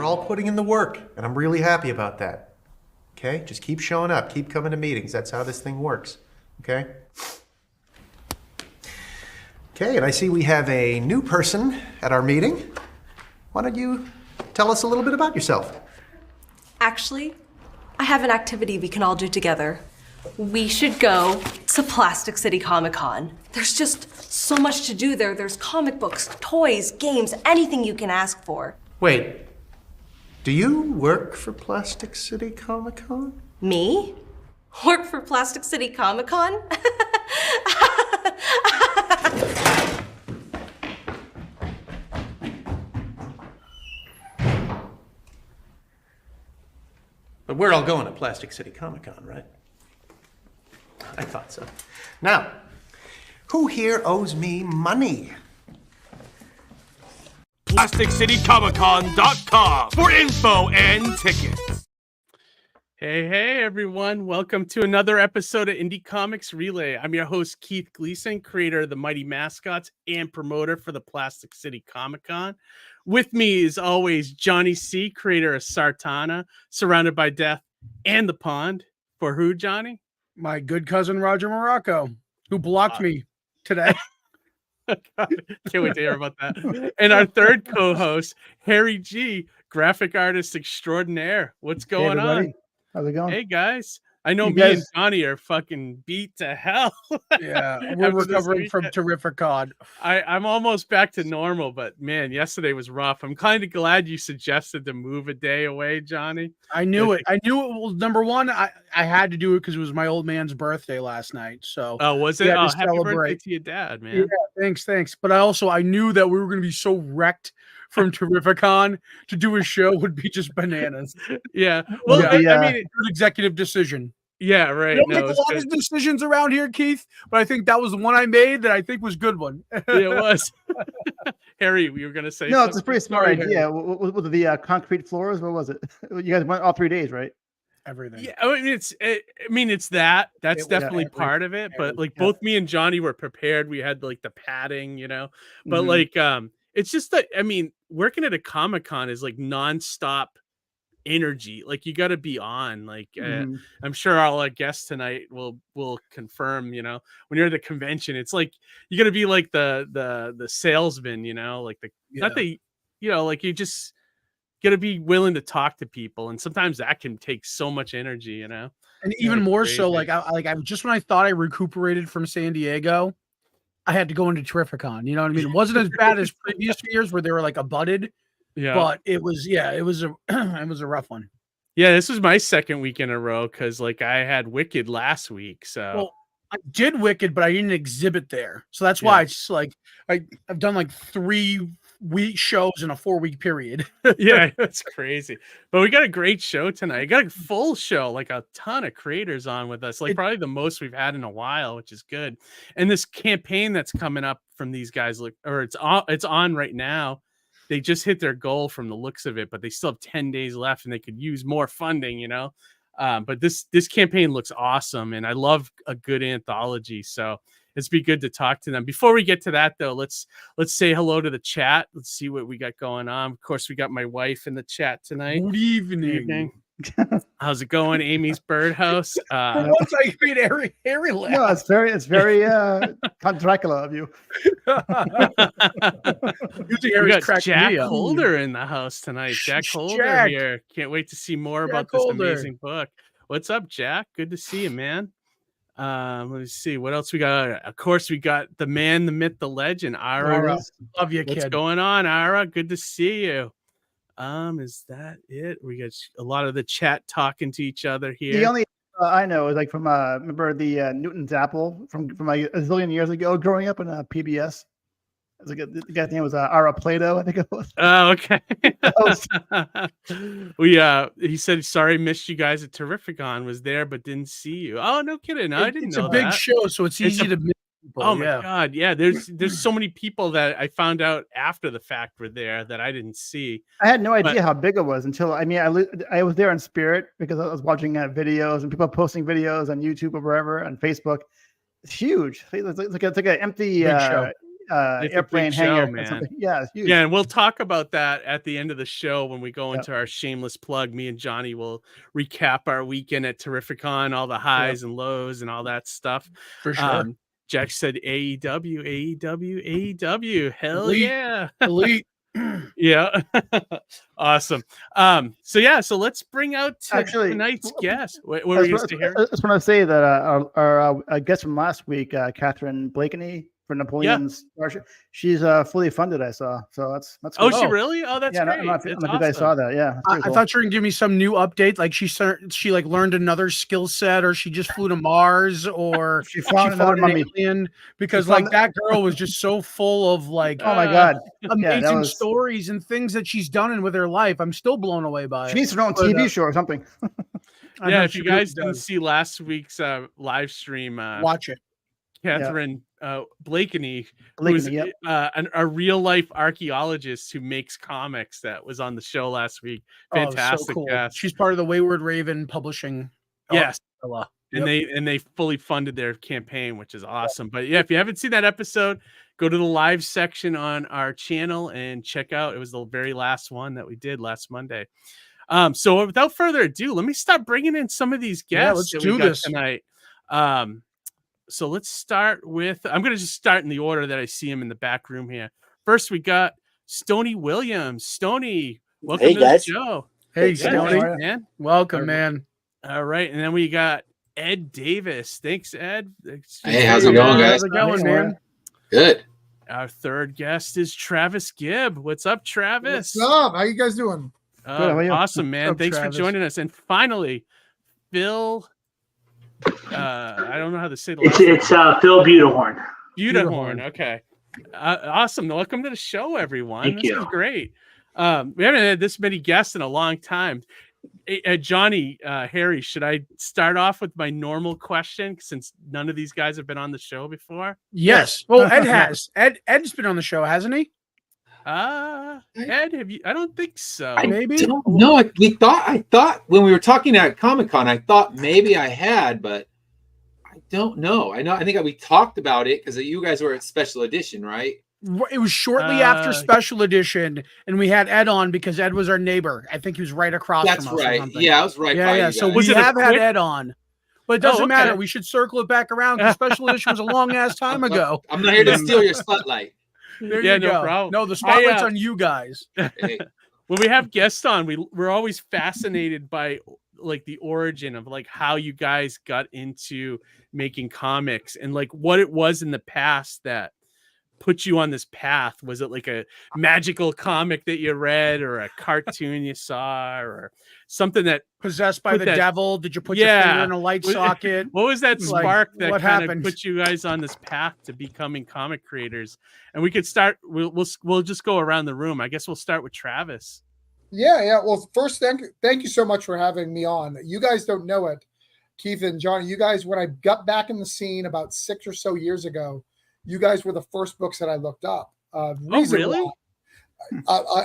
all putting in the work, and I'm really happy about that. Okay? Just keep showing up. Keep coming to meetings. That's how this thing works. Okay? Okay, and I see we have a new person at our meeting. Why don't you tell us a little bit about yourself? Actually, I have an activity we can all do together. We should go to Plastic City Comic-Con. There's just so much to do there. There's comic books, toys, games, anything you can ask for. Wait, do you work for Plastic City Comic-Con? Me? Work for Plastic City Comic-Con? But we're all going to Plastic City Comic-Con, right? I thought so. Now, who here owes me money? PlasticCityComicCon.com for info and tickets. Hey, everyone. Welcome to another episode of Indie Comics Relay. I'm your host, Keith Gleason, creator of the Mighty Mascots and promoter for the Plastic City Comic-Con. With me, as always, Johnny C., creator of Sartana, Surrounded by Death, and The Pond. For who, Johnny? My good cousin, Roger Morocco, who blocked me today. Can't wait to hear about that. And our third co-host, Harry G., graphic artist extraordinaire. What's going on? How's it going? Hey, guys. I know and Johnny are fucking beat to hell. Yeah, we're recovering from Terrificon. I'm almost back to normal, but man, yesterday was rough. I'm kind of glad you suggested to move a day away, Johnny. I knew it. Well, number one, I had to do it because it was my old man's birthday last night. So was it? Oh, happy birthday to your dad, man. Yeah, thanks. But I knew that we were going to be so wrecked from Terrificon to do a show would be just bananas. Yeah. Well, I mean, it was an executive decision. Yeah, right. I don't make a lot of decisions around here, Keith, but I think that was the one I made that I think was a good one. It was. Harry, you were going to say no, it's a pretty smart idea. What the concrete floors? What was it? You guys went all 3 days, right? Everything. Yeah, I mean, it's that. That's definitely part of it. But like both me and Johnny were prepared. We had like the padding, but like it's just that, I mean, working at a Comic-Con is like nonstop energy. Like you got to be on. Like I'm sure all our guests tonight will confirm. When you're at the convention, it's like you got to be like the salesman. Like not the like you just got to be willing to talk to people, and sometimes that can take so much energy. And even more so, like I just when I thought I recuperated from San Diego, I had to go into Terrificon. You know what I mean? It wasn't as bad as previous years where they were like abutted. Yeah, but it was a rough one. Yeah, this was my second week in a row because like I had Wicked last week. So I did Wicked, but I didn't exhibit there. So that's why it's just like I've done like 3 week shows in a 4-week period. Yeah, that's crazy. But we got a great show tonight. We got a full show, like a ton of creators on with us, like probably the most we've had in a while, which is good. And this campaign that's coming up from these guys, it's on right now. They just hit their goal from the looks of it, but they still have 10 days left and they could use more funding, but this campaign looks awesome. And I love a good anthology. So it's be good to talk to them. Before we get to that though, let's say hello to the chat. Let's see what we got going on. Of course, we got my wife in the chat tonight. Good evening. How's it going, Amy's Birdhouse? Once I made Harry laugh. No, it's very Count Dracula of you. We got Jack Holder in the house tonight. Jack Holder here. Can't wait to see more about this amazing book. What's up, Jack? Good to see you, man. Let's see what else we got. Of course, we got the man, the myth, the legend, Ira. Love you, kid. What's going on, Ira? Good to see you. Is that it? We got a lot of the chat talking to each other here. The only I know is like from remember the Newton's Apple from like a zillion years ago, growing up in PBS. It was like the guy's name was Ara Plato, I think it was. Oh, okay. He said sorry, missed you guys at Terrificon. Was there but didn't see you. Oh, no kidding. I didn't know. It's a big show, so it's easy to miss. Oh my God. Yeah. There's so many people that I found out after the fact were there that I didn't see. I had no idea how big it was until, I was there in spirit because I was watching videos and people posting videos on YouTube or wherever, on Facebook. It's huge. It's like an empty show. It's a airplane big hangar show, or man. something. Yeah, it's huge. Yeah, and we'll talk about that at the end of the show when we go Yep. into our shameless plug. Me and Johnny will recap our weekend at Terrificon, all the highs and lows and all that stuff. For sure. Jack said AEW, AEW, AEW. Hell Elite. yeah. Elite. Yeah. Awesome. So let's bring out Actually, tonight's guest. What I were we just going to say here? want to say that our guest from last week, Catherine Blakeney for Napoleon's Starship, she's fully funded. I saw, so that's Oh, good. she really? Oh, that's yeah. great. I'm not That's if you guys saw that. Yeah, I thought you were gonna give me some new update, like she like learned another skill set, or she just flew to Mars, or she found she another fought an mummy. alien. Because She found like that girl was just so full of like Oh my god, amazing that was. stories and things that she's done and with her life. I'm still blown away by She it. needs her own But, TV show or something. I Yeah, know if she you really guys didn't does. see last week's live stream, Watch it. Catherine Blakeney, who's Yep. a real life archaeologist who makes comics, that was on the show last week. Fantastic. Oh, so cool. Guest. She's part of the Wayward Raven publishing. Yes. Yep. And they fully funded their campaign, which is awesome. But yeah, if you haven't seen that episode, go to the live section on our channel and check out. It was the very last one that we did last Monday. So without further ado, let me start bringing in some of these guests let's that do we got this tonight. So let's start with, I'm going to just start in the order that I see him in the back room here. First, we got Stoney Williams. Stoney, welcome to the show. Hey, Yeah, Stoney. Man. Welcome, man. All right. And then we got Ed Davis. Thanks, Ed. Hey, how's it going, guys? How's it going, man? Good. Our third guest is Travis Gibb. What's up, Travis? What's up? How you guys doing? Good, how are you? Awesome, man. What's up, Thanks Travis? for joining us. And finally, Phil. I don't know how to say the last name. It's Phil Butehorn. Butehorn. Okay. Awesome. Welcome to the show, everyone. Thank This you. is great. We haven't had this many guests in a long time. Johnny, Harry, should I start off with my normal question since none of these guys have been on the show before? Yes. Well, Ed has. Ed's been on the show, hasn't he? Ed, have you? I don't think so. Maybe. Don't know. I thought when we were talking at Comic-Con, I thought maybe I had, but I don't know. I think we talked about it because you guys were at Special Edition, right? It was shortly after Special Edition, and we had Ed on because Ed was our neighbor. I think he was right across That's from us. right. Or something. Yeah, I was right by Yeah. you So guys. we it a have had quick- Ed on, but it doesn't okay. matter. We should circle it back around because Special Edition was a long ass time ago. I'm not here to steal your spotlight. There Yeah, you no go. problem. No, the spotlight's I, on you guys. Hey, When we have guests on, we're always fascinated by like the origin of like how you guys got into making comics and like what it was in the past that put you on this path. Was it like a magical comic that you read or a cartoon you saw or something that Possessed by Put the that- devil. Did you put your finger in a light What- socket? what was that Like, spark that what kind of happened? put you guys on this path to becoming comic creators? And we could start. We'll just go around the room. I guess we'll start with Travis. Yeah. Well, first, thank you so much for having me on. You guys don't know it, Keith and Johnny. You guys, when I got back in the scene about 6 or so years ago, you guys were the first books that I looked up. Reason really? why-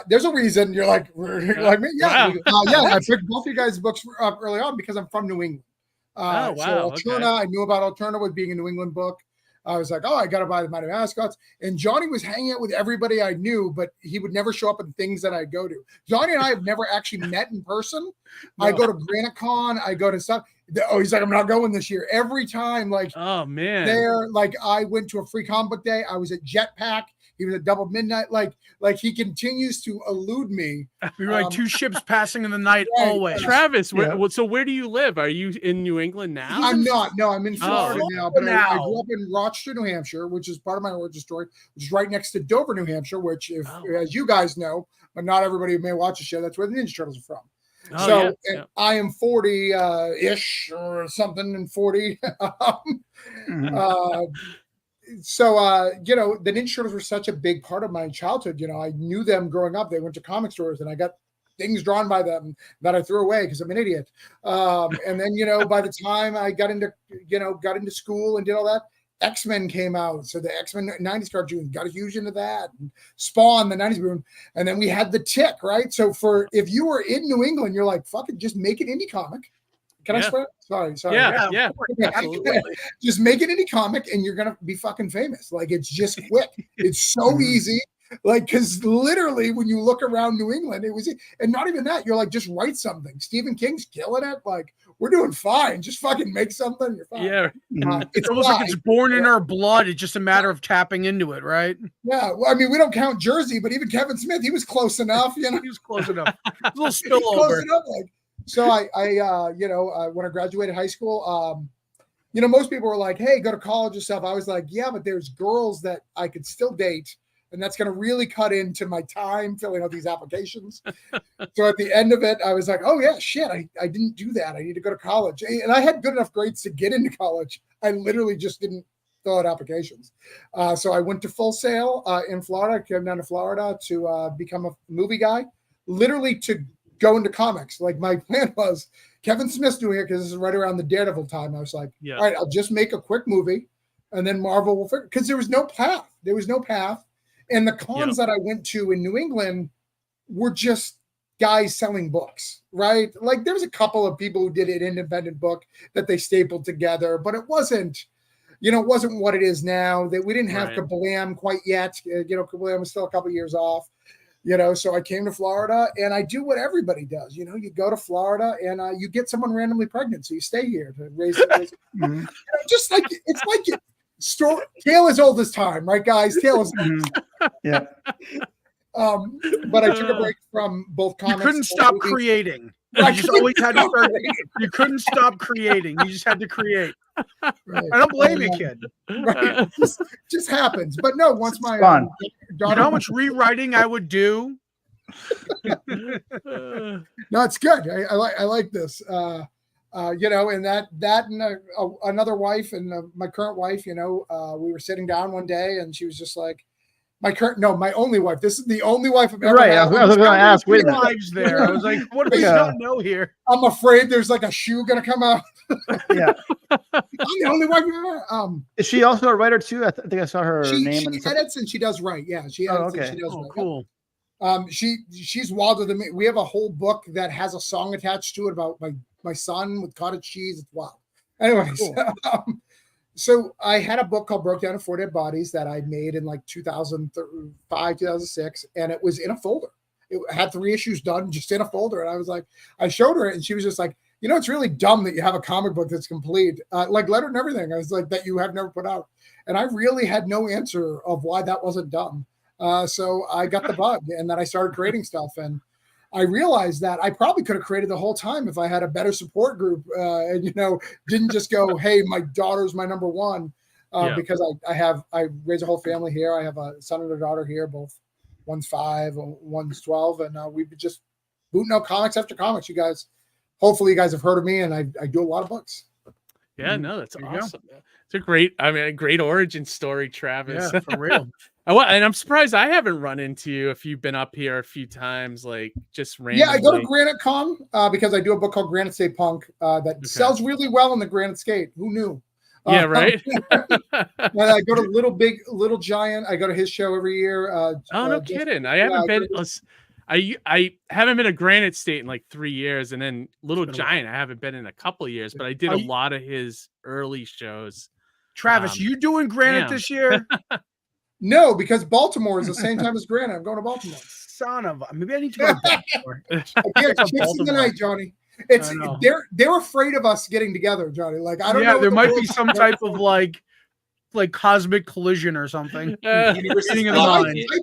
there's a reason you're like me. Yeah, Wow. yeah. I picked both of you guys' books up early on because I'm from New England. Oh, So wow, Alterna, okay. I knew about Alterna with being a New England book. I was like, oh, I got to buy the Mighty Mascots. And Johnny was hanging out with everybody I knew, but he would never show up at things that I go to. Johnny and I have never actually met in person. No. I go to GraniteCon. I go to stuff. Oh, he's like, I'm not going this year. Every time, like, Oh man. there, like, I went to a free comic book day. I was at Jetpack. He was at Double Midnight. Like he continues to elude me. We were like two ships passing in the night Right. always. Travis, Yeah. so where do you live? Are you in New England now? I'm not. No, I'm in Florida now. But I now. grew up in Rochester, New Hampshire, which is part of my origin story, which is right next to Dover, New Hampshire, which, if as you guys know, but not everybody may watch the show, that's where the Ninja Turtles are from. Oh, So yeah, and yeah. I am 40 ish or something and 40. You know, the Ninja Turtles were such a big part of my childhood. You know, I knew them growing up. They went to comic stores and I got things drawn by them that I threw away because I'm an idiot. And then, you know, by the time I got into school and did all that, X-Men came out. So the X-Men 90s cartoons got huge into that. And Spawn, the 90s boom. And then we had the Tick, right? So if you were in New England, you're like, fuck it, just make an indie comic. Can I swear? Sorry. Yeah. Absolutely. Just make an indie comic and you're gonna be fucking famous. Like it's just quick. It's so easy. Like, because literally when you look around New England, it was, and not even that, you're like, just write something. Stephen King's killing it. Like, we're doing fine. Just fucking make something. You're fine. Yeah. It's almost like it's born in our blood. It's just a matter of tapping into it, right? Yeah. Well, I mean, we don't count Jersey, but even Kevin Smith, he was close enough. You know, He was close enough. A little close spillover. enough. Like, so when I graduated high school, most people were like, hey, go to college and stuff. I was like, yeah, but there's girls that I could still date. And that's going to really cut into my time filling out these applications. So at the end of it, I was like, oh, yeah, shit, I didn't do that. I need to go to college. And I had good enough grades to get into college. I literally just didn't fill out applications. So I went to Full Sail in Florida, came down to Florida to become a movie guy, literally to go into comics. Like my plan was Kevin Smith's doing it because this is right around the Daredevil time. I was like, all right, I'll just make a quick movie and then Marvel will figure, because there was no path. There was no path. And the cons that I went to in New England were just guys selling books, right? Like there was a couple of people who did an independent book that they stapled together, but it wasn't what it is now. That we didn't have Kablam quite yet. Kablam was still a couple of years off. So I came to Florida and I do what everybody does. You go to Florida and you get someone randomly pregnant, so you stay here to raise just like it's like tale as old as time, right, guys? Tale as yeah. But I took a break from both comics. You couldn't stop creating. You just always had to start. You couldn't stop creating. You just had to create. Right. I don't blame you, kid. Right. Just happens. But no, once my fun. You know how much rewriting I would do? No, it's good. I like this. And that and another wife and my current wife, we were sitting down one day and she was just like, my only wife. This is the only wife I've ever had. I was going to ask. Wait a minute. Lives there. I was like, what do we not know here? I'm afraid there's like a shoe going to come out. Yeah. I'm the only wife I've ever. Is she also a writer too? I think I saw her name. She edits and she does write. Yeah, she edits and she does write. Cool. She's wilder than me. We have a whole book that has a song attached to it about my son with cottage cheese. It's wild. Anyways, cool. So I had a book called Broke Down to 4 Dead Bodies that I made in like 2005, 2006, and it was in a folder. It had 3 issues done just in a folder. And I was like, I showed her it and she was just like, it's really dumb that you have a comic book that's complete, like lettered and everything. I was like, that you have never put out. And I really had no answer of why that wasn't done. So I got the bug and then I started creating stuff. And I realized that I probably could have created the whole time if I had a better support group and, didn't just go, hey, my daughter's my number one, because I raise a whole family here. I have a son and a daughter here, both one's 5, one's 12. And we've been just booting out comics after comics. You guys, hopefully you guys have heard of me and I do a lot of books. Yeah, no, that's awesome. It's a great origin story, Travis. Yeah, for real. And I'm surprised I haven't run into you if you've been up here a few times, like just randomly. Yeah, I go to Granite Con because I do a book called Granite State Punk that sells really well in the Granite Skate. Who knew? Yeah, right. I go to Little Giant. I go to his show every year. No kidding. I haven't been. I haven't been to Granite State in like 3 years, and then Little Giant I haven't been in a couple of years, but I did a lot of his early shows. Travis, you doing Granite this year? No, because Baltimore is the same time as Granite. I'm going to Baltimore. Son of maybe I need to go to Baltimore. Chips in the night, Johnny. They're afraid of us getting together, Johnny. Like I don't know. Yeah, there might be some type of like cosmic collision or something. I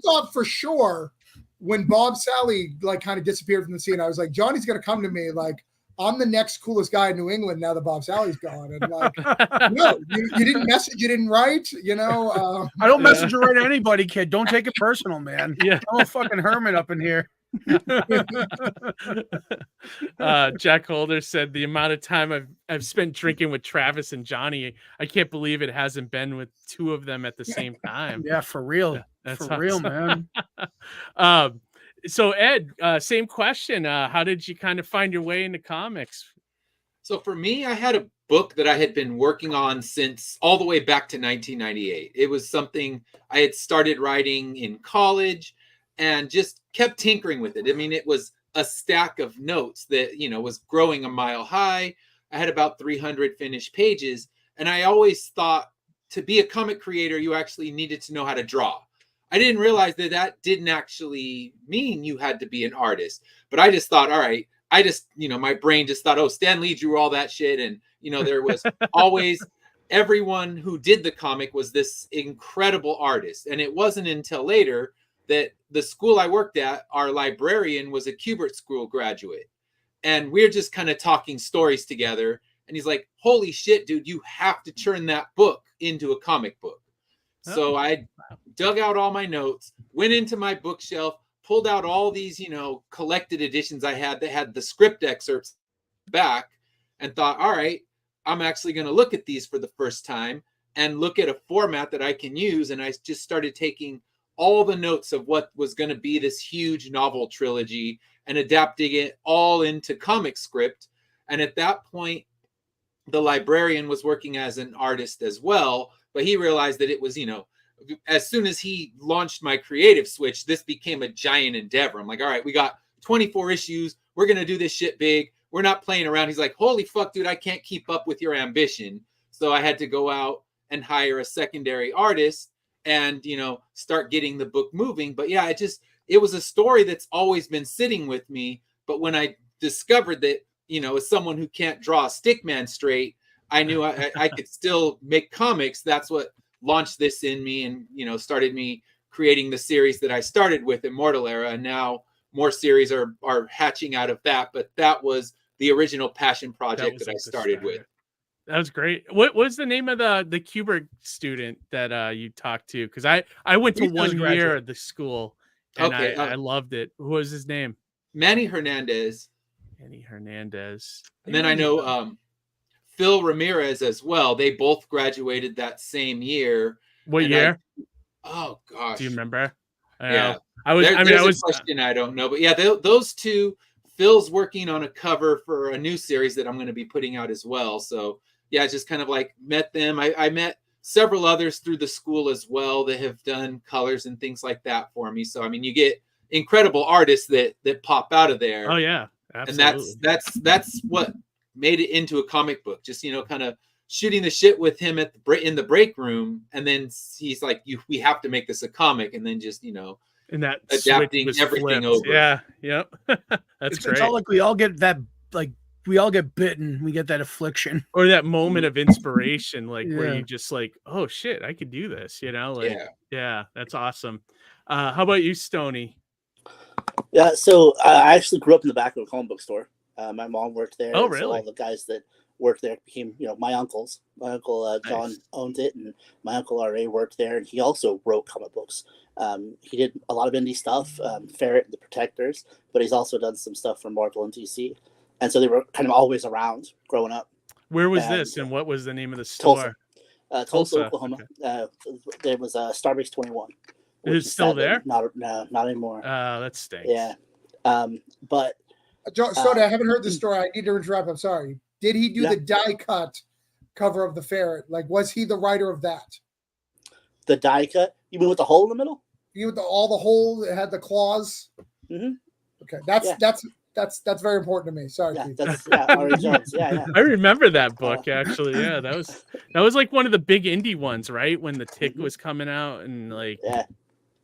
thought for sure when Bob Sally like kind of disappeared from the scene, I was like, Johnny's gonna come to me like, I'm the next coolest guy in New England now that Bob Sally's gone. And like, no, you didn't message, you didn't write, I don't message or write to anybody, kid. Don't take it personal, man. Yeah. I'm a fucking hermit up in here. Jack Holder said the amount of time I've spent drinking with Travis and Johnny, I can't believe it hasn't been with 2 of them at the same time. Yeah, for real. That's for real, man. So Ed, same question. How did you kind of find your way into comics? So for me, I had a book that I had been working on since all the way back to 1998. It was something I had started writing in college and just kept tinkering with it. I mean, it was a stack of notes that, was growing a mile high. I had about 300 finished pages. And I always thought to be a comic creator, you actually needed to know how to draw. I didn't realize that that didn't actually mean you had to be an artist. But I just thought, all right, I just, my brain just thought, oh, Stan Lee drew all that shit. And, there was always everyone who did the comic was this incredible artist. And it wasn't until later that the school I worked at, our librarian was a Kubert School graduate. And we're just kind of talking stories together. And he's like, holy shit, dude, you have to turn that book into a comic book. So I dug out all my notes, went into my bookshelf, pulled out all these, collected editions I had that had the script excerpts back, and thought, all right, I'm actually going to look at these for the first time and look at a format that I can use. And I just started taking all the notes of what was going to be this huge novel trilogy and adapting it all into comic script. And at that point, the librarian was working as an artist as well, but he realized that it was, as soon as he launched my creative switch, this became a giant endeavor. I'm like, all right, we got 24 issues. We're going to do this shit big. We're not playing around. He's like, holy fuck, dude, I can't keep up with your ambition. So I had to go out and hire a secondary artist and, start getting the book moving. But yeah, it was a story that's always been sitting with me. But when I discovered that, as someone who can't draw a stick man straight, I knew I could still make comics. That's what launched this in me and, started me creating the series that I started with, Immortal Era. And now more series are hatching out of that. But that was the original passion project that I started with. That was great. What was the name of the Kubert student that you talked to? Because I went to 1 year at the school and I loved it. Who was his name? Manny Hernandez. And then I know Phil Ramirez as well. They both graduated that same year. What year? Oh gosh. Do you remember? Yeah. I was a question I don't know, but yeah, those two. Phil's working on a cover for a new series that I'm going to be putting out as well. So yeah, just kind of like met them. I met several others through the school as well that have done colors and things like that for me. So I mean, you get incredible artists that pop out of there. Oh yeah, absolutely. And that's what made it into a comic book. Just kind of shooting the shit with him in the break room, and then he's like, we have to make this a comic, and then just and that adapting everything over. Yeah, yep. That's great. It's all like we all get that, like we all get bitten. We get that affliction or that moment of inspiration, where you just like, oh shit, I could do this. Yeah, that's awesome. How about you, Stoney? Yeah, so I actually grew up in the back of a comic book store. My mom worked there. Oh, really? So all the guys that worked there became, my uncles. My uncle John owned it, and my uncle R.A. worked there, and he also wrote comic books. He did a lot of indie stuff, Ferret and the Protectors, but he's also done some stuff for Marvel and DC. And so they were kind of always around growing up. Where was this, and what was the name of the store? Tulsa, Oklahoma. Okay. There was Starbase 21. Is it still there? Not anymore. That stinks. Yeah. But Stoney, I haven't heard the story. I need to interrupt. I'm sorry. Did he do the die cut cover of the Ferret? Like, was he the writer of that? The die cut? You mean with the hole in the middle? You with all the hole that had the claws? Mm-hmm. Okay, that's very important to me. Sorry, yeah, Keith. that's Ari Jones. Yeah. I remember that book actually. Yeah, that was like one of the big indie ones, right? When the Tick was coming out and like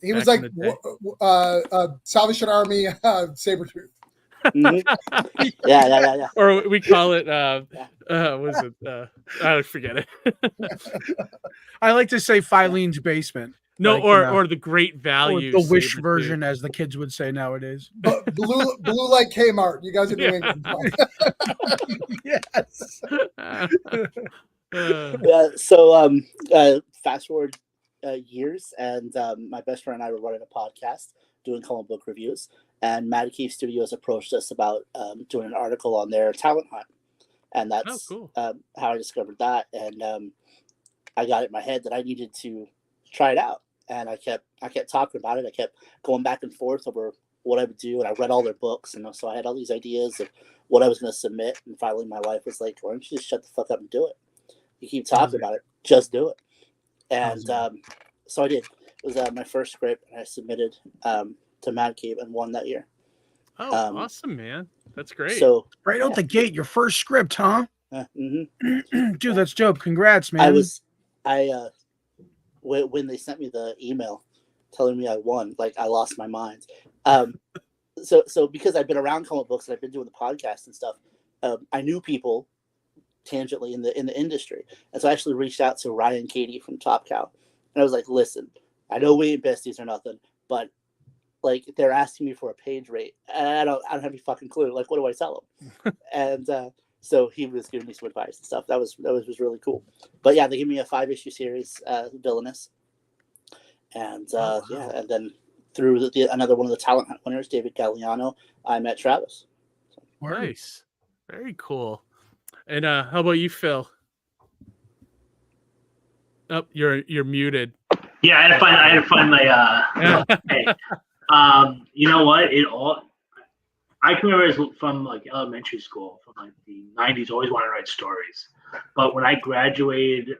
he was like Salvation Army Sabretooth. Mm-hmm. Yeah. Or we call it was it I forget it. I like to say Filene's Basement. No, or the Great Value, or the Wish version, as the kids would say nowadays. Blue like Kmart. You guys are New England. Yes. Yeah. So fast forward years, and my best friend and I were running a podcast doing comic book reviews, and Mad Keith Studios approached us about doing an article on their talent hunt, and that's cool. How I discovered that, and I got it in my head that I needed to try it out, and I kept talking about it. I kept going back and forth over what I would do, and I read all their books, and so I had all these ideas of what I was going to submit, and finally my wife was like, why don't you just shut the fuck up and do it? You keep talking about it, just do it. And so I did. It was my first script, and I submitted to Mad Cave and won that year. Oh, awesome, man. That's great. So right out the gate, your first script, huh? Dude, that's dope. Congrats, man. When they sent me the email telling me I won, like I lost my mind. So because I've been around comic books and I've been doing the podcast and stuff, I knew people tangentially in the industry, and so I actually reached out to Ryan Katie from Top Cow, and I was like, "Listen, I know we ain't besties or nothing, but like they're asking me for a page rate, and I don't have any fucking clue. Like, what do I tell them?" And so he was giving me some advice and stuff. That was really cool. But yeah, they gave me a 5-issue series, Villainous, and yeah, and then through another one of the talent hunt winners, David Galliano, I met Travis. So. Nice, very cool. And how about you, Phil? Oh, you're muted. Yeah, I had to find my hey. You know what? I can remember from like elementary school, from like the 90s, always wanted to write stories. But when I graduated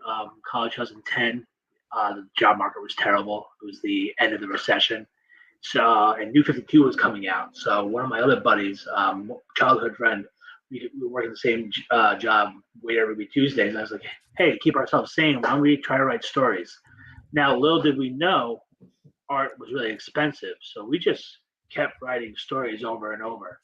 college 2010, the job market was terrible. It was the end of the recession. So, and New 52 was coming out. So one of my other buddies, childhood friend, we were working the same job, wait every Tuesdays. And I was like, hey, to keep ourselves sane, why don't we try to write stories? Now, little did we know, art was really expensive. So we just kept writing stories over and over.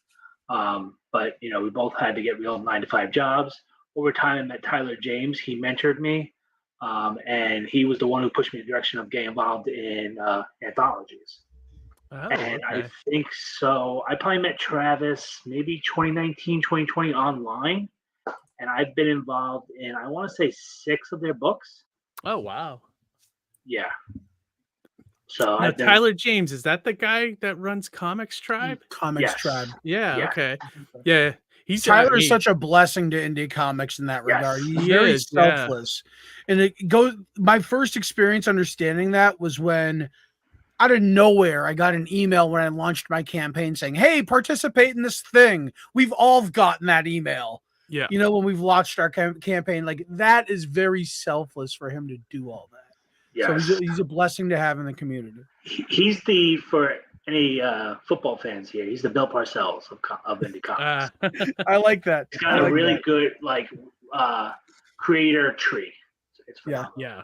But, you know, we both had to get real 9-to-5 jobs. Over time, I met Tyler James. He mentored me. And he was the one who pushed me in the direction of getting involved in anthologies. Oh, and okay. I think so. I probably met Travis maybe 2019, 2020 online. And I've been involved in, I want to say 6 of their books. Oh, wow. Yeah. So now, Tyler James, is that the guy that runs Comics Tribe? Comics Tribe. Yeah, okay. Yeah. Tyler is such a blessing to indie comics in that regard. He's very selfless. And it goes, my first experience understanding that was when out of nowhere, I got an email when I launched my campaign saying, hey, participate in this thing. We've all gotten that email. Yeah. You know, when we've launched our campaign, like that is very selfless for him to do all that. Yes. So he's a blessing to have in the community. He's for any football fans here, he's the Bill Parcells of indie comics. I like that. He's got a really good creator tree. It's phenomenal. Yeah.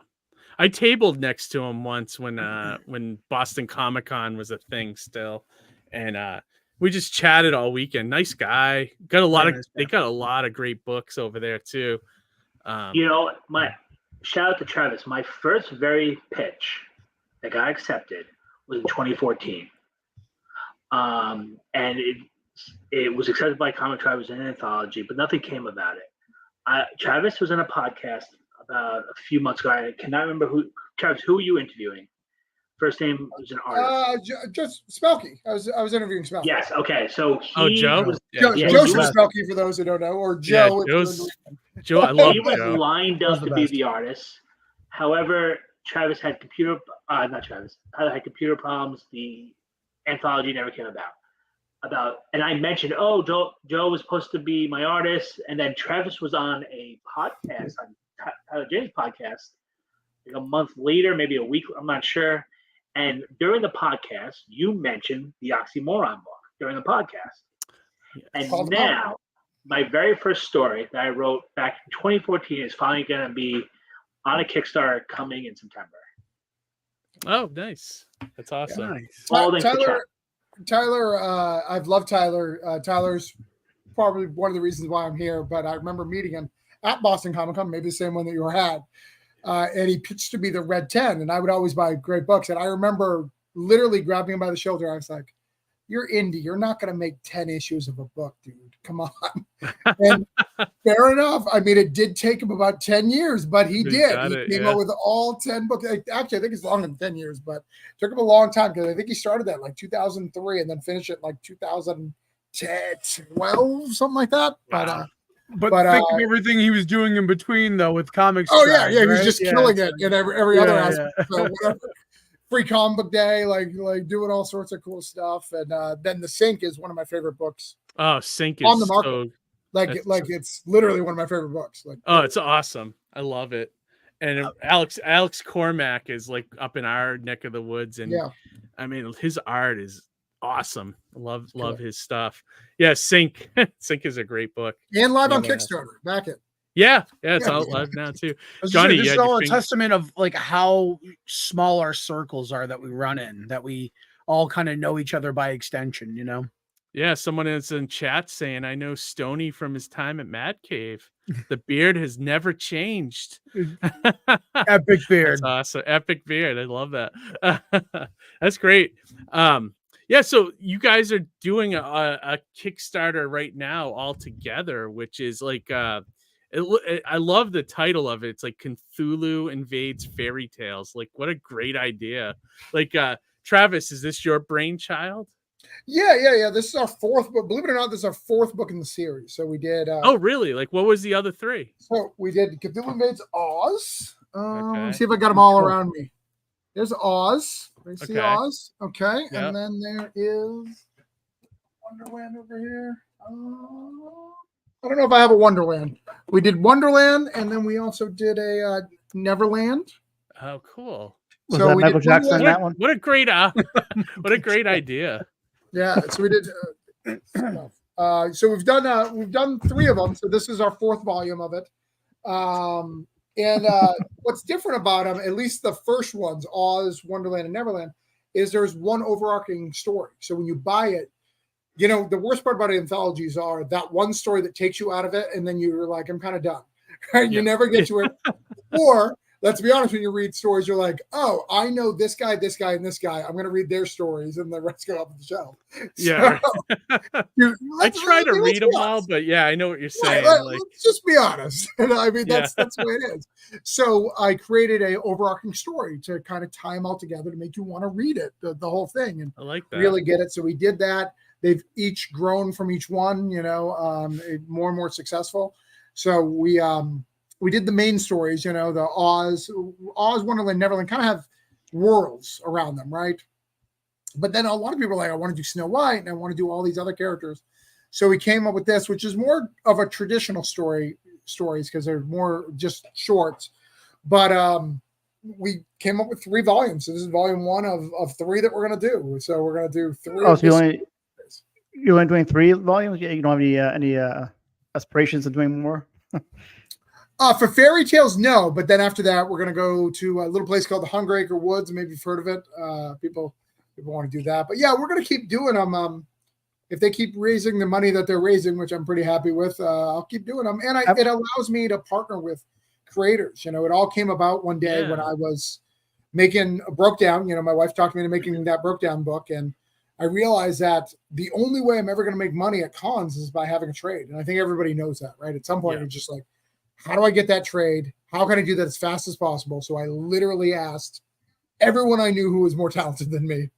I tabled next to him once when Boston Comic Con was a thing still, and we just chatted all weekend. Nice guy. Got they got a lot of great books over there too. You know, shout out to Travis. My first very pitch that got accepted was in 2014, and it was accepted by Comic Tribe. It was an anthology, but nothing came about it. Travis was in a podcast about a few months ago. I cannot remember who. Travis, who were you interviewing? First name was an artist. Just Spelky. I was interviewing Spelky. Yes. Okay. So Joe. Joe Spelky, for those who don't know, or Joe. Yeah, Joe. I love He was lined up to be the artist. However, Travis had computer. Tyler had computer problems. The anthology never came about. And I mentioned, Joe was supposed to be my artist, and then Travis was on a podcast on Tyler James' podcast like a month later, maybe a week, I'm not sure. And during the podcast, you mentioned the Oxymoron book during the podcast. And now, my very first story that I wrote back in 2014 is finally going to be on a Kickstarter coming in September. Oh, nice. That's awesome. Yeah, nice. Tyler, I've loved Tyler. Tyler's probably one of the reasons why I'm here, but I remember meeting him at Boston Comic Con, maybe the same one that you had. And he pitched to be the Red 10, and I would always buy great books. And I remember literally grabbing him by the shoulder. I was like, you're indie. You're not going to make 10 issues of a book, dude. Come on. And fair enough. I mean, it did take him about 10 years, but he did. He came out with all 10 books. Actually, I think it's longer than 10 years, but it took him a long time because I think he started that like 2003 and then finished it like 2012, something like that. Wow. But think of everything he was doing in between, though, with comics. Oh, yeah. He was just killing it in every other aspect. So whatever. Free Comic Book Day, like doing all sorts of cool stuff. And then The Sink is one of my favorite books. Oh, Sink is on the market. It's literally one of my favorite books. It's awesome. I love it. And Alex Cormack is like up in our neck of the woods, and I mean his art is awesome. Love his stuff. Yeah, Sink is a great book. And live on Kickstarter. Back it. Yeah, it's Yeah. all live now too. This Johnny, is you had your all a finger- testament of like how small our circles are that we run in, that we all kind of know each other by extension, you know. Yeah, someone is in chat saying, "I know Stony from his time at Mad Cave. The beard has never changed." Epic beard. That's awesome. Epic beard. I love that. That's great. Yeah, so you guys are doing a Kickstarter right now all together, which is like I love the title of it. It's like Cthulhu Invades Fairy Tales. Like, what a great idea. Like, Travis, is this your brainchild? Yeah. This is our fourth book. Believe it or not, this is our fourth book in the series. So we did. Oh, really? Like, what was the other three? So we did Cthulhu Invades Oz. Okay. Let's see if I got them all around me. There's Oz. You see Okay. Oz. Okay. Yep. And then there is Wonderland over here. I don't know if I have a Wonderland. We did Wonderland, and then we also did a Neverland. Oh, cool. Was So that we Michael did Jackson in Wonderland. that one? What a great what a great idea. Yeah, so we did. So we've done three of them. So this is our fourth volume of it. And what's different about them, at least the first ones, Oz, Wonderland, and Neverland, is there's one overarching story. So when you buy it, you know, the worst part about anthologies are that one story that takes you out of it, and then you're like, I'm kind of done. Right? You never get to it. Or let's be honest, when you read stories, you're like, oh, I know this guy, and this guy. I'm going to read their stories, and the rest go up the shelf. Yeah. So, I try to read them all, but yeah, I know what you're saying. Like, let's just be honest. I mean, that's the way it is. So I created a overarching story to kind of tie them all together to make you want to read it, the whole thing, and I like that. really get it. So we did that. They've each grown from each one, you know, more and more successful. So we did the main stories, you know, the Oz, Wonderland, Neverland kind of have worlds around them, right? But then a lot of people are like, I want to do Snow White and I want to do all these other characters. So we came up with this, which is more of a traditional stories because they're more just shorts. But we came up with 3 volumes. So this is volume 1 of 3 that we're going to do. So we're going to do 3. Oh, so you're only doing 3 volumes? You don't have any aspirations of doing more? For fairy tales, no. But then after that, we're going to go to a little place called the Hungeracre Woods. Maybe you've heard of it. People want to do that. But yeah, we're going to keep doing them. If they keep raising the money that they're raising, which I'm pretty happy with, I'll keep doing them. And it allows me to partner with creators. You know, it all came about one day when I was making a Broke Down. You know, my wife talked me into making that Broke Down book. And I realized that the only way I'm ever going to make money at cons is by having a trade. And I think everybody knows that, right? At some point, you're just like, how do I get that trade? How can I do that as fast as possible? So I literally asked everyone I knew who was more talented than me,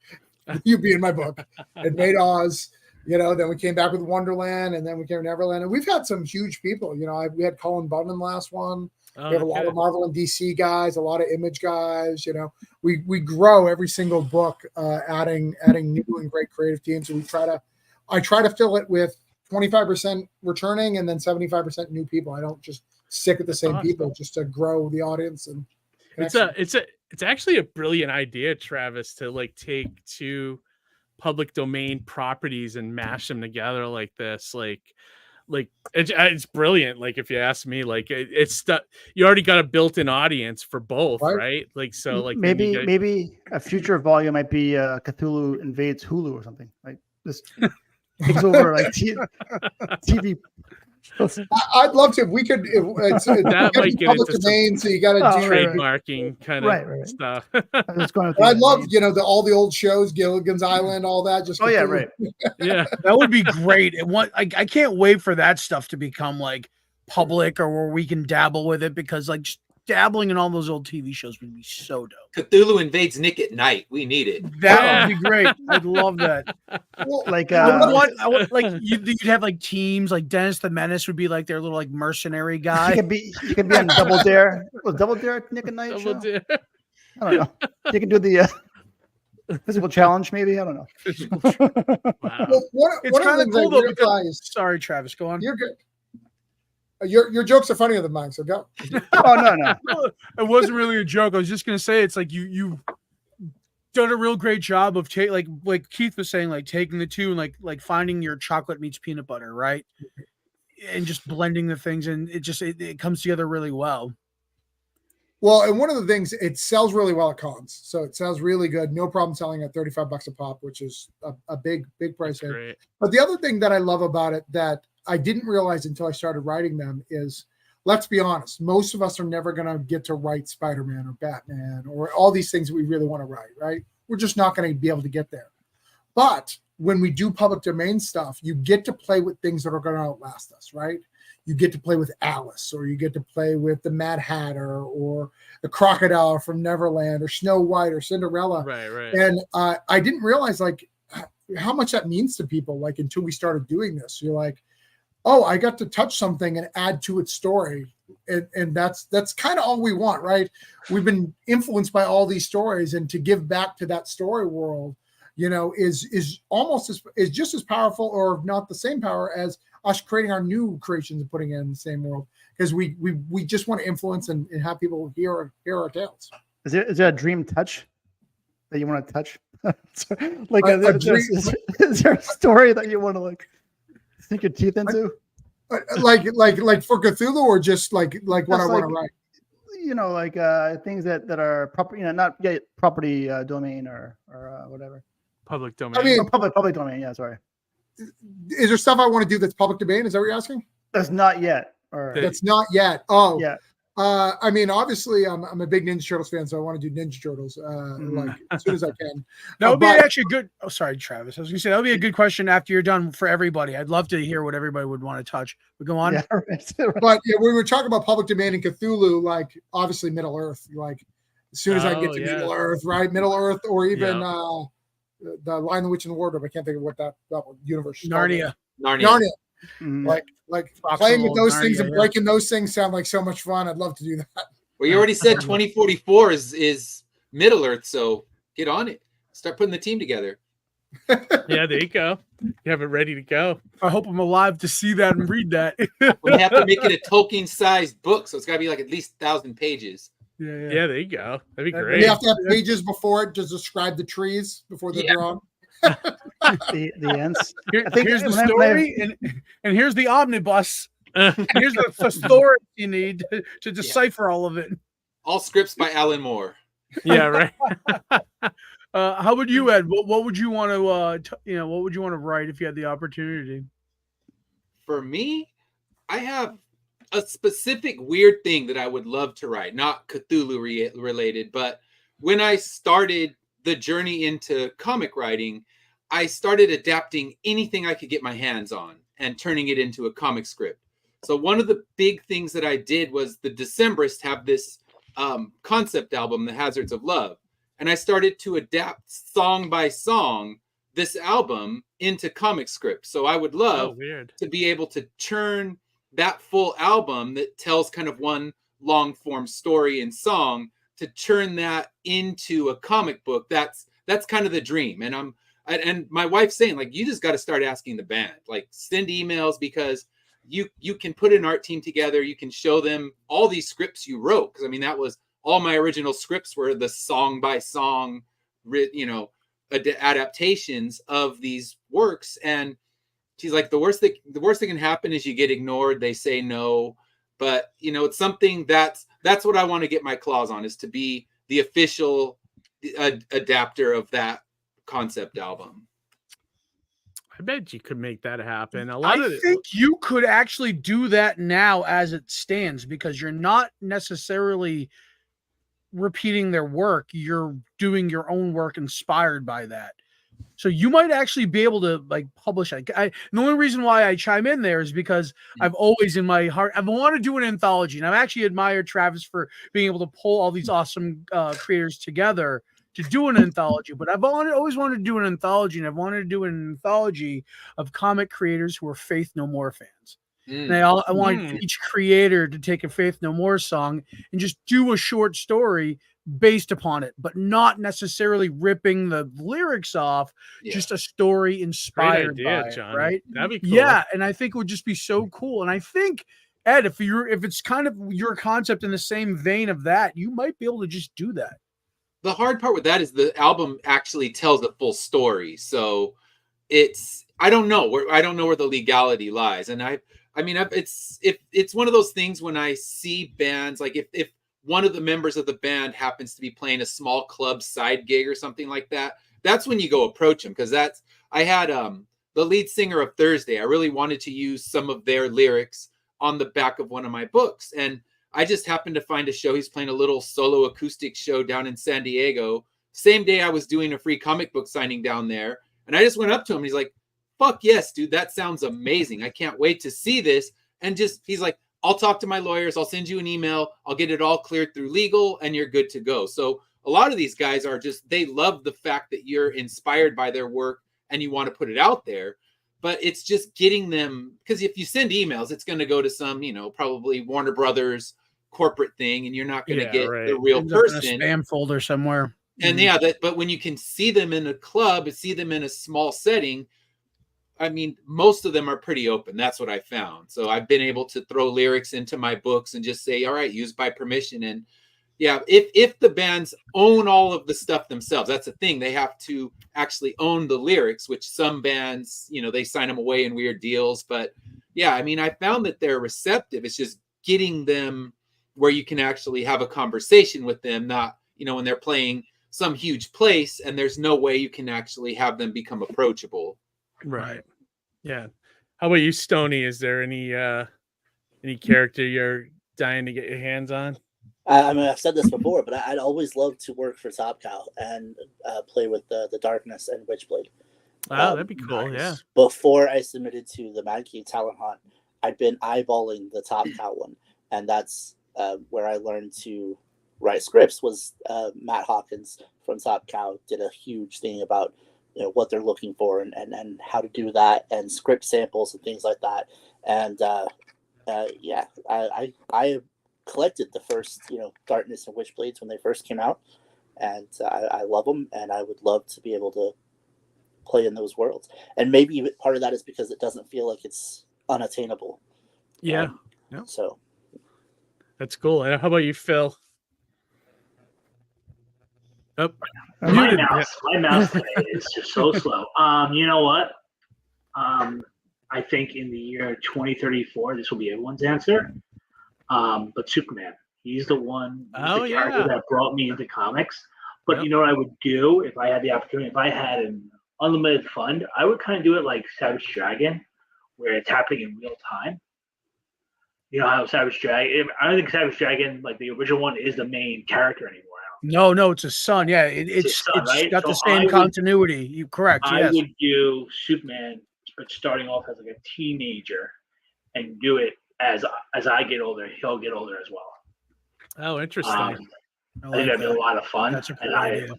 you be in my book, and made Oz. You know, then we came back with Wonderland, and then we came to Neverland. And we've had some huge people. You know, we had Colin Bunman last one. We have a lot of Marvel and DC guys, a lot of Image guys. You know, we grow every single book, adding new and great creative teams. And I try to fill it with 25% returning and then 75% new people. I don't just stick with the same people just to grow the audience. And it's actually a brilliant idea, Travis, to like take 2 public domain properties and mash them together like this. Like it's brilliant. Like, if you ask me, like it's you already got a built-in audience for both, right? Like, so like maybe a future volume might be Cthulhu Invades Hulu or something. Like this takes over like TV. I'd love to. If we could, that might get public into domain, so you got to do trademarking kind of stuff. I'd love, you know, all the old shows, Gilligan's Island, all that. Just yeah, right. Yeah, that would be great. I can't wait for that stuff to become like public or where we can dabble with it, because like just dabbling in all those old TV shows would be so dope. Cthulhu Invades Nick at Night. We need it. That would be great. I'd love that. Well, like you'd have like teams, like Dennis the Menace would be like their little like mercenary guy. You could be on Double Dare. Was Double Dare Nick at Night show? Dare. I don't know. You can do the physical challenge, maybe. I don't know. Wow. Well, It's kind of cool though. Because, sorry, Travis, go on. You're good. Your jokes are funnier than mine, so go. Oh no. It wasn't really a joke. I was just gonna say it's like you've done a real great job of like Keith was saying, like taking the 2 and like finding your chocolate meets peanut butter, right? and just blending the things, and it comes together really well. Well, and one of the things, it sells really well at cons. So it sells really good. No problem selling at $35 a pop, which is a big price tag. But the other thing that I love about it that I didn't realize until I started writing them is, let's be honest, most of us are never going to get to write Spider-Man or Batman or all these things that we really want to write, right? We're just not going to be able to get there. But when we do public domain stuff, you get to play with things that are going to outlast us, right? You get to play with Alice, or you get to play with the Mad Hatter, or the crocodile from Neverland, or Snow White, or Cinderella. Right. And I didn't realize like how much that means to people. Like until we started doing this, you're like, oh, I got to touch something and add to its story, and that's kind of all we want, right? We've been influenced by all these stories, and to give back to that story world, is almost is just as powerful, or not the same power as us creating our new creations and putting it in the same world, because we just want to influence and have people hear our tales. Is there a dream touch that you want to touch? Like is there a story that you want to like sink your teeth into? Like for Cthulhu, or just like what I want to write? Like things that are proper, not property domain or whatever. Public domain. I mean, public domain. Yeah, sorry. Is there stuff I want to do that's public domain? Is that what you're asking? That's not yet. That's not yet. Oh, yeah. I mean, obviously, I'm a big Ninja Turtles fan, so I want to do Ninja Turtles like as soon as I can. That would be actually good. Oh, sorry, Travis. I was going to say that would be a good question after you're done for everybody. I'd love to hear what everybody would want to touch. But go on. Yeah, right. But yeah, we were talking about public domain and Cthulhu, like obviously Middle Earth. Like as soon as I get to Middle Earth, right? Middle Earth, or even the Lion, the Witch, and the Wardrobe. I can't think of what that universe is. Narnia. Mm-hmm. Like playing with those things and breaking those things sound like so much fun. I'd love to do that. Well, you already said 2044 is Middle Earth, so get on it. Start putting the team together. Yeah, there you go. You have it ready to go. I hope I'm alive to see that and read that. We have to make it a Tolkien-sized book, so it's got to be like at least 1,000 pages. Yeah, there you go. That'd be great. You have to have pages before it to describe the trees before they're drawn. the ends. Here's the story, and here's the omnibus. Here's the thesaurus you need to decipher all of it. All scripts by Alan Moore. Yeah, right. How would you, Ed? What would you want to, what would you want to write if you had the opportunity? For me, I have a specific weird thing that I would love to write, not Cthulhu related, but when I started the journey into comic writing, I started adapting anything I could get my hands on and turning it into a comic script. So one of the big things that I did was the Decemberists have this concept album, The Hazards of Love. And I started to adapt song by song this album into comic script. So I would love to be able to churn that full album that tells kind of one long form story and song, to churn that into a comic book. That's kind of the dream. And my wife's saying, like, you just got to start asking the band, like, send emails, because you can put an art team together. You can show them all these scripts you wrote. Cause I mean, that was all my original scripts were the song by song, adaptations of these works. And she's like, the worst that can happen is you get ignored. They say no, but it's something that's what I want to get my claws on, is to be the official adapter of that concept album. I bet you could make that happen. I think you could actually do that now as it stands, because you're not necessarily repeating their work. You're doing your own work inspired by that. So you might actually be able to like publish it. The only reason why I chime in there is because I've always in my heart, I want to do an anthology. And I've actually admired Travis for being able to pull all these awesome creators together to do an anthology. But I've always wanted to do an anthology, and I've wanted to do an anthology of comic creators who are Faith No More fans. And I want each creator to take a Faith No More song and just do a short story based upon it, but not necessarily ripping the lyrics off, just a story inspired by it, right? That'd be cool. Yeah, and I think it would just be so cool. And I think, Ed, if it's kind of your concept in the same vein of that, you might be able to just do that. The hard part with that is the album actually tells a full story. So I don't know where the legality lies. And I I mean, it's one of those things when I see bands, like if one of the members of the band happens to be playing a small club side gig or something like that, that's when you go approach them. Because I had the lead singer of Thursday. I really wanted to use some of their lyrics on the back of one of my books. And I just happened to find a show. He's playing a little solo acoustic show down in San Diego. Same day I was doing a free comic book signing down there. And I just went up to him and he's like, fuck yes, dude, that sounds amazing. I can't wait to see this. And he's like, I'll talk to my lawyers. I'll send you an email. I'll get it all cleared through legal and you're good to go. So a lot of these guys are they love the fact that you're inspired by their work and you want to put it out there. But it's just getting them, because if you send emails, it's going to go to some, probably Warner Brothers corporate thing, and you're not going to get the real person. Spam folder somewhere. And but when you can see them in a club, see them in a small setting, I mean, most of them are pretty open. That's what I found. So I've been able to throw lyrics into my books and just say, all right, use by permission. And yeah, if the bands own all of the stuff themselves, that's the thing. They have to actually own the lyrics, which some bands, they sign them away in weird deals. But yeah, I mean, I found that they're receptive. It's just getting them where you can actually have a conversation with them, not, when they're playing some huge place and there's no way you can actually have them become approachable. Right. Yeah. How about you, Stoney? Is there any character you're dying to get your hands on? I mean, I've said this before, but I'd always love to work for Top Cow and play with the Darkness and Witchblade. Wow, that'd be cool. Nice. Yeah. Before I submitted to the Mad King Talent Hunt, I'd been eyeballing the Top Cow one, and that's where I learned to write scripts. Was Matt Hawkins from Top Cow did a huge thing about what they're looking for and how to do that, and script samples and things like that. And I collected the first Darkness and Witchblades when they first came out, and I love them, and I would love to be able to play in those worlds. And maybe part of that is because it doesn't feel like it's unattainable. Yeah. So that's cool. How about you, Phil? Oh, my mouse today is just so slow. You know what? I think in the year 2034, this will be everyone's answer. But Superman, he's the one, character that brought me into comics. But you know what I would do if I had the opportunity? If I had an unlimited fund, I would kind of do it like Savage Dragon, where it's happening in real time. You know how Savage Dragon? I don't think Savage Dragon, like the original one, is the main character anymore. No, it's his son. Yeah, it's right? Got the same continuity. You correct? I would do Superman, but starting off as like a teenager, and do it as I get older, he'll get older as well. Oh, interesting. I think that'd be a lot of fun. That's a cool idea.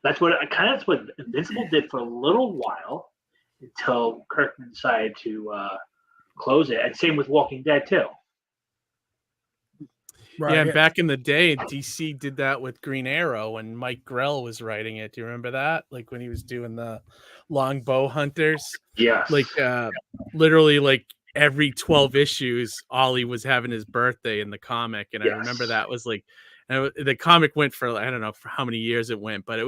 That's what Invincible did for a little while until Kirkman decided to close it. And same with Walking Dead too. Right, and back in the day, DC did that with Green Arrow when Mike Grell was writing it. Do you remember that? Like when he was doing the Longbow Hunters? Yeah. Like literally like every 12 issues, Ollie was having his birthday in the comic. And I remember that was like, the comic went for, I don't know for how many years it went, but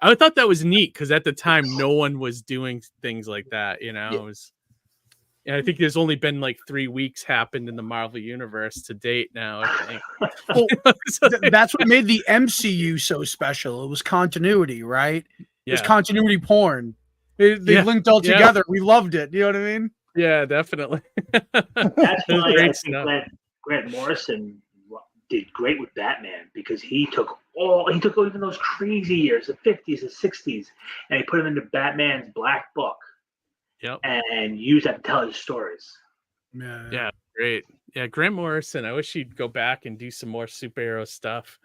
I thought that was neat because at the time, no one was doing things like that. It was. And I think there's only been like 3 weeks happened in the Marvel universe to date now, I think. Well, that's what made the MCU so special. It was continuity, right? It was continuity porn. They linked all together. We loved it. You know what I mean? Yeah, definitely. That's why Grant Morrison did great with Batman, because he took even those crazy years, the 50s, the 60s, and he put them into Batman's Black Book. Yep. And use that to tell his stories. Yeah, great. Yeah, Grant Morrison. I wish he'd go back and do some more superhero stuff.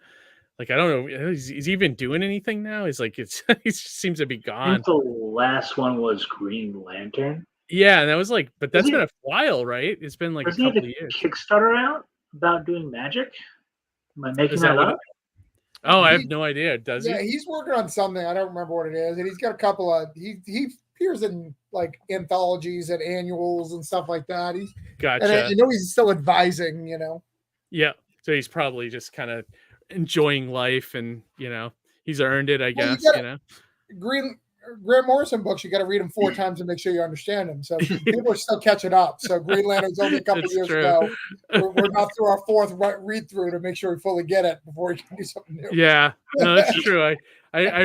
Like I don't know, is he even doing anything now? He's like he seems to be gone. I think the last one was Green Lantern. Yeah, and that was like, but that's been a while, right? It's been like a couple of years. Kickstarter out about doing magic. Am I making that up? Oh, I have no idea. Does he? Yeah, he's working on something. I don't remember what it is, and he's got a couple of he appears in like anthologies and annuals and stuff like that. Gotcha. And I know he's still advising, Yeah. So he's probably just kind of enjoying life and, he's earned it, I guess, Grant Morrison books, you got to read them 4 times to make sure you understand them. So people are still catching up. So Green Lantern's only a couple years ago. We're not through our 4th read through to make sure we fully get it before we can do something new. Yeah, no, that's true. I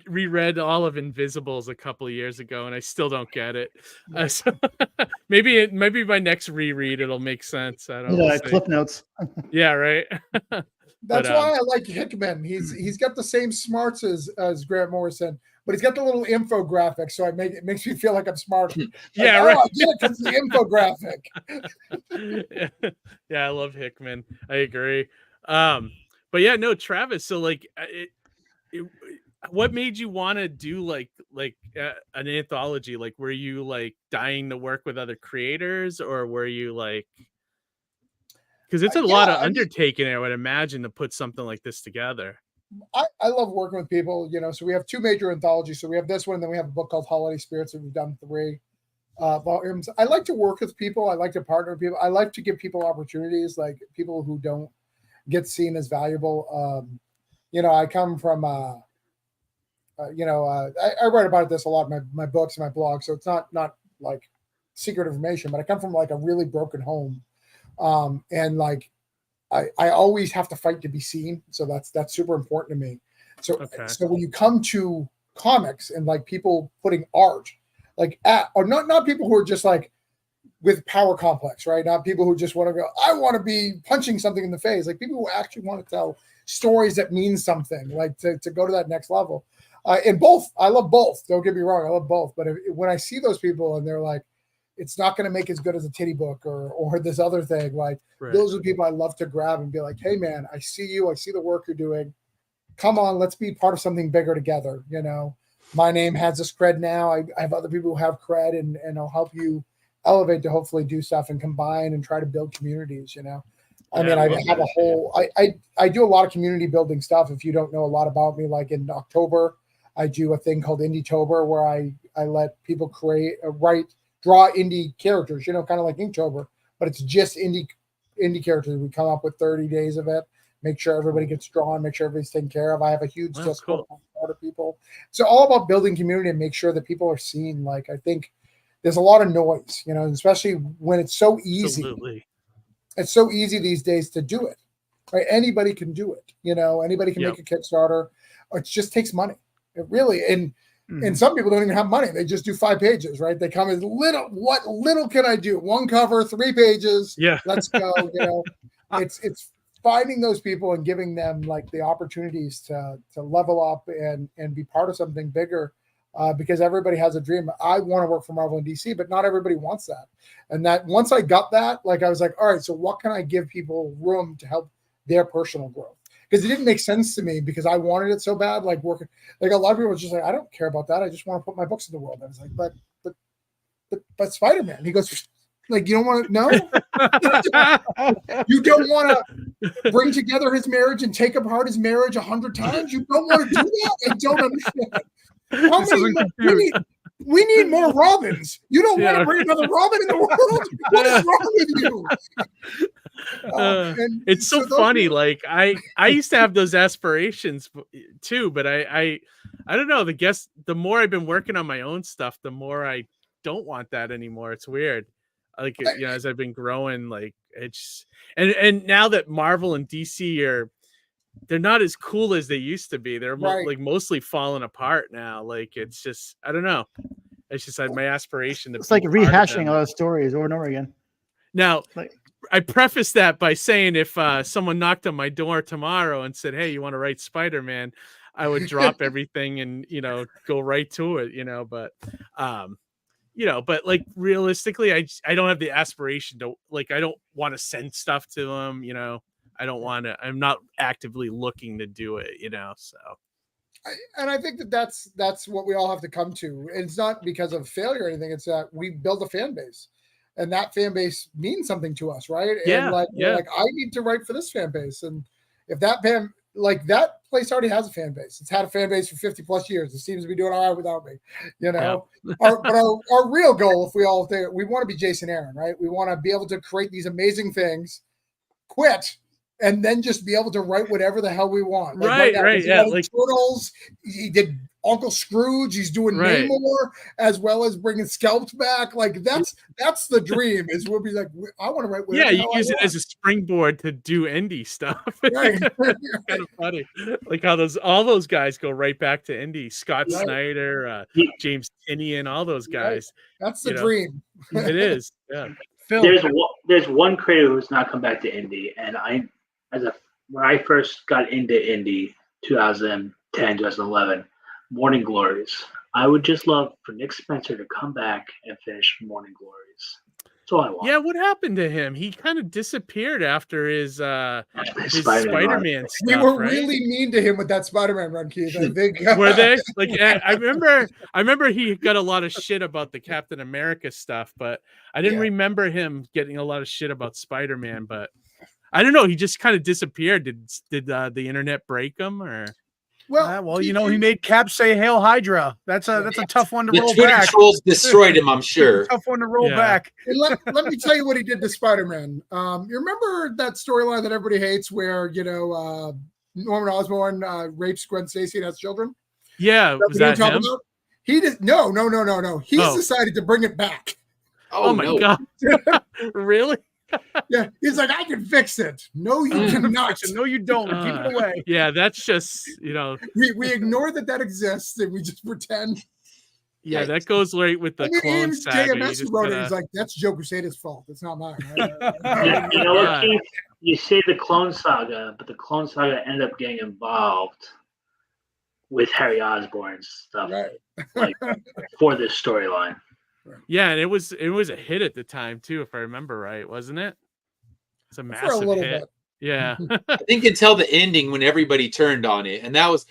reread all of Invisibles a couple of years ago, and I still don't get it. So maybe my next reread it'll make sense. I don't know. Clip notes. Yeah, right. That's why I like Hickman. He's got the same smarts as Grant Morrison, but he's got the little infographic, so it makes me feel like I'm smarter. Yeah, right. right. I get it because the infographic. Yeah, I love Hickman. I agree. But yeah, no, Travis. So like, what made you want to do like an anthology? Like, were you like dying to work with other creators, or were you like? Because it's a lot of undertaking, I would imagine, to put something like this together. I love working with people, so we have 2 major anthologies. So we have this one, and then we have a book called Holiday Spirits, and we've done 3 volumes. I like to work with people. I like to partner with people. I like to give people opportunities, like people who don't get seen as valuable. I come from, I write about this a lot in my books and my blog, so it's not like secret information, but I come from like a really broken home. And like, I always have to fight to be seen. So that's super important to me. So when you come to comics and like people putting art, like or not people who are just like with power complex, right? Not people who just want to go, I want to be punching something in the face. Like people who actually want to tell stories that mean something, like to go to that next level. And both, I love both. Don't get me wrong, I love both. But when I see those people and they're like, it's not going to make as good as a titty book or this other thing. Like those are the people I love to grab and be like, hey man, I see you. I see the work you're doing. Come on, let's be part of something bigger together. My name has this cred now. I have other people who have cred and I'll help you elevate to hopefully do stuff and combine and try to build communities. I have a whole, I do a lot of community building stuff. If you don't know a lot about me, like in October, I do a thing called Indietober where I let people draw indie characters, kind of like Inktober, but it's just indie characters. We come up with 30 days of it, make sure everybody gets drawn, make sure everybody's taken care of. I have a huge Discord of people. So all about building community and make sure that people are seen. Like, I think there's a lot of noise, especially when it's so easy. Absolutely. It's so easy these days to do it, right? Anybody can do it. Anybody can make a Kickstarter. It just takes money. It really, and some people don't even have money. They just do 5 pages, right? They come as what little can I do? 1 cover, 3 pages. Yeah. Let's go. It's finding those people and giving them like the opportunities to level up and be part of something bigger. Because everybody has a dream. I want to work for Marvel and DC, but not everybody wants that. And that once I got that, like I was like, all right, so what can I give people room to help their personal growth? Because it didn't make sense to me because I wanted it so bad, like working. Like a lot of people were just like, I don't care about that. I just want to put my books in the world. I was like, but Spider-Man. He goes, like, you don't want to know? You don't want to bring together his marriage and take apart his marriage 100 times? You don't want to do that? I don't understand. We need more Robins. You don't want to bring another Robin in the world? What is wrong with you? It's so funny. Like I used to have those aspirations too, but I don't know. The more I've been working on my own stuff, the more I don't want that anymore. It's weird. Like as I've been growing, like it's and now that Marvel and DC they're not as cool as they used to be. They're like mostly falling apart now. Like it's just I don't know. It's just my aspiration to. It's like rehashing all those stories over and over again. Now, I preface that by saying if someone knocked on my door tomorrow and said, "Hey, you want to write Spider-Man?" I would drop everything and go right to it. But but like realistically, I don't have the aspiration to I don't want to send stuff to them. I don't want to. I'm not actively looking to do it. So. And I think that's what we all have to come to. And it's not because of failure or anything. It's that we build a fan base. And that fan base means something to us, right? Yeah, and like I need to write for this fan base. And if that that place already has a fan base. It's had a fan base for 50 plus years. It seems to be doing all right without me. Yeah. Our real goal, if we all think we want to be Jason Aaron, right? We want to be able to create these amazing things, quit, and then just be able to write whatever the hell we want. Right, now, right, he's yeah, writing like- Turtles. He did Uncle Scrooge. He's doing Right. Namor, as well as bringing Skelped back. Like that's the dream. Is we'll be like, I want to write whatever. Yeah, the you hell I use it want. as a springboard to do indie stuff. Right. Kind of funny, like how all those guys go right back to indie. Scott Right. Snyder, James Tinian, all those guys. That's the you know. dream. It is. Yeah. Phil, There's one creator who's not come back to indie, and when I first got into indie, 2010, 2011, Morning Glories. I would just love for Nick Spencer to come back and finish Morning Glories. That's all I want. Yeah, what happened to him? He kind of disappeared after his Spider-Man stuff. We were right? really mean to him with that Spider-Man run, Keith. I think. Were they? Like I remember he got a lot of shit about the Captain America stuff, but I didn't remember him getting a lot of shit about Spider-Man. But I don't know. He just kind of disappeared. Did the internet break him or? Well, you know, he made Cap say "Hail Hydra." That's a tough one to The roll Twitter back. trolls destroyed him, I'm sure. Tough one to roll back. And let me tell you what he did to Spider-Man. You remember that storyline that everybody hates where, Norman Osborn rapes Gwen Stacy and has children? Yeah, was that him? About? He did no. He's decided to bring it back. Oh my God. Really? Yeah, he's like, I can fix it. No, you cannot. No, you don't. Keep it away. Yeah, that's just we ignore that exists and we just pretend. Yeah, that goes right with the Clone Saga. JMS wrote it. He's like, that's Joe Crusader's fault. It's not mine. Yeah, you know what, Keith? You say the Clone Saga, but the Clone Saga ended up getting involved with Harry Osborn's stuff, like for this storyline. Yeah, and it was a hit at the time too, if I remember right, wasn't it? It's a massive hit. Bit. Yeah. I think until the ending when everybody turned on it, and that was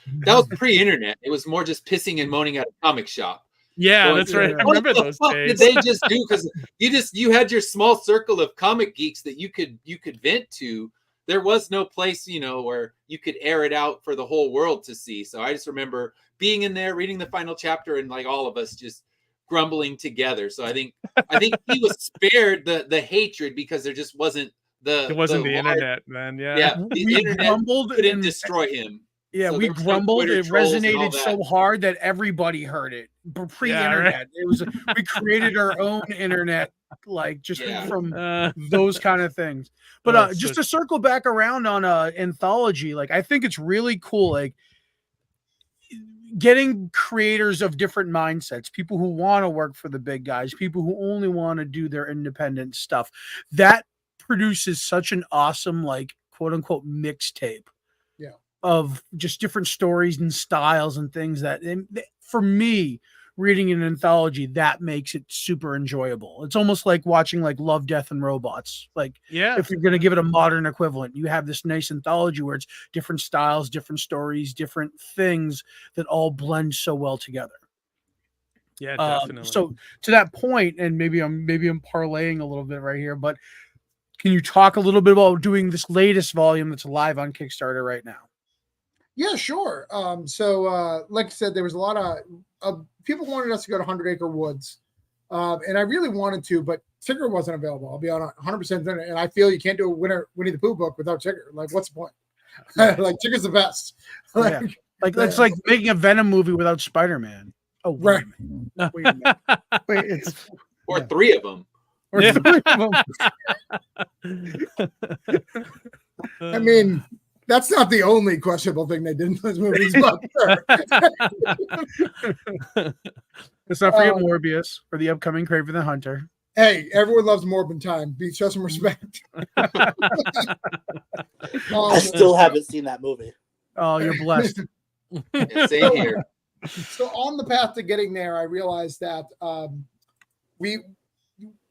pre-internet. It was more just pissing and moaning at a comic shop. Yeah, that's right. I remember those days. Did they just do? Because you had your small circle of comic geeks that you could vent to. There was no place, where you could air it out for the whole world to see. So I just remember being in there, reading the final chapter, and like all of us just grumbling together. So I think he was spared the hatred because there just wasn't the internet, man. Yeah, the internet couldn't destroy him. Yeah, So we grumbled. It resonated so hard that everybody heard it. Pre-internet, it was. We created our own internet, like just from those kind of things. But just to circle back around on anthology, like I think it's really cool, like getting creators of different mindsets, people who want to work for the big guys, people who only want to do their independent stuff. That produces such an awesome, like, quote unquote, mixtape of just different stories and styles and things that, for me, reading an anthology, that makes it super enjoyable. It's almost like watching like Love, Death, and Robots. Like, if you're going to give it a modern equivalent, you have this nice anthology where it's different styles, different stories, different things that all blend so well together. Yeah, definitely. So to that point, and maybe I'm parlaying a little bit right here, but can you talk a little bit about doing this latest volume that's live on Kickstarter right now? Yeah, sure. So like I said, there was a lot of people wanted us to go to 100 Acre Woods. And I really wanted to, but Tigger wasn't available. I'll be on 100%. And I feel you can't do a Winnie the Pooh book without Tigger. Like, what's the point? Like, Tigger's the best. Like that's like making a Venom movie without Spider-Man. Oh, right. Wait a minute. Wait, it's or three of them. Or three of them. I mean, that's not the only questionable thing they did in those movies, but sure. Let's not forget Morbius or the upcoming Kraven the Hunter. Hey, everyone loves Morbin time. Show some respect. I still haven't seen that movie. Oh, you're blessed. Yeah, same here. So on the path to getting there, I realized that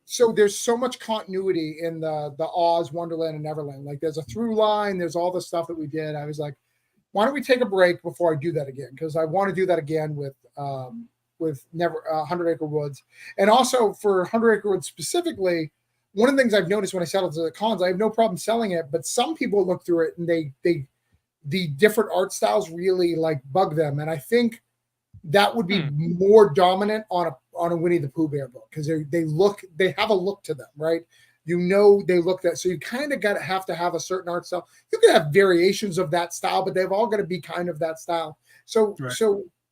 so there's so much continuity in the Oz, Wonderland, and Neverland. Like there's a through line, there's all the stuff that we did. I was like, why don't we take a break before I do that again? Because I want to do that again with 100 Acre Woods. And also for 100 Acre Woods specifically, one of the things I've noticed when I sell it to the cons, I have no problem selling it, but some people look through it and the different art styles really like bug them. And I think that would be more dominant on a Winnie the Pooh Bear book because they have a look to them, right? You know they look that, so you kind of have to have a certain art style. You can have variations of that style, but they've all got to be kind of that style. So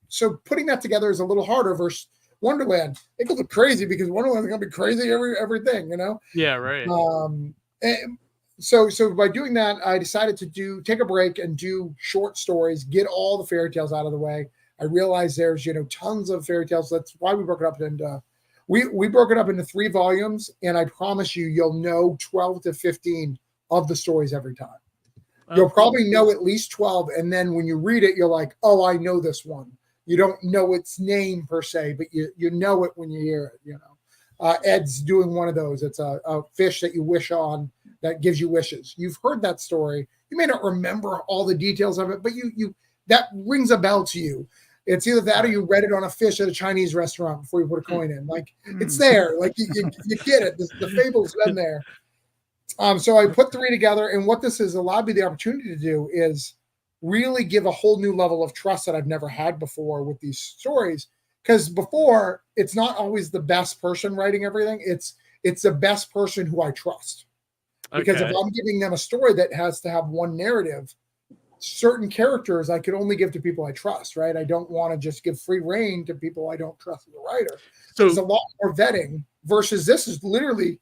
so putting that together is a little harder versus Wonderland. It could look crazy because Wonderland is going to be crazy everything, you know. Yeah, right. And so by doing that, I decided to take a break and do short stories, get all the fairy tales out of the way. I realized there's tons of fairy tales. That's why we broke it up into we broke it up into 3 volumes, and I promise you'll know 12 to 15 of the stories every time. You'll probably know at least 12, and then when you read it, you're like, oh, I know this one. You don't know its name per se, but you know it when you hear it. Ed's doing one of those. It's a fish that you wish on that gives you wishes. You've heard that story. You may not remember all the details of it, but you that rings a bell to you. It's either that or you read it on a fish at a Chinese restaurant before you put a coin in. Like it's there. Like you get it. The fable's been there. So I put 3 together, and what this has allowed me the opportunity to do is really give a whole new level of trust that I've never had before with these stories. Because before, it's not always the best person writing everything. It's the best person who I trust. Because if I'm giving them a story that has to have one narrative, certain characters I could only give to people I trust, right? I don't want to just give free reign to people I don't trust as a writer. So there's a lot more vetting versus this is literally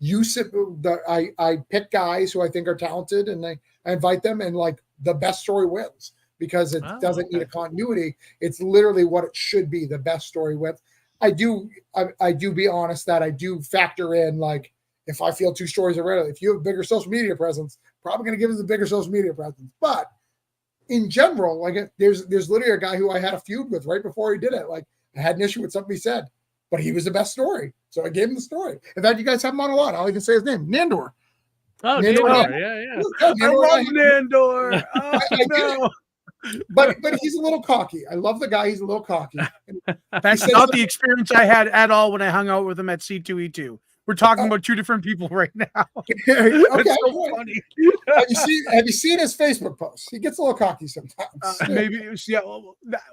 I pick guys who I think are talented, and I invite them, and like the best story wins because it doesn't need a continuity. It's literally what it should be, the best story with. I do be honest that I do factor in, like, if I feel 2 stories are ready, if you have a bigger social media presence, probably going to give us a bigger social media presence. But in general, like there's literally a guy who I had a feud with right before he did it. Like I had an issue with something he said, but he was the best story. So I gave him the story. In fact, you guys have him on a lot. I'll even say his name, Nandor. Oh, Nandor. Yeah. I love Nandor. No. But he's a little cocky. I love the guy. He's a little cocky. That's not the experience I had at all when I hung out with him at C2E2. We're talking about 2 different people right now. Okay, so funny. Have you seen his Facebook posts? He gets a little cocky sometimes. Maybe, yeah.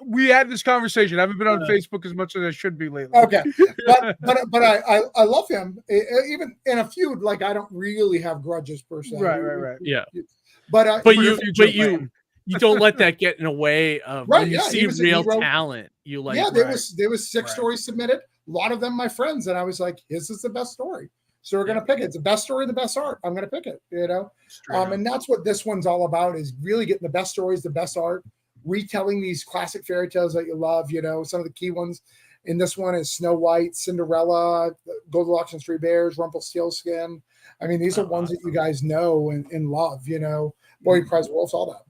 We had this conversation. I haven't been on Facebook as much as I should be lately. Okay, but I love him. Even in a feud, like I don't really have grudges per se. Right. Yeah. But you don't let that get in the way of when you see real talent. You like, there was 6 stories submitted. A lot of them my friends, and I was like, this is the best story, so we're gonna pick it. It's the best story, the best art. I'm gonna pick it, and that's what this one's all about, is really getting the best stories, the best art, retelling these classic fairy tales that you love. Some of the key ones in this one is Snow White, Cinderella, Goldilocks and 3 Bears, Rumpelstiltskin. I mean, these are ones that you guys know and love. Boy Who Cries Wolf, all that.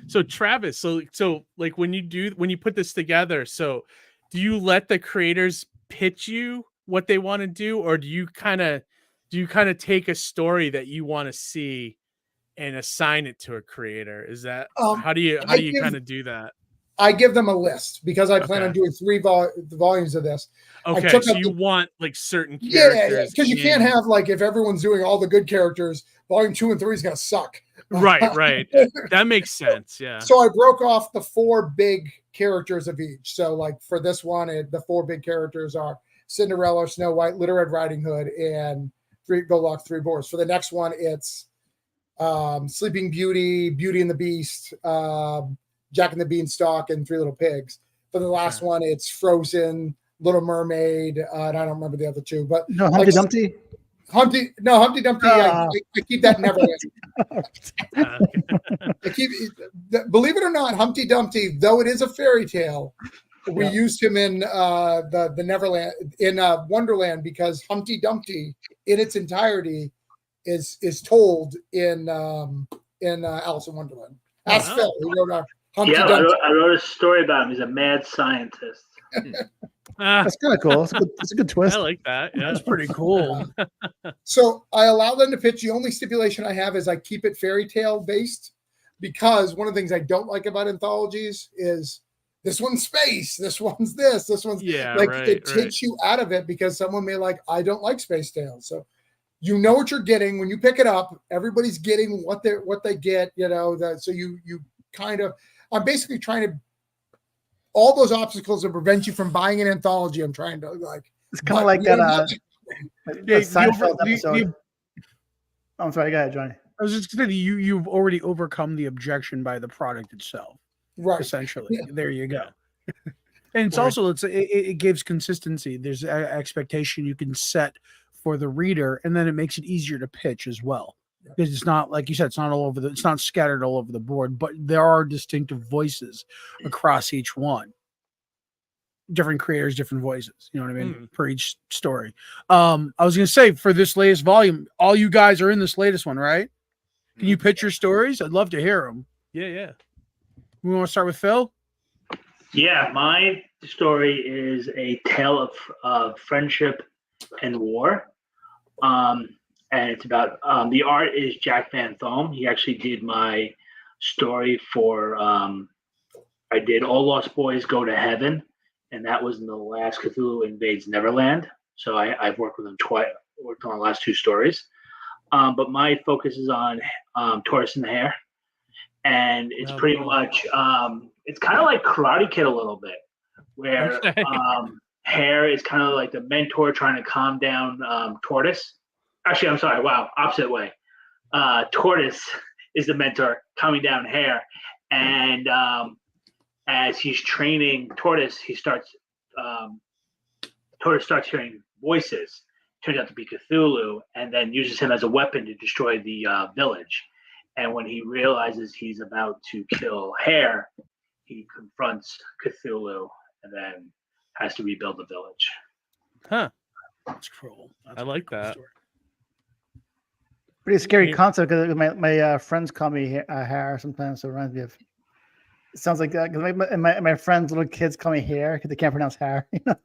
So Travis, so like when you put this together, so do you let the creators pitch you what they want to do, or do you kind of take a story that you want to see and assign it to a creator? Is that how do you kind of do that? I give them a list because I plan on doing 3 volumes of this. Okay, so you want like certain characters. Yeah, because you can't have, like, if everyone's doing all the good characters, volume 2 and 3 is going to suck. Right. That makes sense, yeah. So I broke off the 4 big characters of each. So, like, for this one, the 4 big characters are Cinderella, Snow White, Little Red Riding Hood, and Goldilocks, 3 Bears. For the next one, it's Sleeping Beauty, Beauty and the Beast, Jack and the Beanstalk, and 3 Little Pigs. For the last one, it's Frozen, Little Mermaid, and I don't remember the other 2. But no, Humpty Dumpty. Humpty Dumpty. I keep that Neverland. Believe it or not, Humpty Dumpty, though it is a fairy tale, we used him in the Neverland, in Wonderland, because Humpty Dumpty in its entirety is told in Alice in Wonderland. Ask Phil, who wrote our Humpty Dumpty. I wrote a story about him. He's a mad scientist. That's kind of cool. It's a good twist. I like that. Yeah. That's pretty cool. So I allow them to pitch. The only stipulation I have is I keep it fairy tale based, because one of the things I don't like about anthologies is this one's space, this one's this one's it takes you out of it, because someone may like, I don't like space tales. So you know what you're getting when you pick it up. Everybody's getting what they get, so you kind of, I'm basically trying to, all those obstacles that prevent you from buying an anthology, I'm trying to, like, it's kind of like that The Seinfeld episode. I'm sorry, go ahead, Johnny. I was just saying you've already overcome the objection by the product itself, Right? Essentially, there you go. And it's also it gives consistency. There's an expectation you can set for the reader, and then it makes it easier to pitch as well. Because it's not, like you said, it's not scattered all over the board, but there are distinctive voices across each one. Different creators, different voices. You know what I mean? For each story. I was going to say, for this latest volume, all you guys are in this latest one, right? Can you pitch your stories? I'd love to hear them. Yeah. We want to start with Phil? Yeah, my story is a tale of friendship and war. And it's about the art is Jack Van Thome. He actually did my story for I did All Lost Boys Go to Heaven, and that was in the last Cthulhu Invades Neverland. So I've worked with him twice, worked on the last two stories. But my focus is on Tortoise and the Hare, and it's pretty much it's kind of like Karate Kid a little bit, where Hare is kind of like the mentor trying to calm down Tortoise. Actually, I'm sorry. Wow, opposite way. Tortoise is the mentor calming down Hare, and as he's training Tortoise, Tortoise starts hearing voices. Turns out to be Cthulhu, and then uses him as a weapon to destroy the village. And when he realizes he's about to kill Hare, he confronts Cthulhu and then has to rebuild the village. Huh. That's cruel. I like that. Pretty scary concept because my friends call me Hare sometimes. So it reminds me of. It sounds like that because my friends' little kids call me Hare because they can't pronounce Hare. You know?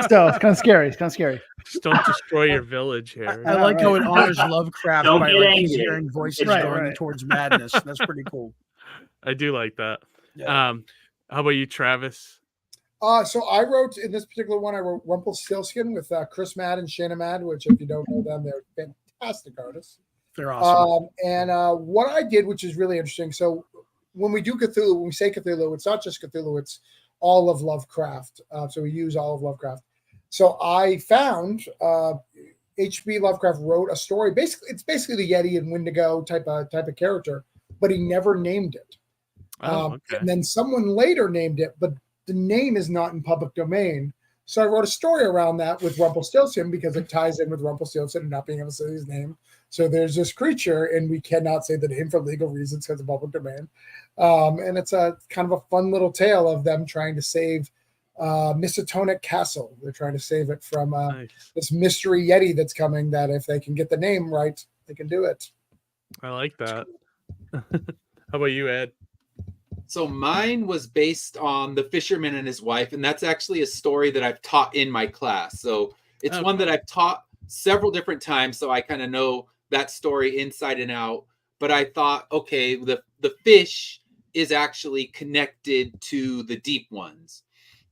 So it's kind of scary. Just don't destroy your village here. I like how it honors Lovecraft Don't by get like angry. hearing voices going towards madness. That's pretty cool. I do like that. Yeah. How about you, Travis? So I wrote in this particular one, I wrote Rumpelstiltskin with Chris Madd and Shana Madd, which if you don't know them, they're fantastic artists. They're awesome. And what I did, which is really interesting. So when we do Cthulhu, when we say Cthulhu, it's not just Cthulhu, it's all of Lovecraft. So we use all of Lovecraft. So I found H.P. Lovecraft wrote a story. Basically, it's basically the Yeti and Wendigo type of character, but he never named it. And then someone later named it, but the name is not in public domain. So I wrote a story around that with Rumpelstiltskin because it ties in with Rumpelstiltskin and not being able to say his name. So there's this creature, and we cannot say the name for legal reasons because of public domain. And it's a kind of a fun little tale of them trying to save Mistotonic Castle. They're trying to save it from this mystery Yeti that's coming, that if they can get the name right, they can do it. I like that. How about you, Ed? So mine was based on The Fisherman and His Wife, and that's actually a story that I've taught in my class. So it's one that I've taught several different times, so I kind of know that story inside and out. But I thought, okay, the fish is actually connected to the deep ones.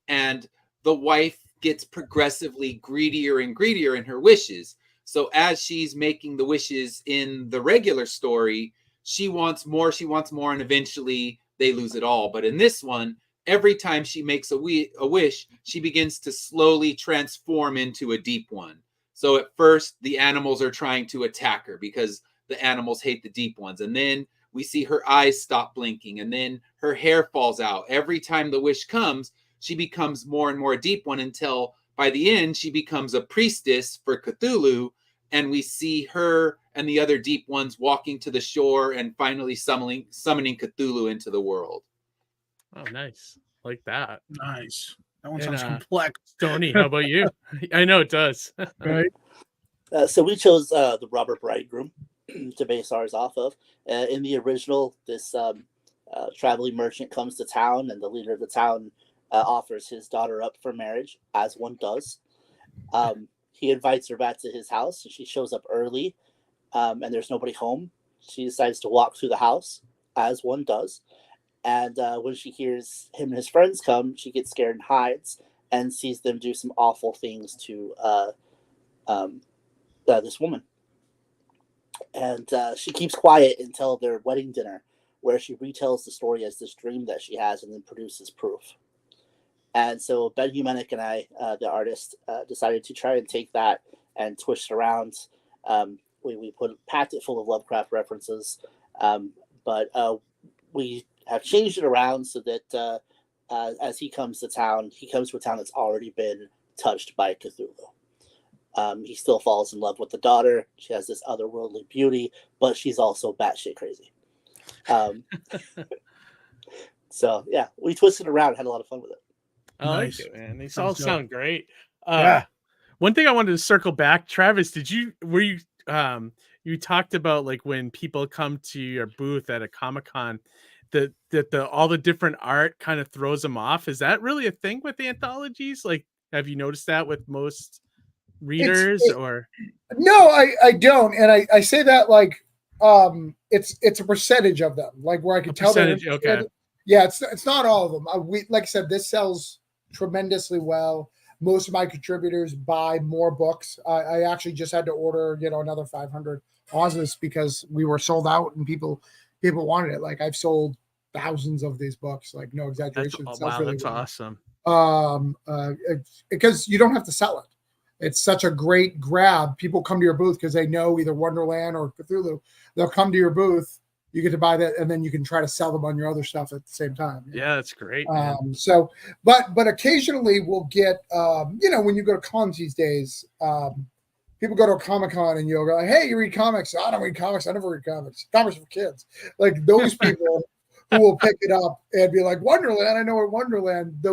And the wife gets progressively greedier and greedier in her wishes. So as she's making the wishes in the regular story, she wants more, and eventually they lose it all. But in this one, every time she makes a wish, she begins to slowly transform into a deep one. So at first, the animals are trying to attack her because the animals hate the deep ones. And then we see her eyes stop blinking, and then her hair falls out. Every time the wish comes, she becomes more and more a deep one until by the end, she becomes a priestess for Cthulhu. And we see her and the other deep ones walking to the shore and finally summoning Cthulhu into the world. Oh, nice. Like that. Nice. That one sounds complex. Tony, how about you? I know it does. Right. So we chose the Robber Bridegroom to base ours off of. In the original, this traveling merchant comes to town, and the leader of the town offers his daughter up for marriage, as one does. He invites her back to his house, and she shows up early, and there's nobody home. She decides to walk through the house, as one does. And when she hears him and his friends come, she gets scared and hides and sees them do some awful things to this woman. And she keeps quiet until their wedding dinner, where she retells the story as this dream that she has and then produces proof. And so Ben Humanick and I, the artist, decided to try and take that and twist it around. We packed it full of Lovecraft references, but we have changed it around so that as he comes to a town that's already been touched by Cthulhu. He still falls in love with the daughter. She has this otherworldly beauty, but she's also batshit crazy. So yeah, we twisted around, had a lot of fun with it. I like it, man. These all sound great. Yeah. One thing I wanted to circle back, Travis, you talked about like when people come to your booth at a Comic-Con, that all the different art kind of throws them off. Is that really a thing with anthologies? Like, have you noticed that with most readers or? No, I don't. And I say that like, it's a percentage of them, like where I can tell that. Okay. Yeah, it's not all of them. Like I said, this sells tremendously well. Most of my contributors buy more books. I actually just had to order, another 500 Ozus because we were sold out and people wanted it. Like I've sold thousands of these books, like no exaggeration. That's really awesome. Because you don't have to sell it. It's such a great grab. People come to your booth because they know either Wonderland or Cthulhu. They'll come to your booth. You get to buy that, and then you can try to sell them on your other stuff at the same time. Yeah, that's great. But occasionally we'll get, when you go to cons these days, people go to a Comic-Con and you'll go, hey, you read comics? I don't read comics. I never read comics. Comics are for kids. Like those people who will pick it up and be like, Wonderland, I know what Wonderland.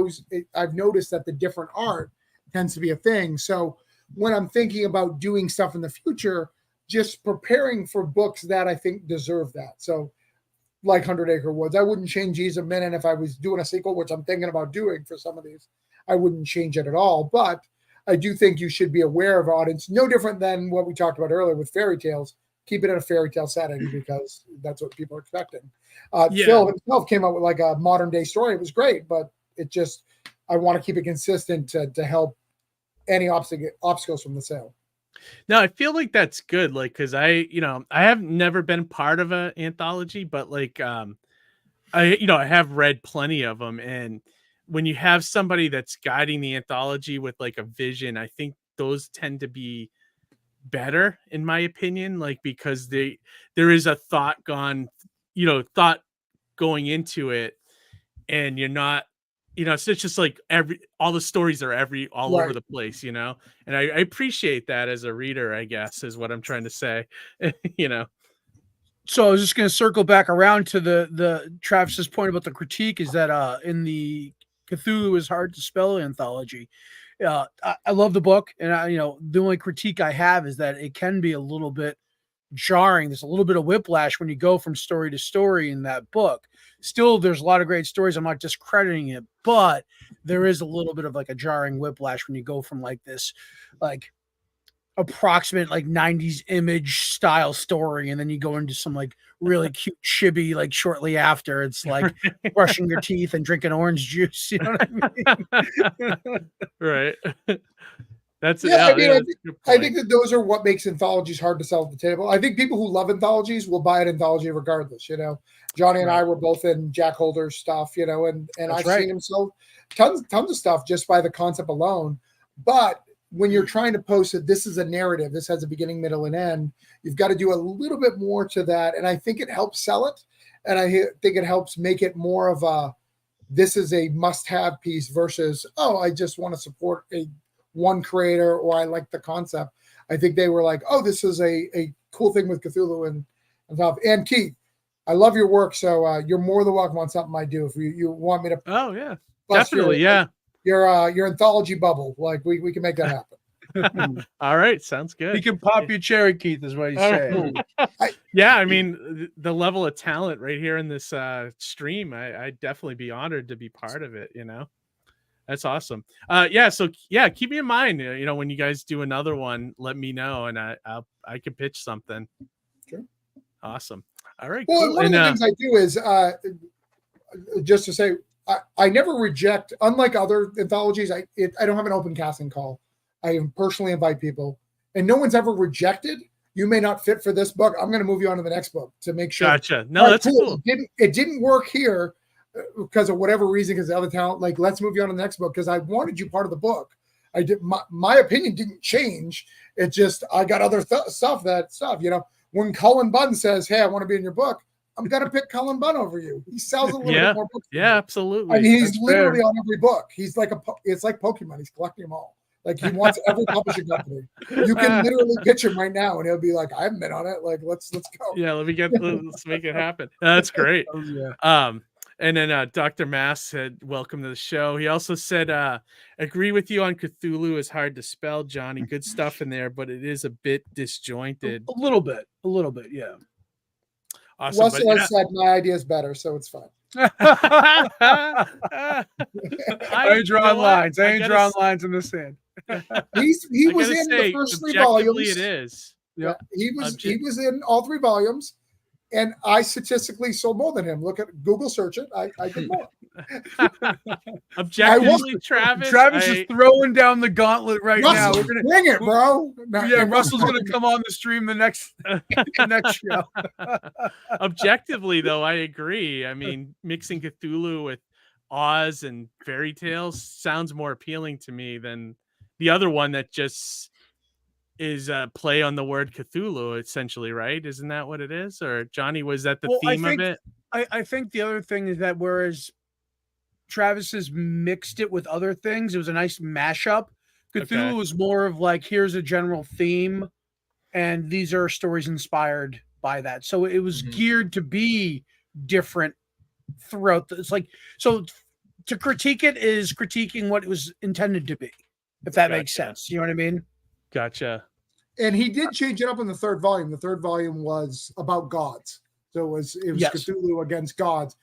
I've noticed that the different art tends to be a thing. So when I'm thinking about doing stuff in the future, just preparing for books that I think deserve that. So like 100 Acre Woods, I wouldn't change these a minute. If I was doing a sequel, which I'm thinking about doing for some of these, I wouldn't change it at all. But I do think you should be aware of audience, no different than what we talked about earlier with fairy tales. Keep it in a fairy tale setting because that's what people are expecting. Phil himself came up with like a modern day story. It was great, but I want to keep it consistent to help any obstacles from the sale. No, I feel like that's good. Like, cause I have never been part of an anthology, but like, I have read plenty of them. And when you have somebody that's guiding the anthology with like a vision, I think those tend to be better in my opinion, like, because there is a thought going into it, and you're not, it's just like all the stories are all over the place, and I appreciate that as a reader, I guess, is what I'm trying to say. So I was just going to circle back around to the Travis's point about the critique is that in the Cthulhu is hard to spell anthology. I love the book, and the only critique I have is that it can be a little bit jarring. There's a little bit of whiplash when you go from story to story in that book. Still, there's a lot of great stories. I'm not discrediting it, but there is a little bit of like a jarring whiplash when you go from like this, like approximate like 90s image style story, and then you go into some like really cute chibi like shortly after. It's like brushing your teeth and drinking orange juice. You know what I mean? Right. That's I think that those are what makes anthologies hard to sell at the table. I think people who love anthologies will buy an anthology regardless. Johnny and I were both in Jack Holder's stuff, and I've seen him sell tons of stuff just by the concept alone. But when you're trying to post it, this is a narrative. This has a beginning, middle, and end. You've got to do a little bit more to that, and I think it helps sell it, and I think it helps make it more of a this is a must-have piece versus I just want to support one creator, or I like the concept. I think they were like, this is a cool thing with Cthulhu and stuff. And Keith, I love your work, so you're more than welcome on something I do. If you want me to, definitely, your anthology bubble, like we can make that happen. All right, sounds good. You can pop your cherry, Keith, is what he's saying. I mean, the level of talent right here in this stream, I'd definitely be honored to be part of it. That's awesome. So keep me in mind. When you guys do another one, let me know, and I can pitch something. Sure. Awesome. All right. Well, cool. one of the things I do is just to say I never reject. Unlike other anthologies, I don't have an open casting call. I personally invite people, and no one's ever rejected. You may not fit for this book. I'm going to move you on to the next book to make sure. Gotcha. No, that's cool. It didn't work here. because of whatever reason, because the other talent, like, let's move you on to the next book because I wanted you part of the book. I did my opinion didn't change. It just I got other stuff. When Cullen Bunn says, "Hey, I want to be in your book," I'm gonna pick Cullen Bunn over you. He sells a little bit more books. Yeah, absolutely. I mean, he's literally on every book. He's like it's like Pokemon. He's collecting them all. Like he wants every publishing company. You can literally pitch him right now, and he'll be like, "I haven't been on it. Like, let's go." Yeah, let's make it happen. That's great. Oh, yeah. And then Dr. Mass said, "Welcome to the show." He also said, "Agree with you on Cthulhu is hard to spell, Johnny. Good stuff in there, but it is a bit disjointed." A little bit, yeah. Awesome. Russell has said my idea is better, so it's fine. I ain't drawing lines. I ain't drawing lines in the sand. He was in the first 3 volumes. It is. Yeah, he was in all 3 volumes, and I statistically sold more than him. Look at Google search it. I did more. Objectively, Travis is throwing down the gauntlet right now. We're gonna bring it, bro. Russell's gonna come on the stream the next show. Objectively, though, I agree. I mean, mixing Cthulhu with Oz and fairy tales sounds more appealing to me than the other one that just is a play on the word Cthulhu, essentially, right? Isn't that what it is? Or Johnny, was that the theme of it? I think the other thing is that whereas Travis has mixed it with other things, it was a nice mashup. Cthulhu was more of like, here's a general theme, and these are stories inspired by that. So it was geared to be different throughout. It's like, so to critique it is critiquing what it was intended to be, if that makes sense. You know what I mean? Gotcha. And he did change it up in the 3rd volume. The 3rd volume was about gods. So it was Cthulhu against gods.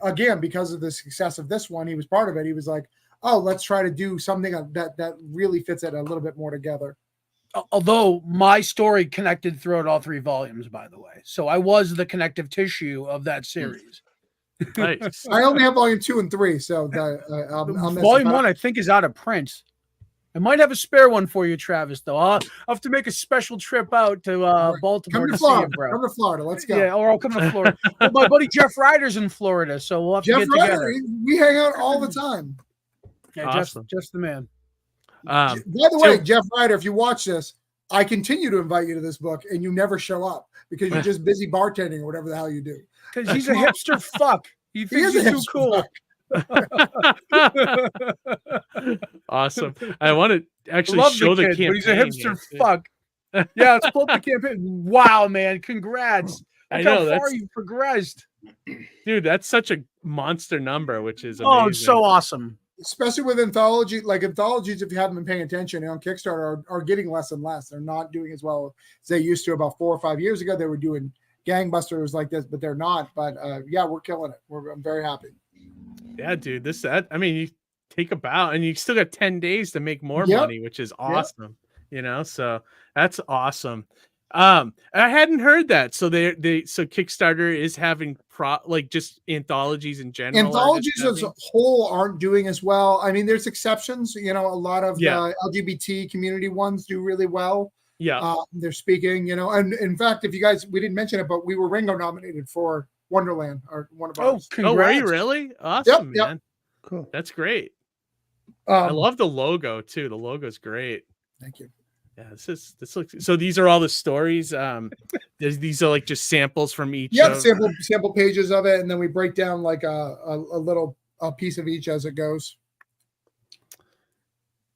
Again, because of the success of this one, he was part of it. He was like, oh, let's try to do something that really fits it a little bit more together. Although my story connected throughout all 3 volumes, by the way. So I was the connective tissue of that series. Nice. I only have volume 2 and 3. So volume 1, I think, is out of print. I might have a spare one for you, Travis, though. I'll have to make a special trip out to Baltimore to see you, bro. Come to Florida. Let's go. Yeah, or I'll come to Florida. Well, my buddy Jeff Ryder's in Florida, so we'll have to get together. We hang out all the time. Yeah, awesome. Jeff's the man. By the way, Jeff Ryder, if you watch this, I continue to invite you to this book, and you never show up because you're just busy bartending or whatever the hell you do. Because he's a hipster fuck. He thinks he's too cool. Awesome. I want to actually show the campaign. But he's a hipster fuck. Yeah, let's pull up the campaign. Wow, man. Congrats. I know how far you've progressed. Dude, that's such a monster number, which is amazing. Oh, it's so awesome. Especially with anthology, like anthologies, if you haven't been paying attention on Kickstarter, are getting less and less. They're not doing as well as they used to. About 4 or 5 years ago, they were doing gangbusters like this, but they're not. But yeah, we're killing it. I'm very happy. Yeah, dude. I mean, you take a bow and you still got 10 days to make more money, which is awesome. You know, so that's awesome. I hadn't heard that. So so Kickstarter is having just anthologies in general. Anthologies as a whole aren't doing as well. I mean, there's exceptions. You know, a lot of the LGBT community ones do really well. Yeah, they're speaking. You know, and in fact, if you guys, we didn't mention it, but we were Ringo nominated for Wonderland, or one of ours. Oh, were you really? Awesome, man. Yep. Cool. That's great. I love the logo too. The logo's great. Thank you. Yeah, this looks so. These are all the stories. These are like just samples from each. Yeah, sample pages of it, and then we break down like a little piece of each as it goes.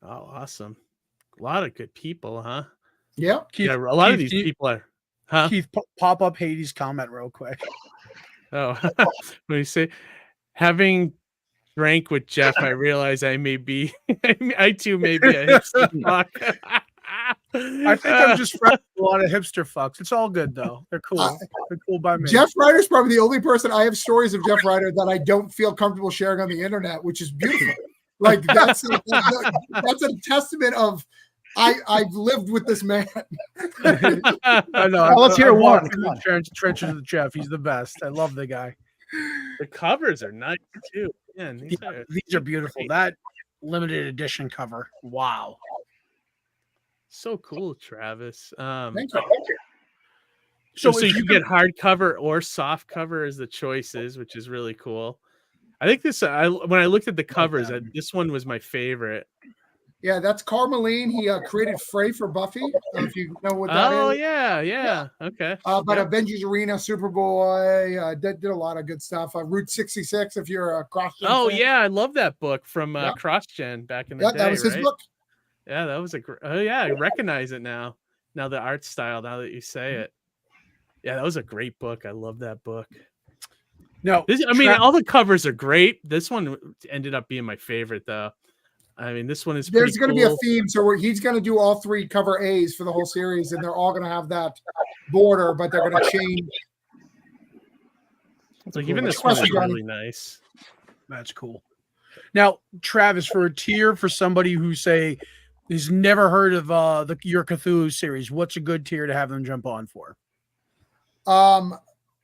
Oh, awesome! A lot of good people, huh? Yeah, Keith, a lot of these people are. Huh? Keith, pop up Hades comment real quick. Oh, what do you say? Having drank with Jeff, I realize I too may be a hipster fuck. I think I'm just friends with a lot of hipster fucks. It's all good though. They're cool. They're cool by me. Jeff Ryder's probably the only person I have stories of Jeff Ryder that I don't feel comfortable sharing on the internet, which is beautiful. Like that's a testament of I've lived with this man. I know. Let's hear one. Trenches with Jeff. He's the best. I love the guy. The covers are nice too. Man, these are beautiful. That limited edition cover. Wow. So cool, Travis. Thank you. So you can get hardcover or soft cover as the choices, which is really cool. I think this. When I looked at the covers, this one was my favorite. Yeah, that's Carmeline. He created Frey for Buffy. If you know what that is. Oh yeah. Okay. But Avengers Arena, Superboy, did a lot of good stuff. Route 66, if you're a cross-gen fan. Yeah, I love that book from CrossGen back in the day. That was his book. Yeah, that was I recognize it now. Now the art style. Now that you say it, yeah, that was a great book. I love that book. No, all the covers are great. This one ended up being my favorite, though. I mean, this one is. There's going to be a theme, so he's going to do all 3 cover A's for the whole series, and they're all going to have that border, but they're going to change. Like even this one is really nice. That's cool. Now, Travis, for a tier for somebody who say has never heard of your Cthulhu series, what's a good tier to have them jump on for?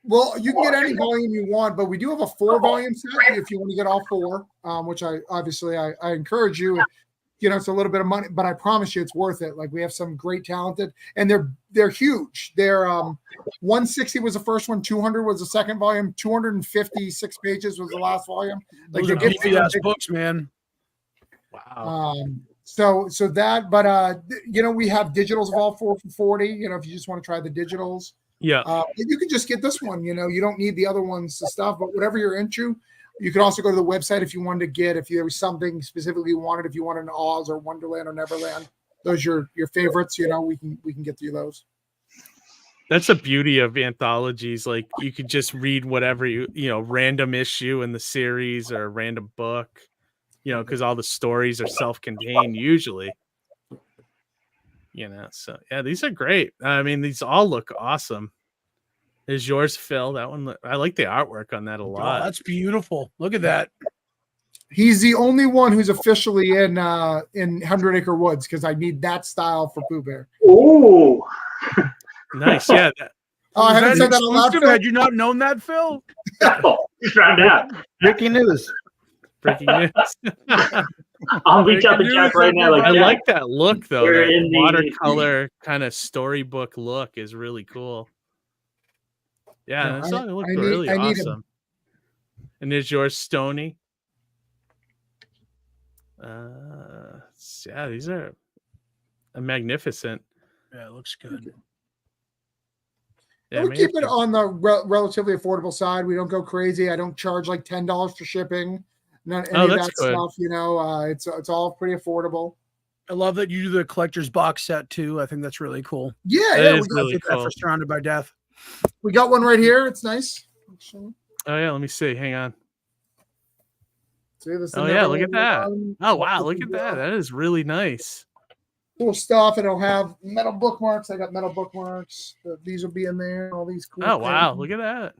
Well, you can get any volume you want, but we do have a 4-volume set if you want to get all 4, which I encourage you. You know, it's a little bit of money, but I promise you it's worth it. Like, we have some great talented, and they're huge. They're 160 was the first one, 200 was the second volume, 256 pages was the last volume. Like, those are big books, man. Wow. So that, but you know, we have digitals of all 4 for 40. You know, if you just want to try the digitals. Yeah. You can just get this one, you know, you don't need the other ones to stuff, but whatever you're into, you can also go to the website if you wanted to get, if there was something specifically you wanted, if you wanted an Oz or Wonderland or Neverland, those are your favorites, you know, we can get through those. That's the beauty of anthologies. Like, you could just read whatever you know, random issue in the series or a random book, you know, because all the stories are self-contained usually. You know, so yeah, these are great. I mean, these all look awesome. Is yours, Phil? That one, I like the artwork on that a lot. Oh, that's beautiful. Look at that. He's the only one who's officially in 100 Acre Woods, because I need that style for Pooh Bear. Ooh, nice. Yeah. I haven't said that a lot. Had you not known that, Phil? Oh, just found out. Breaking news. Breaking news. I'll reach out to Jack right now. I like that look, though. That watercolor kind of storybook look is really cool. Yeah, this all looks really awesome. And there's yours, Stony. Yeah, these are magnificent. Yeah, it looks good. Yeah, we keep it on the relatively affordable side. We don't go crazy. I don't charge like $10 for shipping. Not any of that stuff, you know. It's all pretty affordable. I love that you do the collector's box set too. I think that's really cool. Yeah, we got really cool. For Surrounded by Death. We got one right here. It's nice. Oh yeah, let me see. Hang on. See, this yeah, look at that. Oh wow, look at that. That is really nice. Cool stuff. It'll have metal bookmarks. I got metal bookmarks. These will be in there. All these cool. Oh wow, look at that.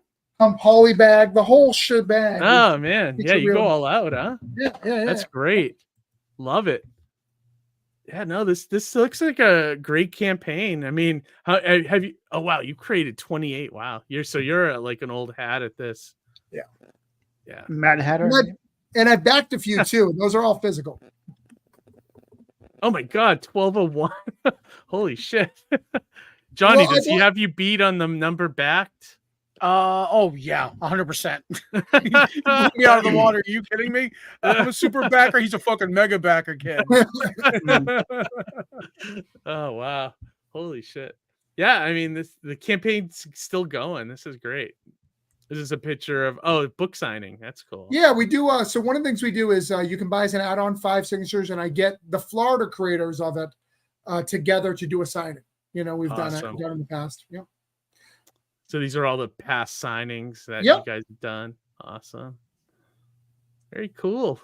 Poly bag, the whole shebang. Oh man, yeah, you go all out, huh? Yeah. That's great. Love it. Yeah, no, this looks like a great campaign. I mean, have you? Oh wow, you created 28. Wow, you're like an old hat at this. Yeah. Mad Hatter. And I backed a few too. Those are all physical. Oh my God, 1201. Holy shit, Johnny, does he have you beat on the number backed? Oh yeah, 100%. Put me out of the water. Are you kidding me? I'm a super backer. He's a fucking mega backer kid. Oh wow, holy shit. Yeah, I mean, the campaign's still going. This is great. This is a picture of book signing. That's cool. Yeah, we do. So one of the things we do is you can buy as an add-on 5 signatures, and I get the Florida creators of it together to do a signing. You know, we've done in the past. Yep. So these are all the past signings that you guys have done. Awesome. Very cool.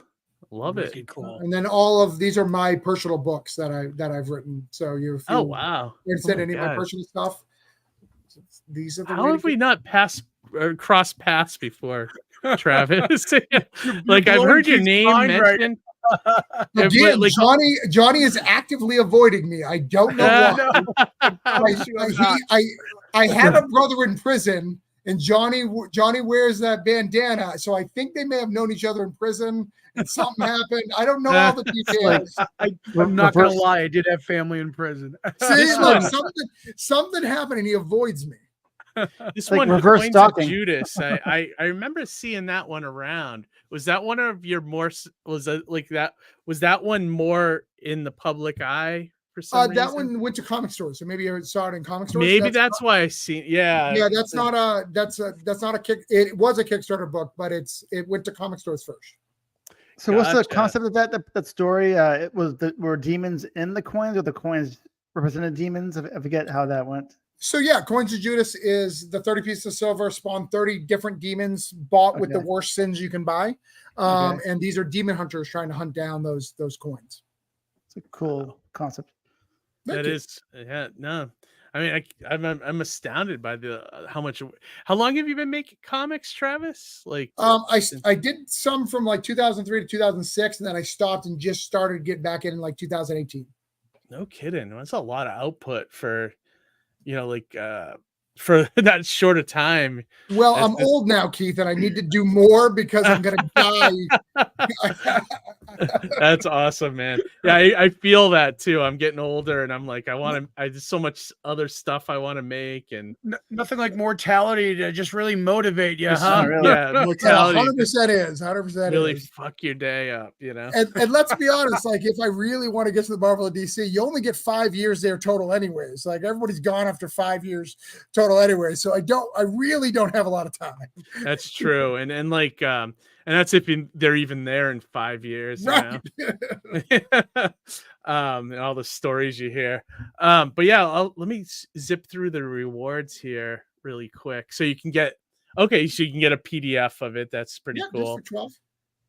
Love it. Cool. And then all of these are my personal books that I've written. So you're wow. Instead any of my personal stuff. These are the How have we not crossed paths before, Travis? Like, I've heard your name mentioned. Again, Johnny is actively avoiding me. I don't know why. I have a brother in prison, and Johnny wears that bandana. So I think they may have known each other in prison, and something happened. I don't know all the details. I'm not gonna lie, I did have family in prison. See, look, something happened, and he avoids me. This like one, reverse stalking. Judas. I remember seeing that one around Was that one of your was that one more in the public eye for some reason? That one went to comic stores, so maybe it started in comic stores. Maybe that's why I seen. Yeah, yeah. That's not a kick. It was a Kickstarter book, but it went to comic stores first. So what's the concept of that story? It was were demons in the coins, or the coins represented demons? I forget how that went. So yeah, Coins of Judas is the 30 pieces of silver spawn 30 different demons bought with the worst sins you can buy. And these are demon hunters trying to hunt down those coins. It's a cool concept. Thank you. Yeah, no. I mean, I'm astounded by how long have you been making comics, Travis? Like, I did some from like 2003 to 2006, and then I stopped and just started getting back in like 2018. No kidding. That's a lot of output for, for that short a time. Well, I'm old now, Keith, and I need to do more because I'm gonna die. That's awesome, man. Yeah, I feel that too. I'm getting older, and I'm like, I just so much other stuff I want to make, and nothing like mortality to just really motivate you, huh? Really. Yeah, mortality. 100% really is. fuck your day up, And let's be honest, like if I really want to get to the Marvel and DC, you only get 5 years there total, anyways. Like everybody's gone after 5 years total anyway. So I really don't have a lot of time. That's true, and that's if they're even there in 5 years, right? And all the stories you hear. But yeah, let me zip through the rewards here really quick, so you can get a PDF of it. That's pretty cool. Just for 12.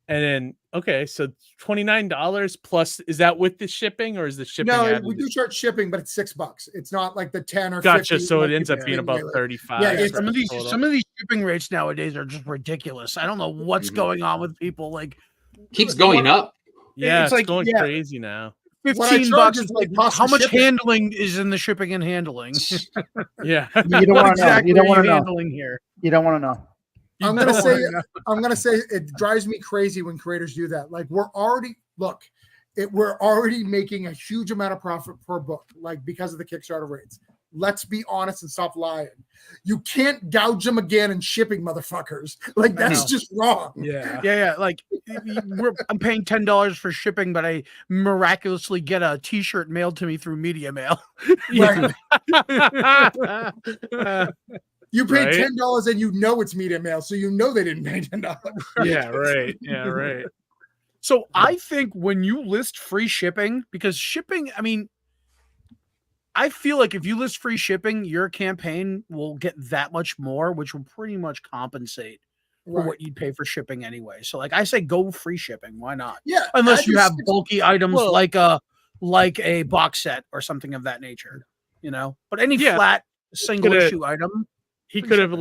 And then so $29 plus. Is that with the shipping, or is the shipping? No, we do charge shipping, but it's $6. It's not like the 10 or gotcha. 50. So it ends up being about 35. Yeah, some of these shipping rates nowadays are just ridiculous. I don't know what's going on with people. Like, keeps going up. Yeah, it's like going crazy now. $15 is like how much handling is in the shipping and handling. Yeah, you don't want to know. You don't want to know. Handling here. You don't want to know. I'm gonna say it drives me crazy when creators do that. Like we're already making a huge amount of profit per book, like because of the Kickstarter rates. Let's be honest and stop lying. You can't gouge them again in shipping, motherfuckers. Like that's just wrong. Yeah. Like I'm paying $10 for shipping, but I miraculously get a T-shirt mailed to me through media mail. Right. You pay $10 and you know it's media mail, so you know they didn't pay $10. Yeah, right. Yeah, right. So I think when you list free shipping, because shipping, I mean, I feel like if you list free shipping, your campaign will get that much more, which will pretty much compensate for what you'd pay for shipping anyway. So like I say, go free shipping. Why not? Yeah. Unless you have bulky items like a box set or something of that nature, but any flat single issue item. He could have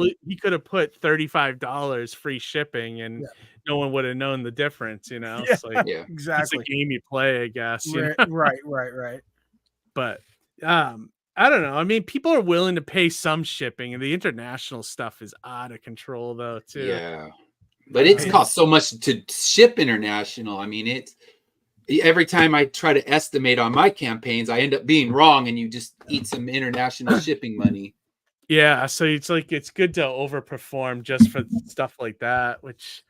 put $35 free shipping, and no one would have known the difference. It's like exactly. It's a game you play, I guess. Right. But I don't know. I mean, people are willing to pay some shipping, and the international stuff is out of control, though, too. Yeah, but it's cost so much to ship international. I mean, it's every time I try to estimate on my campaigns, I end up being wrong, and you just eat some international shipping money. Yeah, so it's good to overperform just for stuff like that, which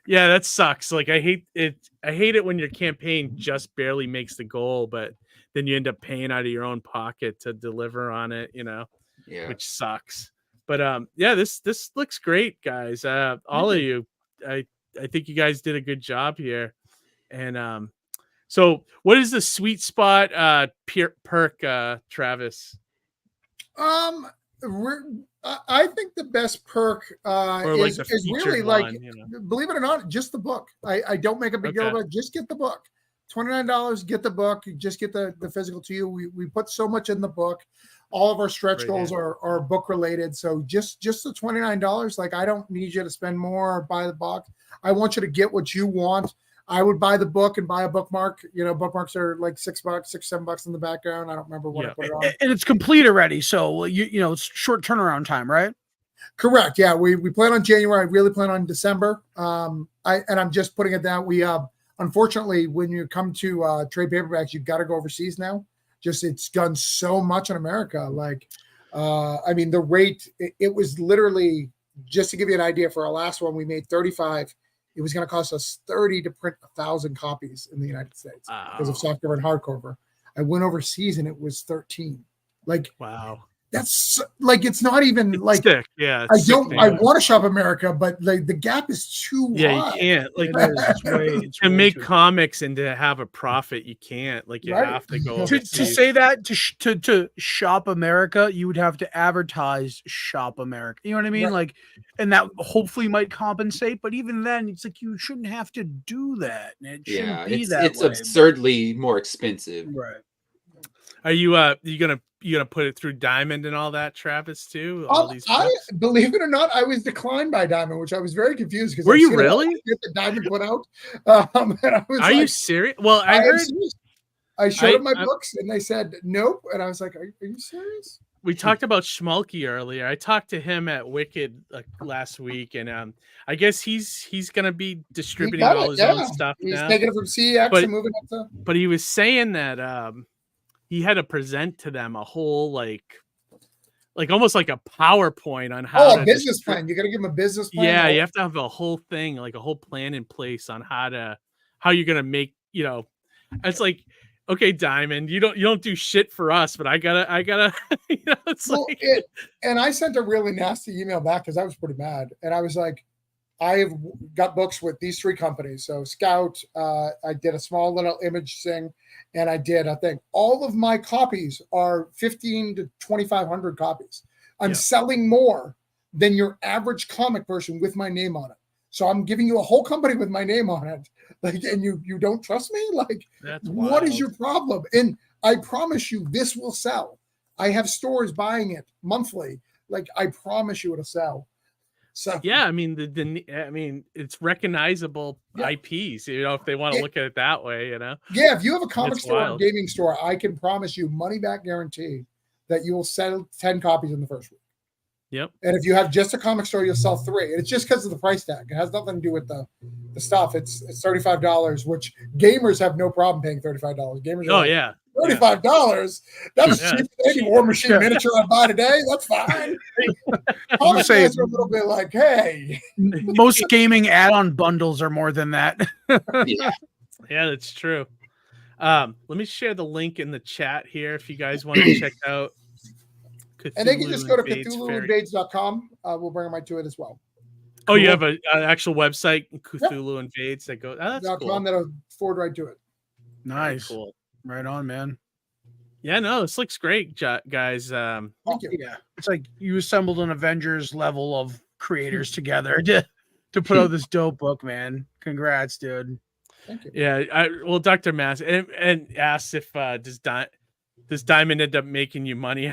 that sucks. Like I hate it when your campaign just barely makes the goal, but then you end up paying out of your own pocket to deliver on it, which sucks. But this looks great, guys. All of you. I think you guys did a good job here. And so what is the sweet spot perk, Travis? I think the best perk is really like, believe it or not, just the book. I don't make a big deal about it. Just get the book. $29, get the book. Just get the physical to you. We put so much in the book. All of our stretch goals are book related. So just the $29. Like I don't need you to spend more or buy the book. I want you to get what you want. I would buy the book and buy a bookmark. Bookmarks are like $6, $7 in the background. I don't remember what I put it on. And it's complete already. So it's short turnaround time, right? Correct. Yeah. We plan on January. I really plan on December. I'm just putting it down. We unfortunately, when you come to trade paperbacks, you've got to go overseas now. It's done so much in America. Like, I mean, the rate, it was literally, just to give you an idea, for our last one, we made 35 it was going to cost us $30 to print 1,000 copies in the United States because of softcover and hardcover. I went overseas and it was 13. Like, wow. That's like, it's not even it's like sick. Yeah, I want to shop America, but like the gap is too yeah, high. you can't like it's to way make too- comics and to have a profit. You can't like you Right. have to go to overseas. say that to shop America, you would have to advertise shop America. You know what I mean? Right. Like, and that hopefully might compensate. But even then, it's like you shouldn't have to do that. It shouldn't be that it's way. absurdly more expensive. Right. Are you gonna put it through Diamond and all that, Travis, too? All these I books? believe it or not, I was declined by Diamond, which I was very confused because Were you really? The Diamond put out. And I was Are you serious? Well, I am heard serious. I showed them my books and they said nope, and I was like, "Are you serious?" we talked about Schmalky earlier. I talked to him at Wicked last week, and I guess he's gonna be distributing all his own stuff He's now. taking it from CEX and moving it to. But he was saying that he had to present to them a whole like almost like a PowerPoint on how a business plan. You got to give them a business plan. Yeah, you have to have a whole thing, like a whole plan in place on how you're gonna make. It's like, okay, Diamond, you don't do shit for us, but I gotta. It's like. And I sent a really nasty email back because I was pretty mad, and I was like, I've got books with these 3 companies. So Scout, I did a small little image thing, and I think all of my copies are 15 to 2,500 copies. I'm selling more than your average comic person with my name on it. So I'm giving you a whole company with my name on it. Like, and you don't trust me? Like, that's what is wild. your problem? And I promise you this will sell. I have stores buying it monthly. Like, I promise you it'll sell. So Yeah, I mean it's recognizable IPs, if they want to look at it that way, Yeah, if you have a comic It's store or wild. gaming store, I can promise you money back guarantee that you will sell 10 copies in the first week. Yep. And if you have just a comic store, you'll sell 3. And it's just because of the price tag. It has nothing to do with the stuff. It's $35, which gamers have no problem paying $35. Gamers are yeah. $35. That was cheap. Any War Machine miniature I buy today, that's fine. Comic guys are a little bit like, hey. Most gaming add-on bundles are more than that. Yeah. Yeah, that's true. Let me share the link in the chat here if you guys want to check out Cthulhu And they can just go to Invades CthulhuInvades.com. We'll bring them right to it as well. Oh, you have an actual website, Cthulhu Invades, that goes. Oh, that's .com cool. that'll forward right to it. Nice. Cool. Right on, man. Yeah, no, this looks great, guys. Thank you. Yeah, it's like you assembled an Avengers level of creators together to put out this dope book, man. Congrats, dude. Thank you. Yeah, Dr. Mass and asked if does Diamond end up making you money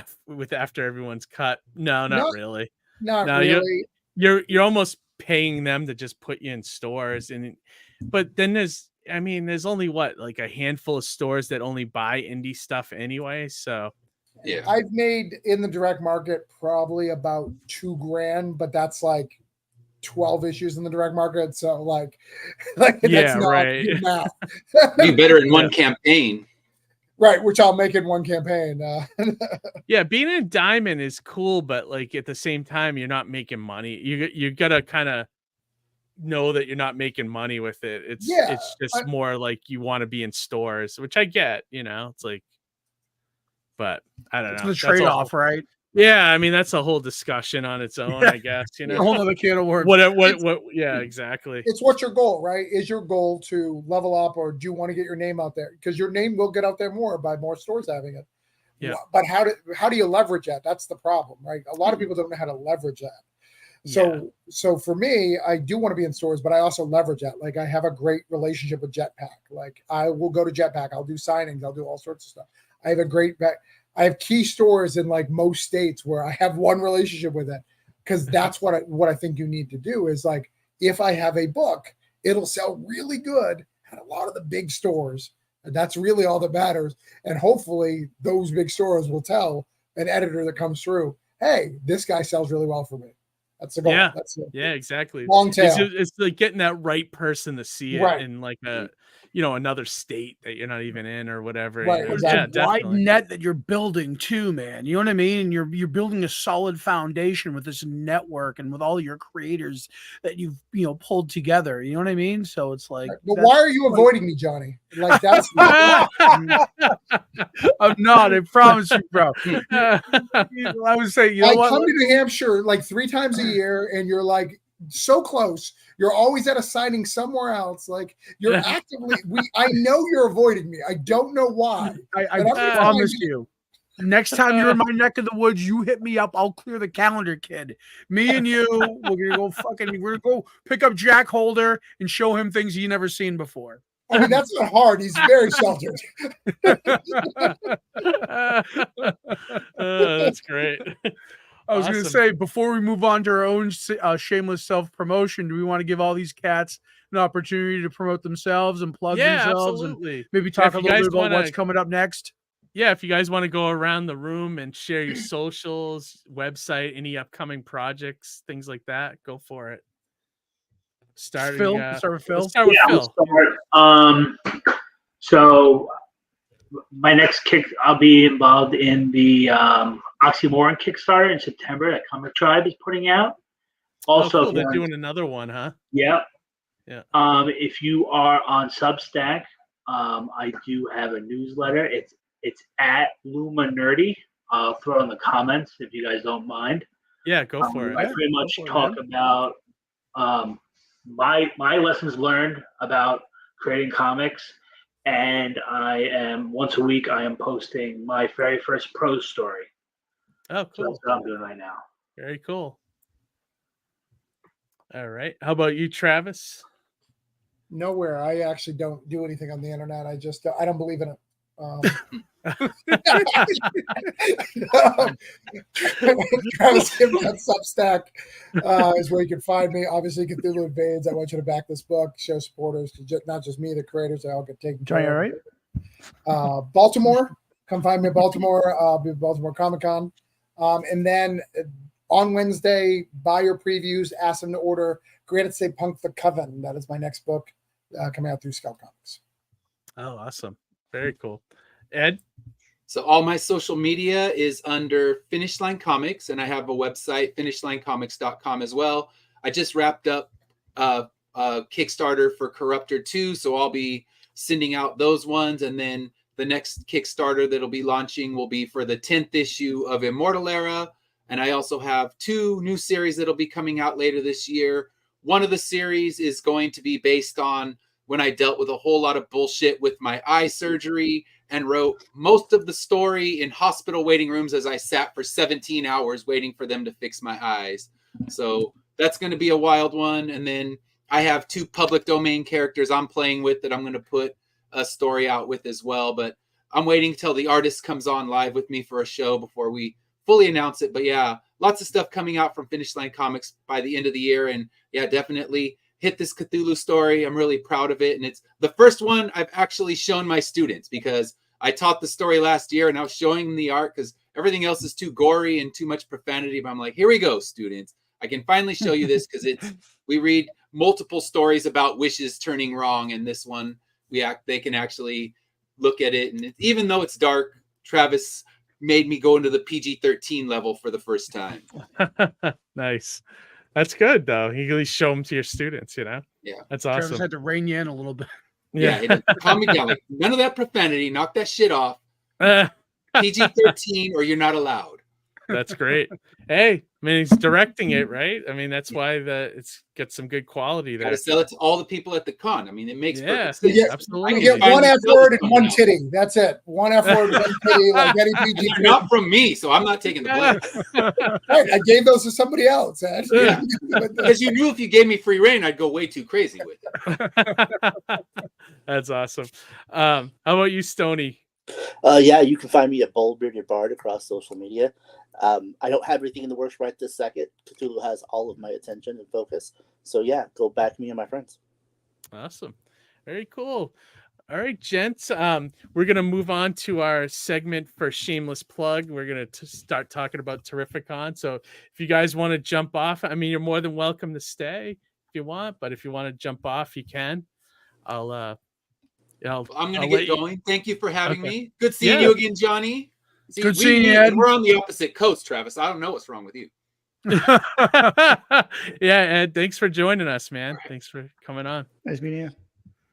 after everyone's cut? No, not really. Not really. You're almost paying them to just put you in stores, but then there's only like a handful of stores that only buy indie stuff anyway. So yeah, I've made in the direct market probably about $2,000, but that's like 12 issues in the direct market. So like that's not right. good math. Be better in one campaign. Right, which I'll make in one campaign. Yeah, being in Diamond is cool, but like at the same time, you're not making money. You gotta kind of know that you're not making money with it. It's just more like you want to be in stores, which I get. It's like, but I don't know. It's the trade-off, right? Yeah, I mean that's a whole discussion on its own, I guess. A whole other can of worms. What? Yeah, exactly. It's what's your goal, right? Is your goal to level up, or do you want to get your name out there? Because your name will get out there more by more stores having it. Yeah. But how do you leverage that? That's the problem, right? A lot of people don't know how to leverage that. So for me, I do want to be in stores, but I also leverage that. Like I have a great relationship with Jetpack. Like I will go to Jetpack. I'll do signings. I'll do all sorts of stuff. I have key stores in like most states where I have one relationship with it, because that's what I think you need to do is like, if I have a book, it'll sell really good at a lot of the big stores. And that's really all that matters. And hopefully those big stores will tell an editor that comes through, hey, this guy sells really well for me. That's the goal. Yeah, exactly. Long tail. It's like getting that right person to see it in like another state that you're not even in or whatever. Right, It's exactly. a wide net that you're building too, man. You know what I mean? And you're building a solid foundation with this network and with all your creators that you've pulled together. You know what I mean? So it's like, But why are you avoiding me, Johnny? Like that's I'm not. I promise you, bro. I would say, I come to New Hampshire like 3 times a year, and you're like so close. You're always at a signing somewhere else. Like you're actively. I know you're avoiding me. I don't know why. I promise you. Next time you're in my neck of the woods, you hit me up. I'll clear the calendar, kid. Me and you, we're gonna go pick up Jack Holder and show him things he never seen before. I mean, that's not hard. He's very sheltered. That's great. I was going to say, before we move on to our own shameless self-promotion, do we want to give all these cats an opportunity to promote themselves and plug themselves? Absolutely. And maybe talk a little bit about what's coming up next? Yeah, if you guys want to go around the room and share your socials, website, any upcoming projects, things like that, go for it. Start with Phil. Let's start with Phil. So my next kick, I'll be involved in the Oxymoron Kickstarter in September that Comic Tribe is putting out. Also, cool. They're doing another one, huh? Yeah. Yeah. If you are on Substack, I do have a newsletter. It's at Luma Nerdy. I'll throw it in the comments if you guys don't mind. Yeah, go for it. I pretty much talk about my lessons learned about creating comics, and once a week I am posting my very first prose story. Oh, cool. So that's what I'm doing right now. Very cool. All right. How about you, Travis? Nowhere. I actually don't do anything on the internet. I don't believe in it. Travis Gibbons on Substack is where you can find me. Obviously, Cthulhu Invades. I want you to back this book. Show supporters, not just me, the creators. They all get taken care of. All right. Baltimore. Come find me at Baltimore. I'll be at Baltimore Comic-Con. And then on Wednesday, buy your previews. Ask them to order Granite State Punk the Coven. That is my next book coming out through Scout Comics. Oh, awesome. Very cool. Ed? So all my social media is under Finish Line Comics, and I have a website, finishlinecomics.com as well. I just wrapped up a Kickstarter for Corruptor 2, so I'll be sending out those ones, and then the next Kickstarter that'll be launching will be for the 10th issue of Immortal Era, and I also have 2 new series that'll be coming out later this year. One of the series is going to be based on when I dealt with a whole lot of bullshit with my eye surgery and wrote most of the story in hospital waiting rooms as I sat for 17 hours waiting for them to fix my eyes. So that's going to be a wild one. And then I have 2 public domain characters I'm playing with that I'm going to put a story out with as well. But I'm waiting till the artist comes on live with me for a show before we fully announce it. But yeah, lots of stuff coming out from Finish Line Comics by the end of the year. And yeah, definitely hit this Cthulhu story. I'm really proud of it. And it's the first one I've actually shown my students, because I taught the story last year and I was showing them the art because everything else is too gory and too much profanity. But I'm like, here we go, students. I can finally show you this because we read multiple stories about wishes turning wrong. And this one, they can actually look at it. And even though it's dark, Travis made me go into the PG-13 level for the first time. Nice. That's good, though. You at least show them to your students, Yeah. That's awesome. Travis had to rein you in a little bit. Yeah. Calm me down. Like, none of that profanity. Knock that shit off. PG-13 or you're not allowed. That's great. Hey, I mean, he's directing it, right? I mean, that's why it's got some good quality there. Got to sell it to all the people at the con. I mean, it makes perfect sense. Absolutely. I get one F word and one titty. That's it. One F word, one titty, like any PG. Not from me, so I'm not taking the blame. Right, I gave those to somebody else. Yeah. Because you knew if you gave me free reign, I'd go way too crazy with it. That's awesome. How about you, Stoney? Yeah, you can find me at Bold Bearded Bard across social media. I don't have everything in the works right this second. Cthulhu has all of my attention and focus. So yeah, go back me and my friends. Awesome. Very cool. All right, gents. We're going to move on to our segment for Shameless Plug. We're going to start talking about Terrificon. So if you guys want to jump off, I mean, you're more than welcome to stay if you want. But if you want to jump off, you can. I'll Yeah, I'm gonna I'll get let you- going. Thank you for having Okay. me. Good seeing Yeah. you again, Johnny. See, Good we seeing you, meet, Ed. and we're on the opposite coast, Travis. I don't know what's wrong with you. Yeah, Ed, thanks for joining us, man. Thanks for coming on. Nice meeting you.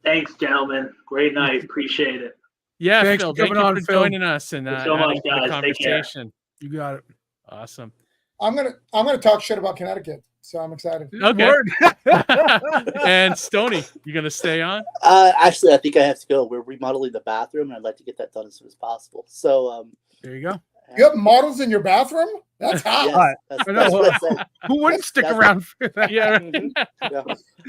Thanks, gentlemen. Great night. Appreciate it. Yeah, Thanks Phil, for thank coming you on, for Phil. joining us and Thanks so much, adding to the guys. Take care. conversation. You got it. Awesome. I'm gonna talk shit about Connecticut, so I'm excited. Okay. Word. And Stony, you gonna stay on? Actually, I think I have to go. We're remodeling the bathroom, and I'd like to get that done as soon as possible. So, There you go. You have models in your bathroom? That's hot. yes, that's I know. what I said. Who wouldn't stick that's- around for that? Yeah. Yeah.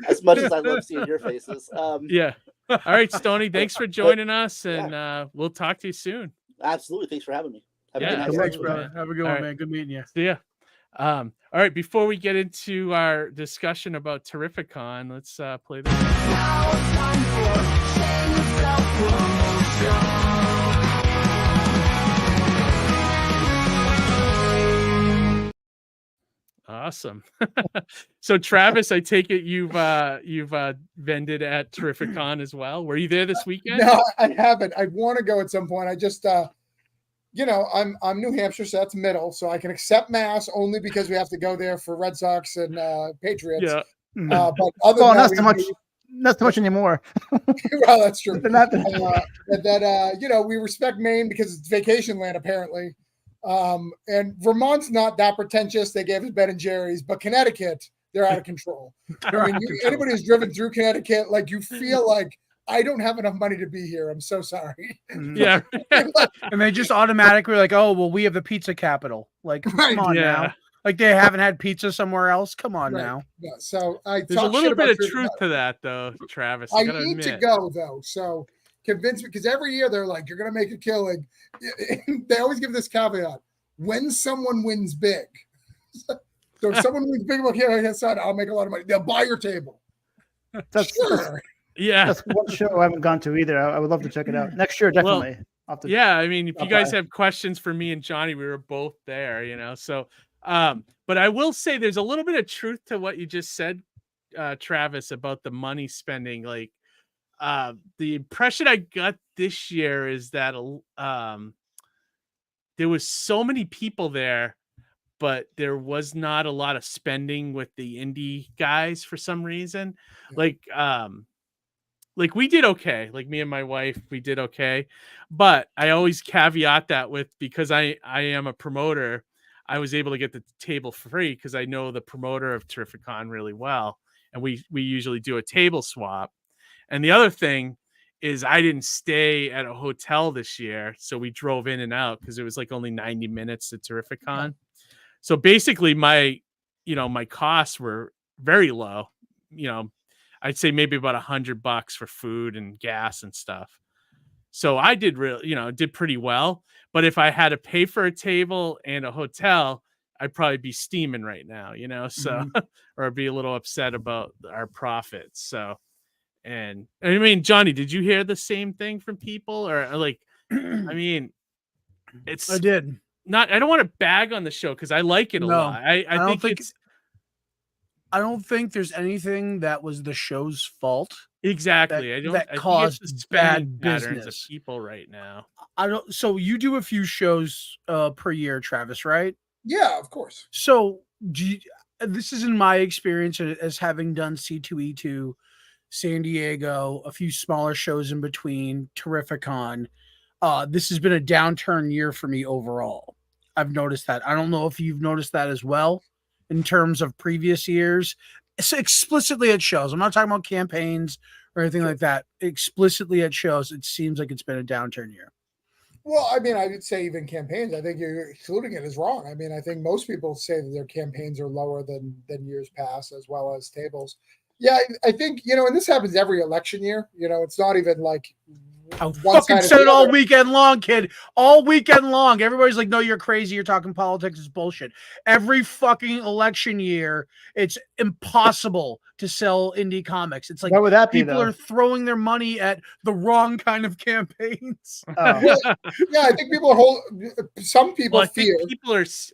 As much as I love seeing your faces. Yeah. All right, Stony, thanks for joining us, and we'll talk to you soon. Absolutely. Thanks for having me. Have a Yeah, good night. Thanks, absolutely, brother. man. Have a good All one, right. man. Good meeting you. See ya. All right, before we get into our discussion about Terrificon, let's play this. Awesome. So Travis, I take it you've vended at Terrificon as well. Were you there this weekend? No, I haven't. I want to go at some point. I just I'm New Hampshire, so that's middle, so I can accept Mass only because we have to go there for Red Sox and Patriots. Yeah. But other Oh, than not that, so much. Not so much anymore. well, that's true. Not- We respect Maine because it's vacation land apparently. And Vermont's not that pretentious. They gave us Ben and Jerry's, but Connecticut, they're out of control. I mean, anybody who's driven through Connecticut, like you feel like I don't have enough money to be here. I'm so sorry. Yeah. And they just automatically like, oh, well, we have the pizza capital. Like, Right. come on Yeah. now. Like they haven't had pizza somewhere else. Come on Right. now. Yeah, so I There's a talk little shit bit about of truth Terrificon. to that, though, Travis. I gotta need to admit. go though, so convince me because every year they're like, "You're gonna make a killing." They always give this caveat: when someone wins big. So if someone wins big, okay, I'll make a lot of money. They'll buy your table. That's Sure. Yeah. that's one show I haven't gone to either. I would love to check it out next year. Well, Definitely. I'll have to- Yeah, I mean, if you guys Okay. have questions for me and Johnny, we were both there, so but I will say there's a little bit of truth to what you just said, Travis, about the money spending. Like the impression I got this year is that there was so many people there, but there was not a lot of spending with the indie guys for some reason. Like we did okay. Like me and my wife, we did okay. But I always caveat that with, because I am a promoter, I was able to get the table free because I know the promoter of Terrificon really well. And we usually do a table swap. And the other thing is I didn't stay at a hotel this year. So we drove in and out because it was like only 90 minutes to Terrificon. So basically my costs were very low. I'd say maybe about $100 for food and gas and stuff. So I did did pretty well. But if I had to pay for a table and a hotel, I'd probably be steaming right now, so, or I'd be a little upset about our profits. So, and I mean, Johnny, did you hear the same thing from people, or like, I mean, I did. I don't want to bag on the show because I like it a lot. I don't think there's anything that was the show's fault. Exactly. That I think caused it's the bad spending patterns business. of people right now. I don't. So you do a few shows per year, Travis, right? Yeah, of course. So this is in my experience as having done C2E2, San Diego, a few smaller shows in between, Terrificon. This has been a downturn year for me overall. I've noticed that. I don't know if you've noticed that as well in terms of previous years. So explicitly at shows. I'm not talking about campaigns or anything like that. Explicitly at shows, it seems like it's been a downturn year. Well, I mean, I would say even campaigns. I think you're excluding it is wrong. I mean, I think most people say that their campaigns are lower than years past, as well as tables. Yeah, I think and this happens every election year. It's not even like I one fucking side or said the it all other. weekend long, kid. All weekend long. Everybody's like, no, you're crazy. You're talking politics. It's bullshit. Every fucking election year, it's impossible to sell indie comics. It's like Why would that be, people though? are throwing their money at the wrong kind of campaigns. Yeah, I think people some people Well, I fear. think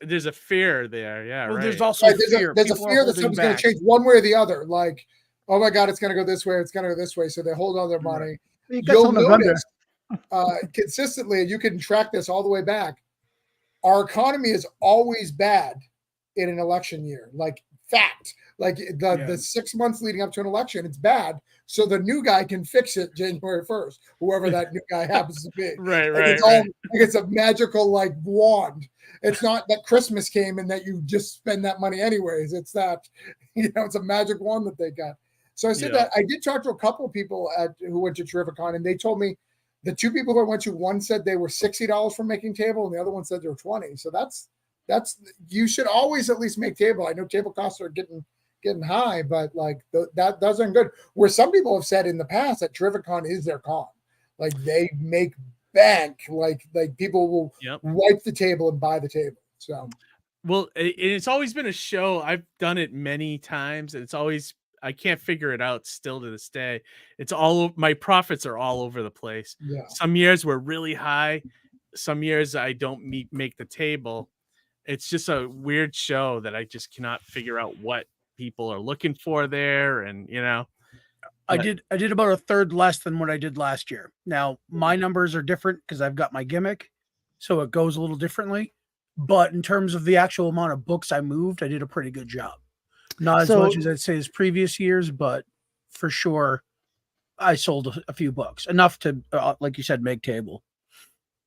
there's a fear there. Yeah, Well, right. there's also Right, fear. there's a People are fear that holding something's going back. to change one way or the other. Like, oh my God, it's going to go this way. It's going to go this way. So they hold on their money. You got you'll till November. notice consistently, and you can track this all the way back. Our economy is always bad in an election year. Like fact, like the 6 months leading up to an election, it's bad. So the new guy can fix it January 1st, whoever that new guy happens to be. Right. Like it's a magical like wand. It's not that Christmas came and that you just spend that money anyways. It's that, it's a magic wand that they got. So I said that I did talk to a couple of people who went to Terrificon, and they told me the two people who I went to, one said they were $60 for making table, and the other one said they were $20. So that's you should always at least make table. I know table costs are getting high, but like that doesn't good. Where some people have said in the past that Terrificon is their con, like they make bank, like people will wipe the table and buy the table. So, well, it's always been a show. I've done it many times, and it's always, I can't figure it out still to this day. It's my profits are all over the place. Yeah. Some years were really high. Some years I don't make the table. It's just a weird show that I just cannot figure out what people are looking for there. And, I did about a third less than what I did last year. Now my numbers are different because I've got my gimmick, so it goes a little differently. But in terms of the actual amount of books I moved, I did a pretty good job. Not as much as I'd say as previous years, but for sure, I sold a few books, enough to, like you said, make table.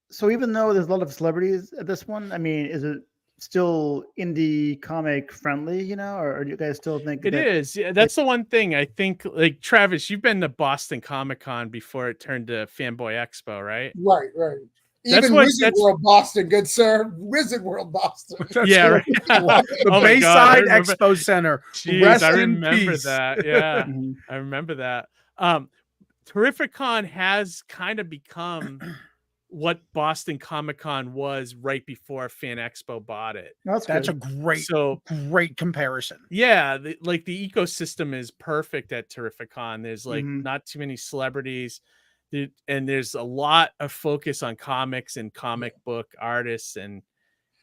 So even though there's a lot of celebrities at this one, I mean, is it still indie comic friendly, or do you guys still think it is? Yeah, that's the one thing I think. Like Travis, you've been to Boston Comic Con before it turned to Fanboy Expo, right? Right. Even Wizard World Boston, good sir. Wizard World Boston. Yeah, right. The Bayside Expo Center. Jeez, I remember that. Yeah, I remember that. Terrificon has kind of become what Boston Comic Con was right before Fan Expo bought it. That's a great comparison. Yeah, the ecosystem is perfect at Terrificon. There's not too many celebrities. And there's a lot of focus on comics and comic book artists and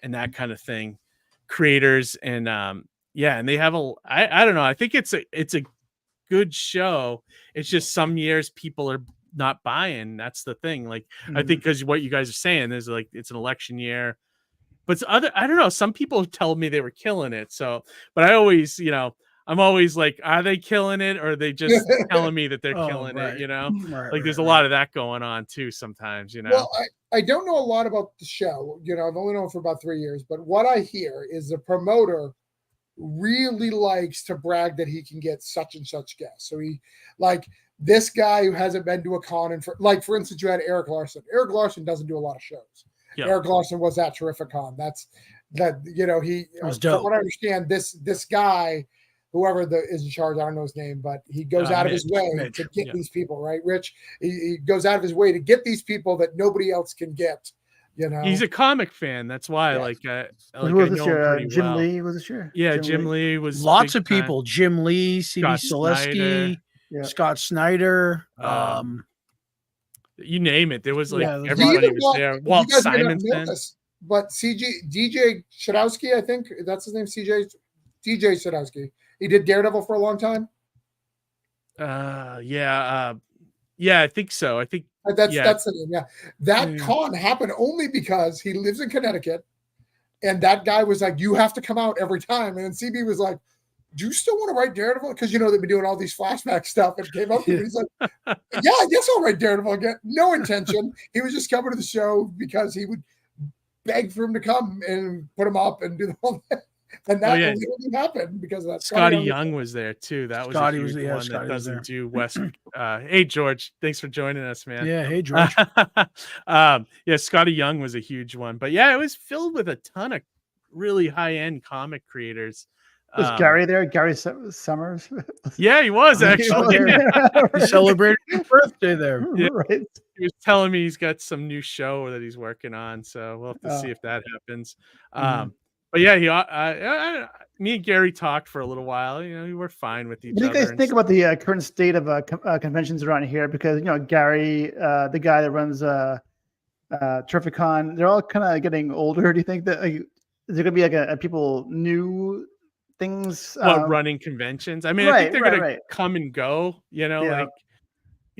that kind of thing, creators, and and they have I don't know. I think it's a good show. It's just some years people are not buying. That's the thing. Like I think because what you guys are saying is like it's an election year, but I don't know. Some people told me they were killing it. So, but I always, I'm always like, are they killing it, or are they just telling me that they're killing it? Like there's a lot of that going on too sometimes. Well, I don't know a lot about the show. I've only known it for about 3 years, but what I hear is the promoter really likes to brag that he can get such and such guests. So he like this guy who hasn't been to a con, and for instance, you had Eric Larson. Eric Larson doesn't do a lot of shows. Yeah. Eric Larson was at Terrificon. He was dope. From what I understand, this guy, whoever is in charge, I don't know his name, but he goes out of his way to get these people, right? Rich, he goes out of his way to get these people that nobody else can get. He's a comic fan. That's why, who was this year? Jim Lee was this year? Yeah, Jim Lee was. Lots of people. Jim Lee, C.B. Selesky, Scott Snyder. You name it. There was everybody was there. Walt Simonson. But DJ Sadowski, I think that's his name. DJ Sadowski. He did Daredevil for a long time. I think so. I think that's the name. Yeah, that con happened only because he lives in Connecticut, and that guy was like, "You have to come out every time." And then CB was like, "Do you still want to write Daredevil?" Because they've been doing all these flashback stuff, and came up to him. He's like, "Yeah, I guess I'll write Daredevil again." No intention. He was just coming to the show because he would beg for him to come and put him up and do the whole thing. And that really happened because of that. Scotty Young was there too. That was Scotty one that doesn't do West. Hey George, thanks for joining us, man. Yeah, hey George. Scotty Young was a huge one, but it was filled with a ton of really high-end comic creators. Was Gary there? Gary Summers? Yeah, he was actually. He celebrated his birthday there. Yeah. Right. He was telling me he's got some new show that he's working on, so we'll have to see if that happens. But me and Gary talked for a little while. We were fine with each other. What do you guys think about the current state of conventions around here? Because Gary, the guy that runs Terrificon, they're all kind of getting older. Do you think that is there going to be a people new things? Running conventions? I mean, I think they're going to come and go.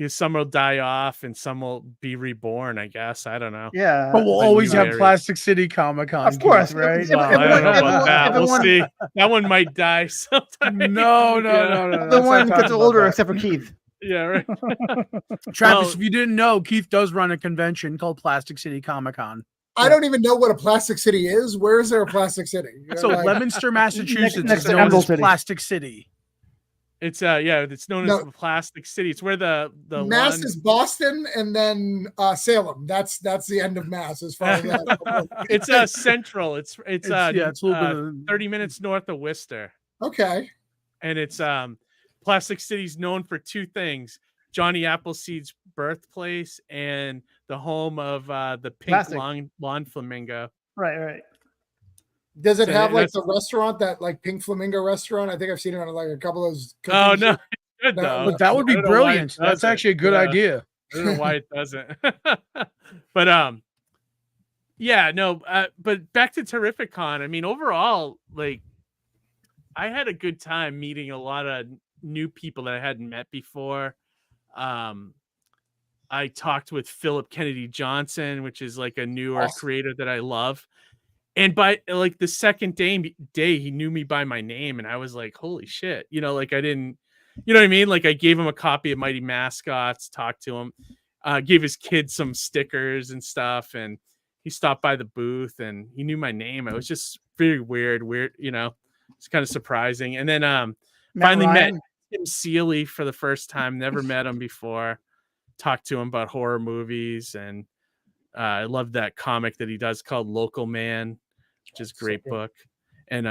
some will die off and some will be reborn, I guess. I don't know. Yeah, But we'll Like, always have hilarious. Plastic City Comic Con, of course, right? Well, I don't know about that. We'll everyone- see. That one might die sometime. No. Everyone gets older except for Keith. Yeah, right. Travis, Well, if you didn't know, Keith does run a convention called Plastic City Comic Con. I don't even know what a Plastic City is. Where is there a Plastic City? So Like, Leominster, Massachusetts next is to known Emerald as City. Plastic City. it's it's known as the Plastic City. It's where the Mass one... is Boston and then Salem. That's the end of Mass as far as that. It's central. It's it's a little bit of 30 minutes north of Worcester. Okay. And it's Plastic City's known for two things: Johnny Appleseed's birthplace and the home of the pink lawn flamingo. Right. Does it So have like that's- the restaurant, that like Pink Flamingo restaurant? I think I've seen it on like a couple of those. Oh cookies. no, it should, No, though. But that would I be don't know why it brilliant. That's doesn't. actually a good Yeah. idea. I don't know why it doesn't. But yeah, no, but back to Terrificon. I mean, overall, like, I had a good time meeting a lot of new people that I hadn't met before. I talked with Philip Kennedy Johnson, which is like a newer creator that I love. And by like the second day, he knew me by my name, and I was like, holy shit. Like I didn't, you know what I mean? Like I gave him a copy of Mighty Mascots, talked to him, gave his kids some stickers and stuff, and he stopped by the booth and he knew my name. It was just very weird, it's kind of surprising. And then finally met Tim Seeley for the first time, never met him before, talked to him about horror movies, and I love that comic that he does called Local Man, which is a great book. And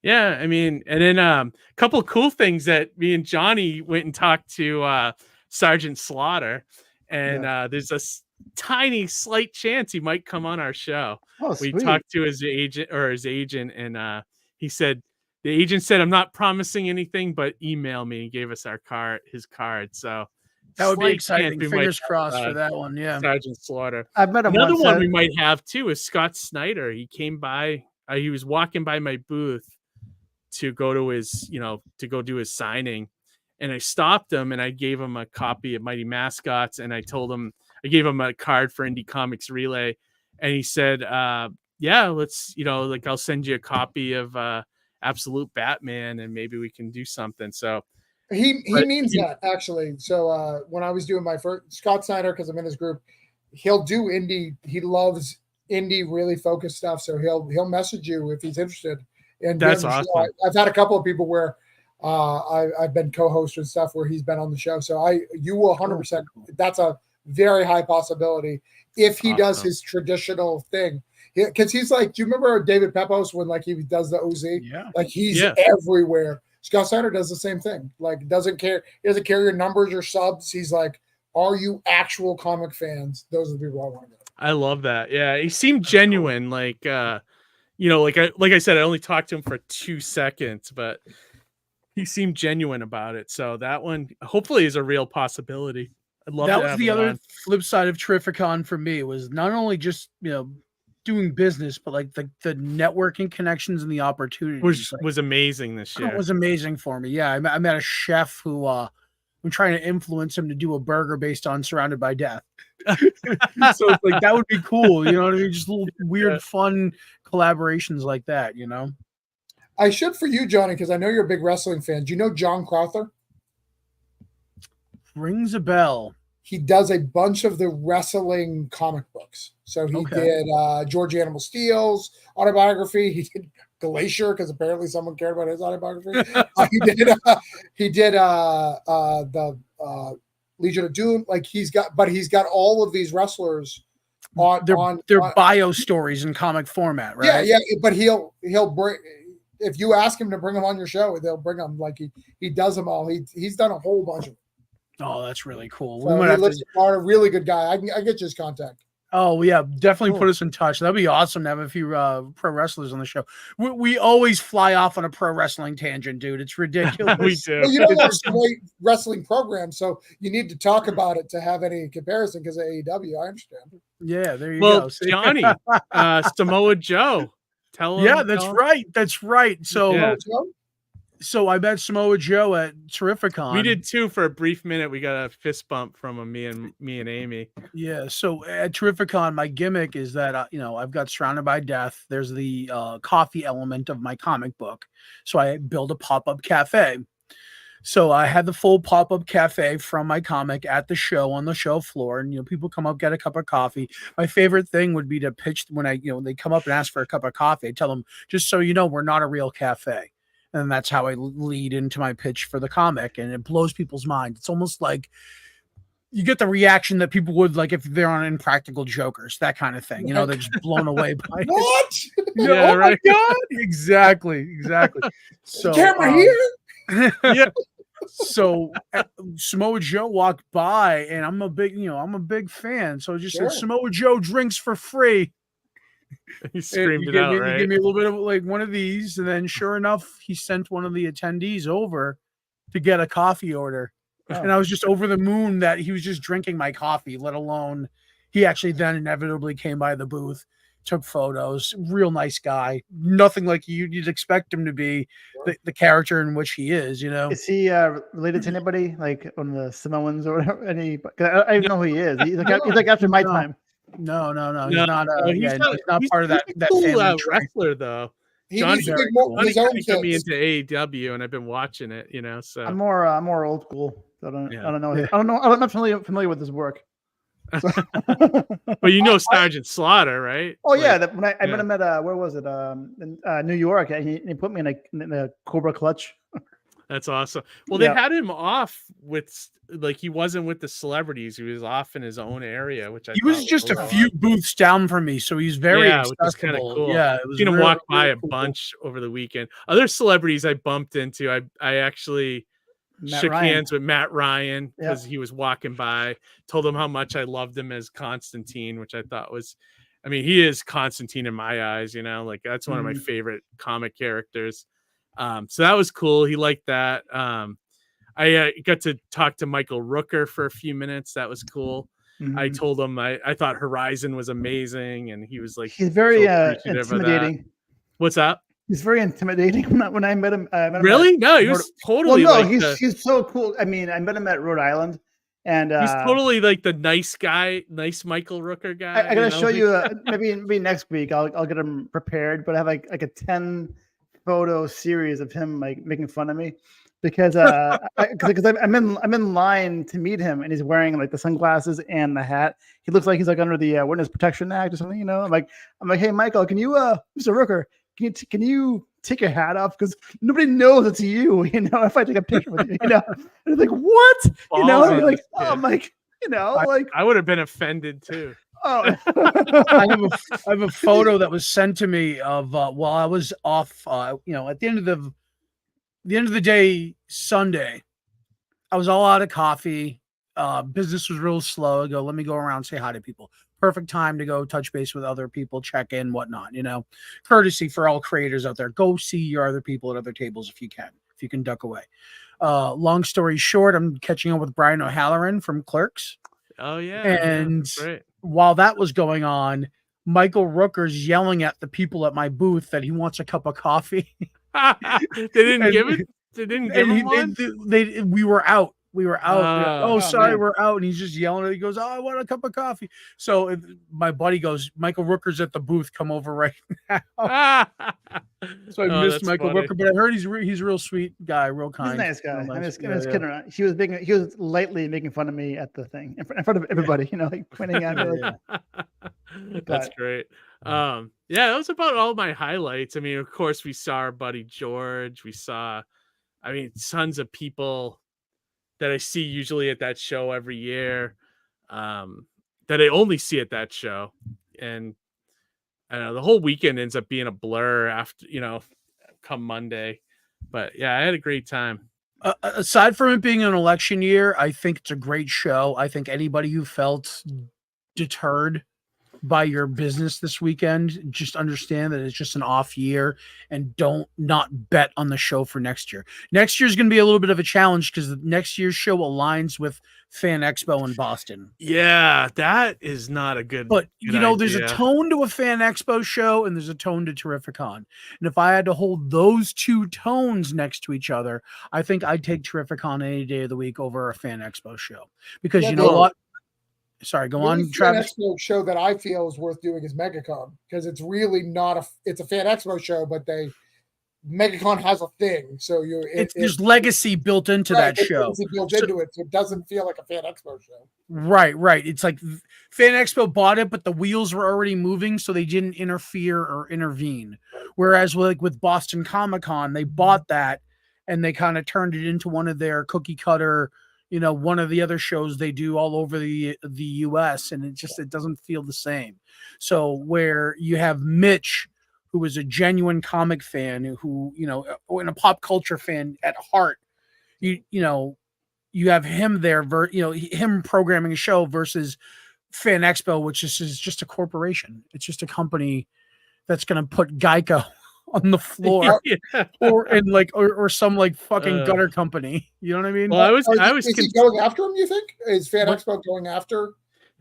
yeah, I mean, and then a couple of cool things that me and Johnny went and talked to Sergeant Slaughter, and there's a tiny slight chance he might come on our show. We talked to his agent, and he said, the agent said, I'm not promising anything, but email me, and gave us his card. So that would be slight exciting. chance we Fingers might crossed have, for that one. Yeah. Sergeant Slaughter. I've met him Another once. one we might have too is Scott Snyder. He came by. He was walking by my booth to go to his, to go do his signing, and I stopped him and I gave him a copy of Mighty Mascots, and I gave him a card for Indie Comics Relay, and he said, "Yeah, let's, like I'll send you a copy of Absolute Batman, and maybe we can do something." So. He means that, actually. So when I was doing my first Scott Snyder, because I'm in his group, he'll do indie. He loves indie, really focused stuff. So he'll message you if he's interested. And that's awesome. I've had a couple of people where I've been co-host and stuff where he's been on the show. So you will 100%. That's a very high possibility if he does his traditional thing. Because he's like, do you remember David Pepos when like he does the OZ? Yeah. Like he's everywhere. Scott Snyder does the same thing. Like doesn't care. He doesn't care your numbers or subs. He's like, are you actual comic fans? Those are the people I want to know. I love that. Yeah, he seemed genuine. Like, like I said, I only talked to him for 2 seconds, but he seemed genuine about it. So that one hopefully is a real possibility. I'd love that to was have the him other on. flip side of Terrificon for me, was not only just doing business, but like the networking connections and the opportunities Was amazing this year. It was amazing for me. Yeah, I met a chef who I'm trying to influence him to do a burger based on Surrounded by Death. So it's like that would be cool, you know what I mean? Just little weird, fun collaborations like that, I should for you, Johnny, because I know you're a big wrestling fan. Do you know John Crowther? Rings a bell. He does a bunch of the wrestling comic books. So he did George Animal Steele's autobiography. He did Glacier because apparently someone cared about his autobiography. He did the Legion of Doom. Like he's got all of these wrestlers on their bio stories in comic format, right? Yeah. But he'll bring, if you ask him to bring them on your show, they'll bring them. Like he does them all. He's done a whole bunch of them. Oh, that's really cool. So he lives in Florida, really good guy. I get you his contact. Oh yeah, definitely put us in touch. That'd be awesome to have a few pro wrestlers on the show. We always fly off on a pro wrestling tangent, dude. It's ridiculous. We do. Well, you don't watch great wrestling programs, so you need to talk about it to have any comparison because of AEW. I understand. Yeah, there you go. See? Johnny, Samoa Joe. Tell him. Yeah, that's right. That's right. So So I met Samoa Joe at Terrificon. We did too for a brief minute. We got a fist bump from him, me and Amy. Yeah. So at Terrificon, my gimmick is that I've got Surrounded by Death. There's the coffee element of my comic book, so I build a pop-up cafe. So I had the full pop-up cafe from my comic at the show on the show floor, and people come up, get a cup of coffee. My favorite thing would be to pitch when they come up and ask for a cup of coffee. I tell them, just so you know, we're not a real cafe. And that's how I lead into my pitch for the comic, and it blows people's minds. It's almost like you get the reaction that people would like if they're on Impractical Jokers, that kind of thing. They're just blown away by what? Yeah, oh right. My God. Exactly. So camera here. Yeah. So Samoa Joe walked by, and I'm a big fan. So I just said, Samoa Joe drinks for free. He screamed it out, right? He gave me a little bit of like one of these, and then sure enough, he sent one of the attendees over to get a coffee order. Oh. And I was just over the moon that he was just drinking my coffee, let alone he actually then inevitably came by the booth, took photos. Real nice guy. Nothing like you'd expect him to be, the character in which he is, Is he related to anybody, like on the Samoans or whatever? I don't know who he is. He's like after my time. No. He's not. He's not part of that cool, family wrestler though. Johnny got me into AEW, and I've been watching it. So I'm more old school. So I don't know. I'm not familiar with his work. But Sergeant Slaughter, right? Oh yeah, when I met him at where was it? In New York. He put me in a Cobra Clutch. That's awesome. Well, they had him off with he wasn't with the celebrities. He was off in his own area, which he was just a few booths down from me, so he's very accessible. Which is kind of cool. Yeah, it was seen him walk by a bunch over the weekend. Other celebrities I bumped into, I actually shook hands with Matt Ryan because he was walking by. Told him how much I loved him as Constantine, which I thought was, he is Constantine in my eyes. That's one of my favorite comic characters. So that was cool. He liked that. I got to talk to Michael Rooker for a few minutes. That was cool. Mm-hmm. I told him I thought Horizon was amazing, and he was like, he's very intimidating. What's that? He's very intimidating. When I met him, really? No, he was totally. Well, no, he's so cool. I met him at Rhode Island, and he's totally like the nice guy, nice Michael Rooker guy. I gotta show you maybe next week. I'll get him prepared, but I have like a 10 photo series of him like making fun of me because I'm in line to meet him, and he's wearing like the sunglasses and the hat. He looks like he's like under the Witness Protection Act or something. I'm like, hey Michael, can you Mr. Rooker, can you take your hat off, because nobody knows it's you, if I take a picture with you, and it's like, what? Like, oh, I'm like, I would have been offended too. Oh, I have a photo that was sent to me of while I was off. At the end of the day, Sunday, I was all out of coffee. Business was real slow. I go, let me go around, say hi to people. Perfect time to go touch base with other people, check in, whatnot. Courtesy for all creators out there. Go see your other people at other tables if you can duck away. Long story short, I'm catching up with Brian O'Halloran from Clerks. Oh yeah, and while that was going on, Michael Rooker's yelling at the people at my booth that he wants a cup of coffee. They didn't give it. They didn't give him one. We were out. Sorry, we're out. And he's just yelling. He goes, I want a cup of coffee. So my buddy goes, Michael Rooker's at the booth. Come over right now. So I missed Michael Rooker, but I heard he's a real sweet guy, real kind. He's a nice guy. I was kidding around. He was lightly making fun of me at the thing in front of everybody, like pointing at me. That's great. That was about all my highlights. Of course, we saw our buddy George. We saw, tons of people that I see usually at that show every year, that I only see at that show. And I don't know, the whole weekend ends up being a blur after, come Monday. But yeah, I had a great time. Aside from it being an election year, I think it's a great show. I think anybody who felt deterred by your business this weekend, just understand that it's just an off year and don't not bet on the show for next year. Next year's going to be a little bit of a challenge because next year's show aligns with Fan Expo in Boston. Yeah, that is not a good. But good you know, there's a idea. tone to a Fan Expo show and there's a tone to Terrificon. And if I had to hold those two tones next to each other, I think I'd take Terrificon any day of the week over a Fan Expo show. Because Yeah, you know the- what? Sorry, go The only on, Fan Travis. Expo show that I feel is worth doing is MegaCon because it's really not it's a Fan Expo show, but MegaCon has a thing, so There's legacy built into that there's show. legacy built So- into it, so it doesn't feel like a Fan Expo show. Right. It's like Fan Expo bought it, but the wheels were already moving, so they didn't interfere or intervene. Whereas with Boston Comic Con, they bought that and they kind of turned it into one of their cookie cutter, one of the other shows they do all over the US, and it doesn't feel the same. So where you have Mitch, who is a genuine comic fan, who and a pop culture fan at heart, you have him there, him programming a show versus Fan Expo, which is just a corporation. It's just a company that's going to put Geico on the floor, or some fucking gutter company. You know what I mean? Well, Is he going after him? You think is Fan Expo going after?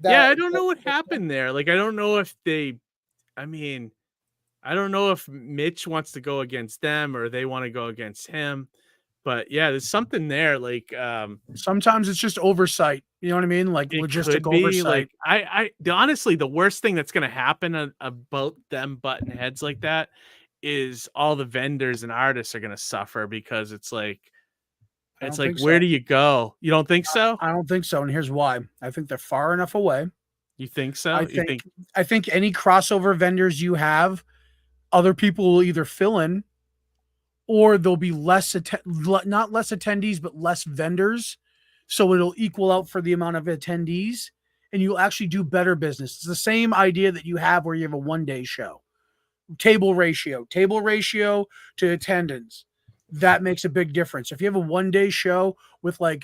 I don't know what happened there. I don't know if I don't know if Mitch wants to go against them or they want to go against him. But yeah, there's something there. Sometimes it's just oversight. You know what I mean? Logistic oversight. Honestly, the worst thing that's going to happen about them button heads like that is all the vendors and artists are going to suffer because it's like, where do you go? You don't think so? I don't think so. And here's why. I think they're far enough away. You think so? I think any crossover vendors you have, other people will either fill in, or there'll be not less attendees, but less vendors. So it'll equal out for the amount of attendees and you'll actually do better business. It's the same idea that you have where you have a one-day show. Table ratio to attendance. That makes a big difference. If you have a one-day show with 1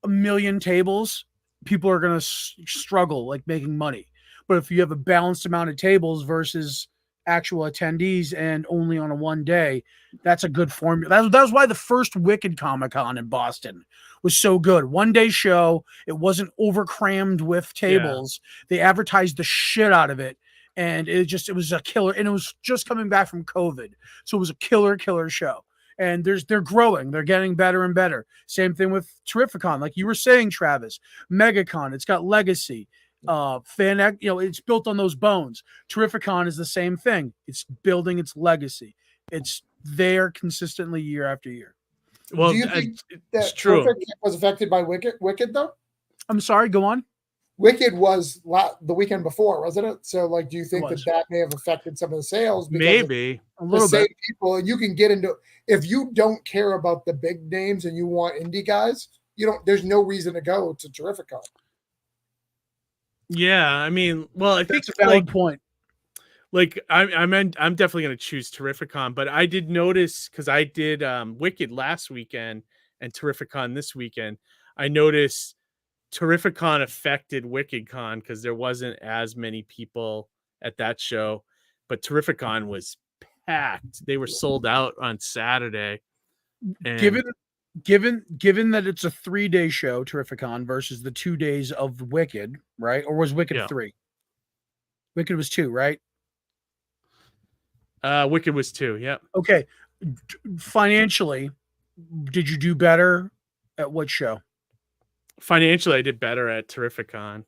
million tables, people are going to struggle making money. But if you have a balanced amount of tables versus actual attendees and only on a one day, that's a good formula. That was why the first Wicked Comic-Con in Boston was so good. One day show. It wasn't overcrammed with tables. Yeah. They advertised the shit out of it. And it was a killer. And it was just coming back from COVID. So it was a killer show. And they're growing. They're getting better and better. Same thing with Terrificon. Like you were saying, Travis, MegaCon, it's got legacy. It's built on those bones. Terrificon is the same thing. It's building its legacy. It's there consistently year after year. Well, do you think that true was affected by Wicked though? I'm sorry, go on. Wicked was the weekend before, wasn't it? So, do you think that may have affected some of the sales? Maybe a little bit. People, and you can get into if you don't care about the big names and you want indie guys, there's no reason to go to Terrificon. Yeah, I think that's a valid point. I'm definitely going to choose Terrificon, but I did notice because I did Wicked last weekend and Terrificon this weekend. I noticed Terrificon affected WickedCon because there wasn't as many people at that show, but Terrificon was packed. They were sold out on Saturday. And Given that it's a 3-day show, Terrificon, versus the 2 days of Wicked, right? Or was Wicked 3? Wicked was 2, right? Wicked was 2, yeah. Okay. Financially, did you do better at what show? Financially, I did better at Terrificon.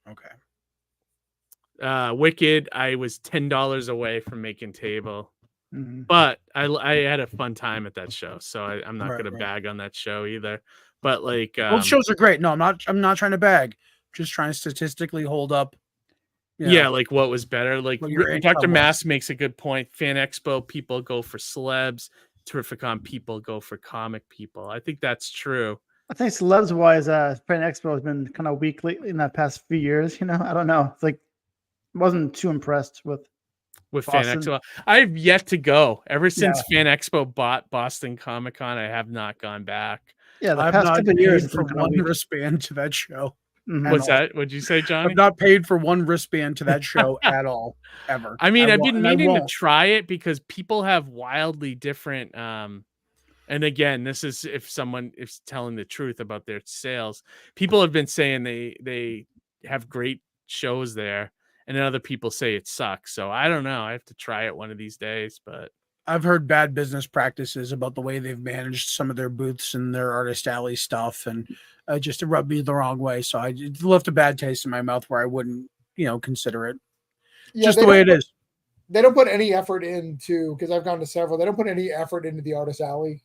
Okay. Wicked, I was $10 away from making table. Mm-hmm. But I had a fun time at that show, so I'm not going to bag on that show either. But both shows are great. No, I'm not trying to bag. Just trying to statistically hold up. What was better? Dr. Mass makes a good point. Fan Expo people go for celebs. Terrificon people go for comic people. I think that's true. I think celebs wise, Fan Expo has been kind of weak lately in that past few years. I don't know. It's wasn't too impressed with Fan Expo. I've yet to go. Ever since Fan Expo bought Boston Comic Con, I have not gone back. Yeah, the past couple of years from one wristband to that show. What's that? What'd you say, Johnny? I've not paid for one wristband to that show at all, ever. I mean, I've been meaning to won't. try it because people have wildly different. And again, this is if someone is telling the truth about their sales. People have been saying they have great shows there, and then other people say it sucks. So I don't know. I have to try it one of these days, but. I've heard bad business practices about the way they've managed some of their booths and their artist alley stuff, and just to rub me the wrong way. So it left a bad taste in my mouth where I wouldn't, consider it. Yeah, just the way it is. They don't put any effort into, because I've gone to several. They don't put any effort into the artist alley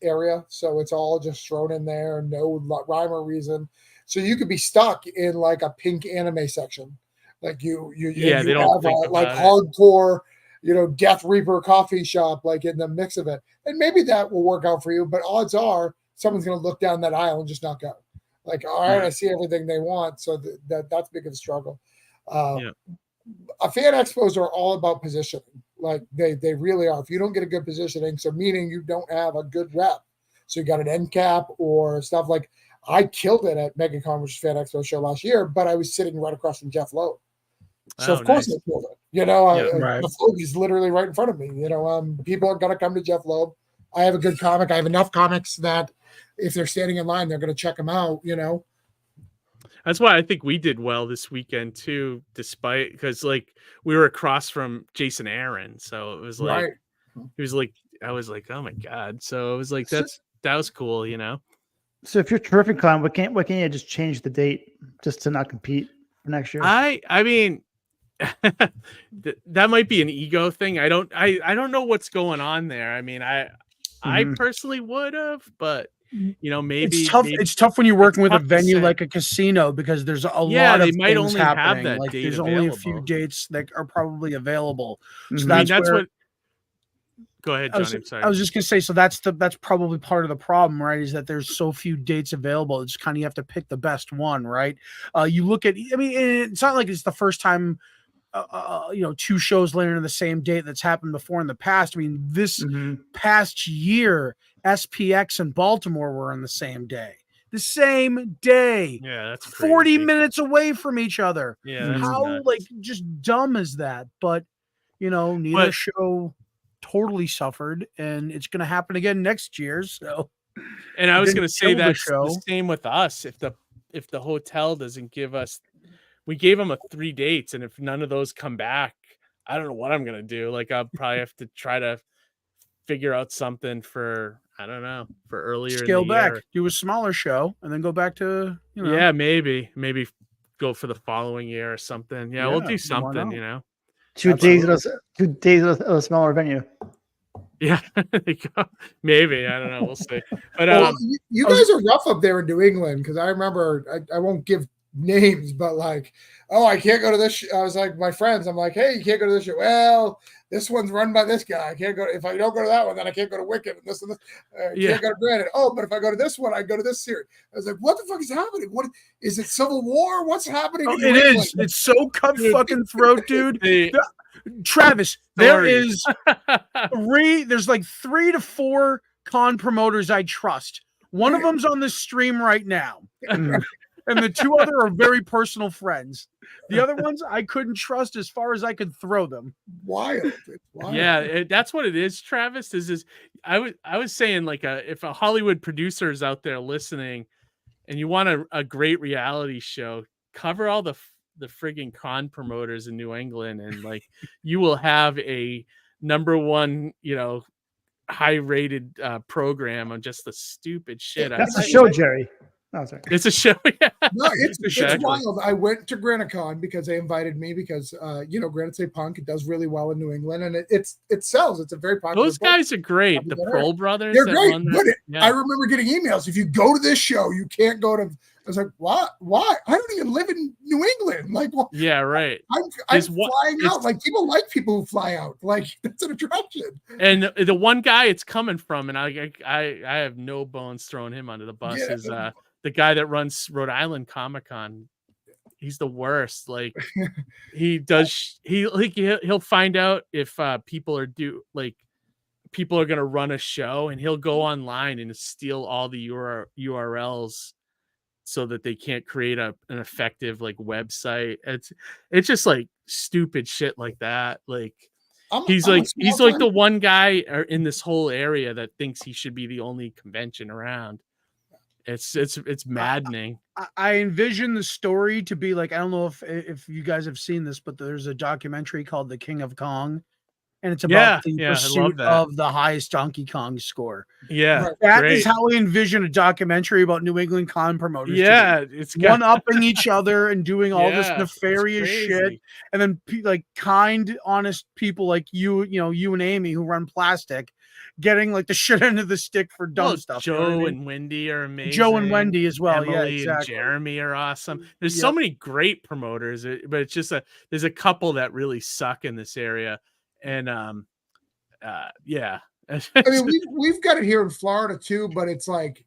area, so it's all just thrown in there, no rhyme or reason. So you could be stuck in like a pink anime section, like they have don't think about like it. hardcore. Death Reaper coffee shop, like in the mix of it. And maybe that will work out for you, but odds are someone's going to look down that aisle and just not go. Like, all right, I see everything they want. So that's big of a struggle. Fan expos are all about positioning. Like they really are. If you don't get a good positioning, so meaning you don't have a good rep. So you got an end cap or stuff like I killed it at MegaCon, which is Fan Expo show last year, but I was sitting right across from Jeff Loeb. So of course I killed it. The Loeb is literally right in front of me. People are going to come to Jeff Loeb. I have a good comic. I have enough comics that if they're standing in line, they're going to check them out. That's why I think we did well this weekend too, despite because like we were across from Jason Aaron, so it was like he was like I was like, oh my god. So it was like that was cool, So if you're Terrific Con, why can't you just change the date just to not compete for next year? I mean. That might be an ego thing. I don't know what's going on there. I mean, I personally would have, but maybe it's tough. Maybe, it's tough when you're working with a venue like a casino because there's a lot of might things only happening. have that like date there's available. only a few dates that are probably available. So that's what. Go ahead, Johnny. I'm sorry. I was just gonna say, so that's probably part of the problem, right? Is that there's so few dates available. It's kind of you have to pick the best one, right? You look at. I mean, it's not like it's the first time. Two shows landing on the same date that's happened before in the past. I mean, this past year, SPX and Baltimore were on the same day. The same day. Yeah, that's 40 crazy. minutes away from each other. Yeah, that's how nuts. just dumb is that? But neither show totally suffered, and it's going to happen again next year. So, and I was going to say that's the same with us. If the hotel doesn't give us. We gave them 3 dates, and if none of those come back, I don't know what I'm gonna do. Like I'll probably have to try to figure out something for for earlier. Scale in the back, year. do a smaller show, and then go back to Yeah, maybe go for the following year or something. Yeah, we'll do something. 2 days at a smaller venue. Yeah, maybe I don't know. We'll see. But you guys are rough up there in New England because I remember I won't give names, but like, oh, I can't go to this. I was like, my friends, I'm like, hey, you can't go to this show. Well, this one's run by this guy. I can't go. If I don't go to that one, then I can't go to Wicked and this and this. Can't go to Granite. Oh, but if I go to this one, I go to this series. I was like, what the fuck is happening? What is it? Civil War? What's happening? It is. It's so cut fucking throat, dude. Travis, there's like 3 to 4 con promoters I trust. One of them's on this stream right now. And the 2 other are very personal friends. The other ones I couldn't trust as far as I could throw them. Wild. Yeah, that's what it is, Travis. Is I was saying like if a Hollywood producer is out there listening, and you want a great reality show, cover all the frigging con promoters in New England, and like you will have a #1, high rated program on just the stupid shit. That's a show, Jerry. Oh, sorry. It's a show. Yeah. No, it's wild. I went to GraniteCon because they invited me because Granite State Punk, it does really well in New England, and it sells. It's a very popular. Those guys are great. The Pearl Brothers. They're great. But I remember getting emails. If you go to this show, you can't go to. I was like, what? Why? I don't even live in New England. Like, what? Yeah, right. I'm flying out. Like, people like people who fly out. Like, that's an attraction. And the one guy it's coming from, and I have no bones throwing him under the bus, is the guy that runs Rhode Island Comic-Con. He's the worst. Like he'll find out if people are going to run a show, and he'll go online and steal all the URLs so that they can't create an effective like website. It's just like stupid shit like that. Like he's like the one guy in this whole area that thinks he should be the only convention around. It's maddening. I envision the story to be like, I don't know if you guys have seen this, but there's a documentary called The King of Kong, and it's about the pursuit of the highest Donkey Kong score. Yeah, that is how we envision a documentary about New England con promoters. Yeah, it's one upping each other and doing all this nefarious shit, and then like kind, honest people like you and Amy who run plastic, getting like the shit end of the stick for dumb stuff. Joe and Wendy are amazing. Joe and Wendy as well. Emily and Jeremy are awesome. There's so many great promoters, but it's just there's a couple that really suck in this area. And yeah. I mean, we've got it here in Florida too, but it's like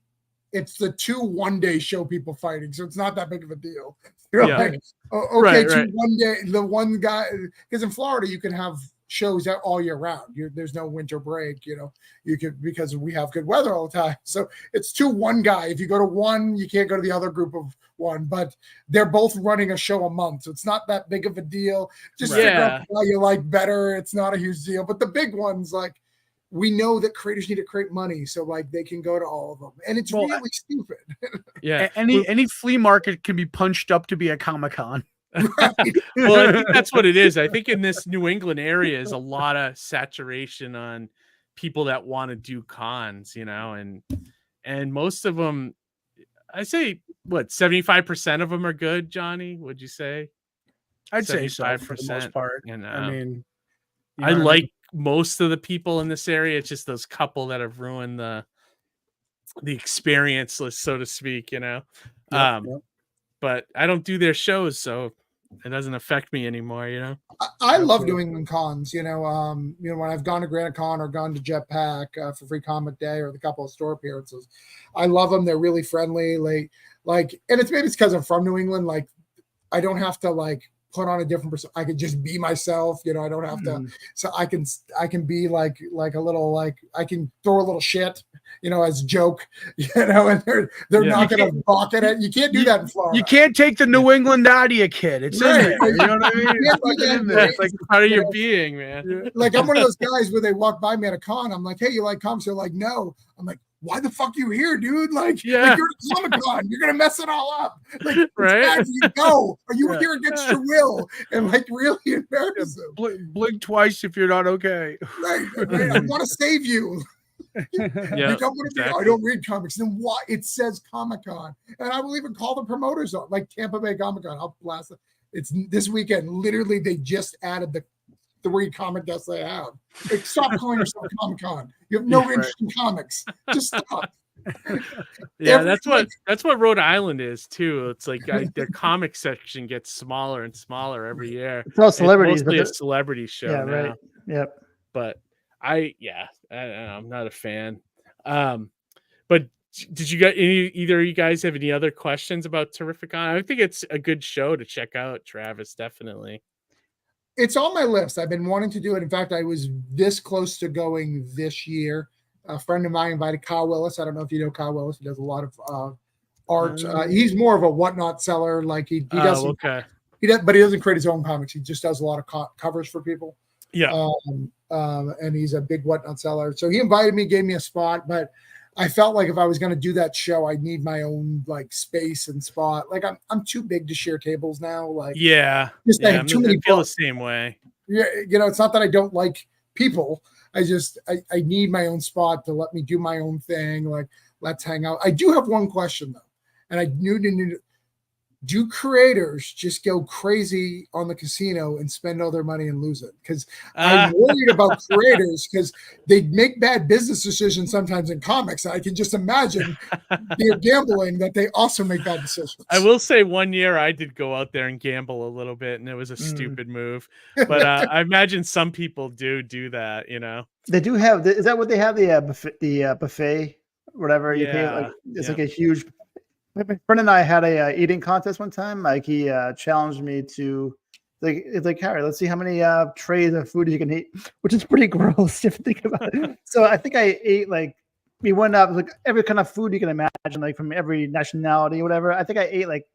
it's the 2 one-day show people fighting, so it's not that big of a deal. You're like, oh, okay, right. 1 day, the one guy, because in Florida you can have shows out all year round. There's no winter break, you could, because we have good weather all the time. So it's 2 one guy. If you go to one, you can't go to the other group of one, but they're both running a show a month. So it's not that big of a deal. Just figure out how you like better. It's not a huge deal, but the big ones, like, we know that creators need to create money, so like they can go to all of them, and it's really stupid. Any flea market can be punched up to be a Comic-Con. Right. Well, I think that's what it is. I think in this New England area is a lot of saturation on people that want to do cons, and most of them, I say, what, 75% of them are good, Johnny? Would you say? I'd say so for the most part. I mean, I like most of the people in this area. It's just those couple that have ruined the experience, so to speak, But I don't do their shows, so it doesn't affect me anymore, I love New England cons, when I've gone to Granite Con or gone to Jetpack for Free Comic Day or the couple of store appearances. I love them. They're really friendly. Like, and it's because I'm from New England. Like, I don't have to like put on a different person. I can just be myself, I don't have to. So I can be like a little, like, I can throw a little shit, as a joke, and they're not going to balk at it. You can't do that in Florida. You can't take the New England out of you, kid. It's in there. You know what I mean? It's like part of your being, man. Like, I'm one of those guys where they walk by me at a con. I'm like, hey, you like comics? They're like, no. I'm like, why the fuck you here, dude? Like you're at Comic-Con, you're gonna mess it all up. Like, right? You go. Are you here against your will? And like really embarrass them. Blink twice if you're not okay. Right. I want to save you. I don't read comics. Then why? It says Comic-Con, and I will even call the promoters on, like Tampa Bay Comic-Con. I'll blast it. It's this weekend. Literally, they just added the 3 comic desks they have. Like, stop calling yourself Comic-Con. You have no interest in comics. Just stop. That's what Rhode Island is too. It's like their comic section gets smaller and smaller every year. It's all celebrities. It's mostly a celebrity show now. Right. Yep. But I'm not a fan. But did you get either of you guys have any other questions about Terrificon? I think it's a good show to check out, Travis. Definitely. It's on my list. I've been wanting to do it. In fact, I was this close to going this year. A friend of mine invited Kyle Willis. I don't know if you know Kyle Willis. He does a lot of art. He's more of a whatnot seller. Like he does. Okay. But he doesn't create his own comics. He just does a lot of covers for people. Yeah. And he's a big whatnot seller. So he invited me, gave me a spot, but I felt like if I was going to do that show, I need my own like space and spot. Like I'm too big to share tables now. Like I have too many. I feel the same way. Yeah, it's not that I don't like people. I need my own spot to let me do my own thing. Like, let's hang out. I do have one question though, and I knew. Do creators just go crazy on the casino and spend all their money and lose it? Because I'm worried about creators because they make bad business decisions sometimes in comics. I can just imagine they're gambling that they also make bad decisions. I will say 1 year I did go out there and gamble a little bit, and it was a stupid move. But I imagine some people do that. They do have. Is that what they have? The buffet, whatever you pay. Like, it's like a huge. My friend and I had a eating contest one time. Like he challenged me to, it's like Harry, let's see how many trays of food you can eat, which is pretty gross if you think about it. So I think I ate like we went up like every kind of food you can imagine, like from every nationality, whatever. I think I ate like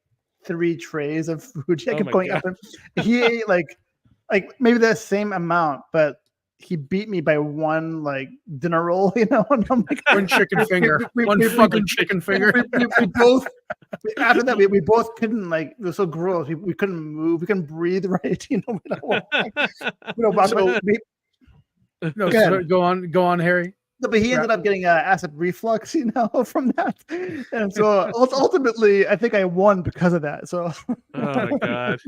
3 trays of food. I kept going up. And he ate like maybe the same amount, but he beat me by one like dinner roll, you know. And I'm like, one chicken finger, one fucking chicken finger. We both after that we both couldn't like it was so gross. We couldn't move, we couldn't breathe right, you know. Go on, Harry. No, but he ended up getting acid reflux, you know, from that. And so ultimately, I think I won because of that. So, oh my God.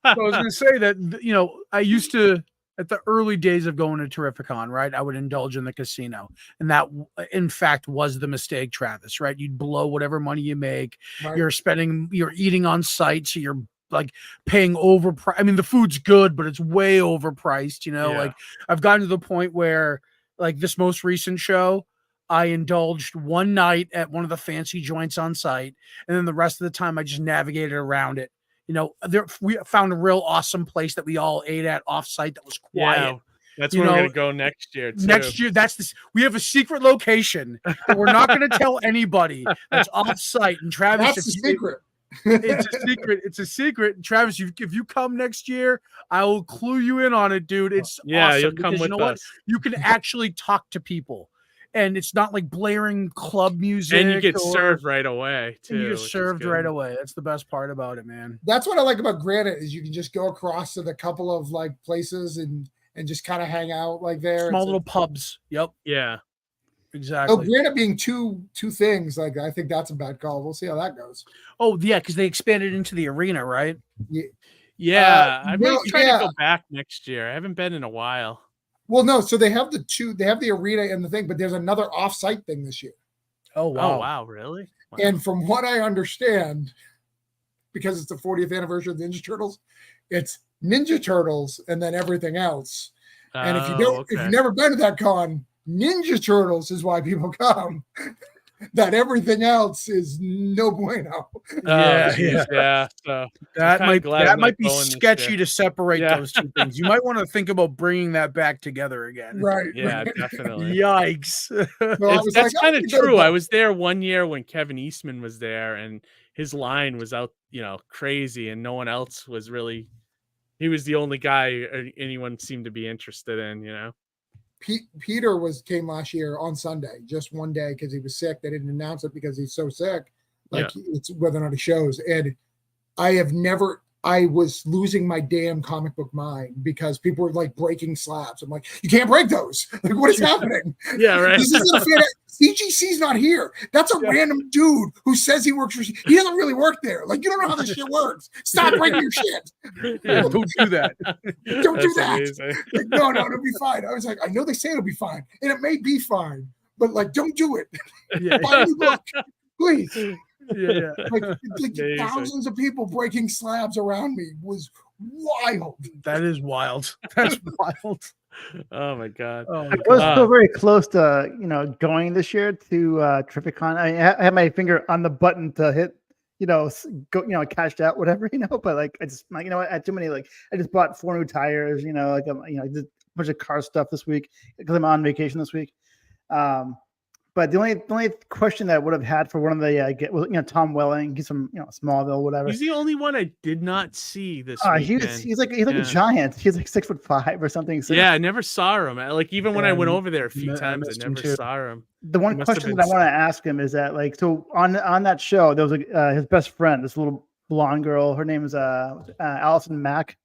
I was going to say that, you know, I used to, at the early days of going to Terrificon, right, I would indulge in the casino. And that, in fact, was the mistake, Travis, right? You'd blow whatever money you make. Right. You're eating on site. So you're like paying overpriced. I mean, the food's good, but it's way overpriced, you know, like I've gotten to the point where, like this most recent show, I indulged one night at one of the fancy joints on site, and then the rest of the time I just navigated around it. You know, we found a real awesome place that we all ate at off site that was quiet. Yeah, that's where we're gonna go next year. Too. Next year, we have a secret location that we're not going to tell anybody. That's off site, and Travis, that's a secret. It's a secret. It's a secret. Travis, if you come next year, I will clue you in on it, dude. It's awesome you'll come with us. You can actually talk to people, and it's not like blaring club music. And you get served right away too. And you get served right away. That's the best part about it, man. That's what I like about Granite is you can just go across to the couple of like places and just kind of hang out like there. Small little pubs. Yep. Yeah. Exactly. Oh, Granite being two things, like I think that's a bad call. We'll see how that goes. Oh yeah, because they expanded into the arena, right? Yeah. I'm trying to go back next year. I haven't been in a while. Well, no, so they have the arena and the thing, but there's another off-site thing this year. Oh wow. Oh wow, really? Wow. And from what I understand, because it's the 40th anniversary of Ninja Turtles, it's Ninja Turtles and then everything else. And if you've never been to that con, Ninja Turtles is why people come. That everything else is no bueno. Yeah. So that might be sketchy to separate those two things. You might want to think about bringing that back together again. Right. Yeah, definitely. Yikes. That's kind of true. I was there one year when Kevin Eastman was there, and his line was out, you know, crazy, and no one else was really. He was the only guy anyone seemed to be interested in, you know. Peter came last year on Sunday, just one day because he was sick. They didn't announce it because he's so sick, it's whether or not he shows. And I was losing my damn comic book mind because people were like breaking slabs. I'm like, you can't break those. Like, what is happening? Yeah, right. This isn't a fan. CGC's not here. That's a random dude who says he works for. He doesn't really work there. Like, you don't know how this shit works. Stop breaking your shit. Yeah, don't do that. Don't do that. Like, no, it'll be fine. I was like, I know they say it'll be fine, and it may be fine, but like, don't do it. Yeah. Finally, look, please. Yeah. Like thousands of people breaking slabs around me was wild. That is wild. That's wild. Oh my God. I was still very close to, going this year to Terrificon. I had my finger on the button to hit, go, cashed out, whatever, but like, I just, like, I had too many, like, I just bought 4 new tires, I did a bunch of car stuff this week because I'm on vacation this week. But the only question that I would have had for one of the was Tom Welling. He's from Smallville, whatever. He's the only one I did not see this weekend. He's like a giant. He's like 6'5" or something. So yeah, I never saw him. Like even when I went over there a few times, I never saw him. The one question that I want to ask him is that so on that show there was his best friend, this little blonde girl. Her name is Allison Mack.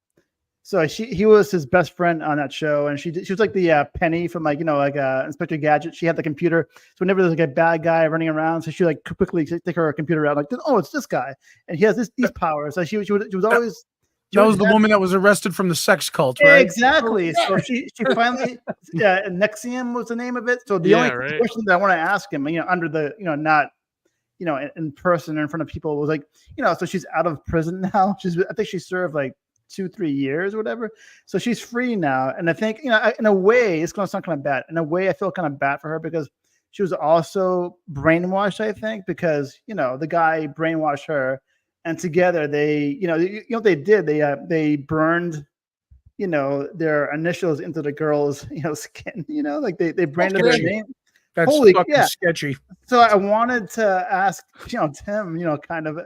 So he was his best friend on that show, and she was like the Penny from Inspector Gadget. She had the computer, so whenever there's like a bad guy running around, so she like quickly take her computer out, like, oh, it's this guy, and he has these powers. So she was always. That was the woman that was arrested from the sex cult, right? Exactly. So she finally, Nexium was the name of it. So the only question that I want to ask him, under the not. In person or in front of people was like, so she's out of prison now. I think she served like 2-3 years or whatever, so she's free now. And I think in a way it's going to sound kind of bad. In a way I feel kind of bad for her because she was also brainwashed, I think, because the guy brainwashed her, and together they what they did, they burned their initials into the girl's skin, like they branded their name. That's Holy, fucking yeah. sketchy. So I wanted to ask, Tim, kind of,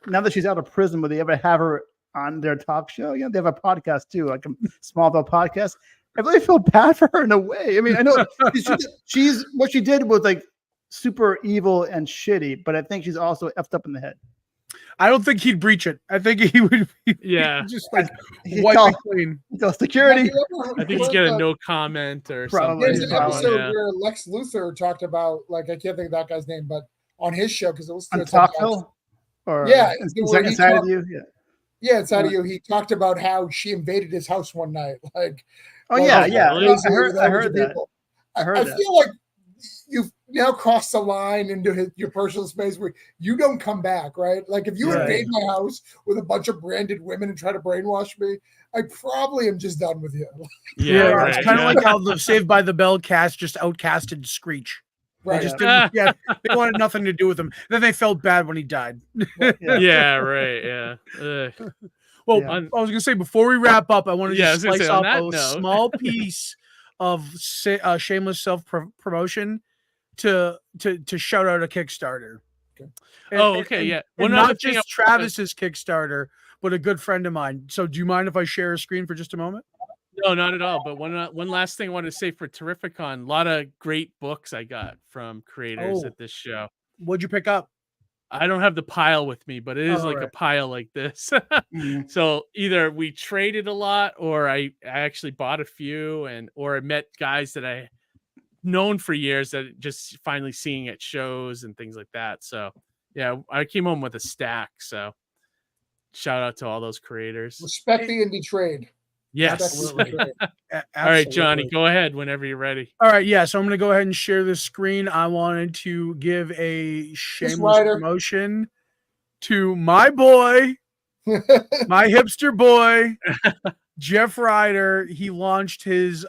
now that she's out of prison, would they ever have her on their talk show? They have a podcast too, like a Smallville podcast. I really feel bad for her in a way. I mean, I know she's what she did was like super evil and shitty, but I think she's also effed up in the head. I don't think he'd breach it. I think he would. Just like wipe it clean. Security. I think he's getting a no comment or Probably. something. There's an episode where Lex Luthor talked about, like, I can't think of that guy's name, but on his show, because it was on Talkville, or inside of you, inside of you. He talked about how she invaded his house one night, like. Oh yeah. I heard that. I feel like you've now crossed the line into your personal space where you don't come back, right? Like if you invade my house with a bunch of branded women and try to brainwash me, I probably am just done with you. It's kind of like how the Saved by the Bell cast just outcasted Screech. Right. They just didn't, they wanted nothing to do with him. Then they felt bad when he died. Well, I was gonna say before we wrap up, I want to slice up a small piece of shameless self promotion to shout out a Kickstarter. Okay. And not just Travis's Kickstarter, but a good friend of mine. So do you mind if I share a screen for just a moment? No, not at all. But one last thing I want to say for Terrificon, a lot of great books I got from creators at this show. What'd you pick up? I don't have the pile with me, but it is a pile like this. So either we traded a lot, or I actually bought a few, or I met guys that I known for years that just finally seeing at shows and things like that. So yeah, I came home with a stack. So shout out to all those creators. Respect the indie trade. Yes. Absolutely. All right, Johnny, go ahead whenever you're ready. All right. Yeah. So I'm going to go ahead and share this screen. I wanted to give a shameless promotion to my boy, my hipster boy, Jeff Ryder. He launched his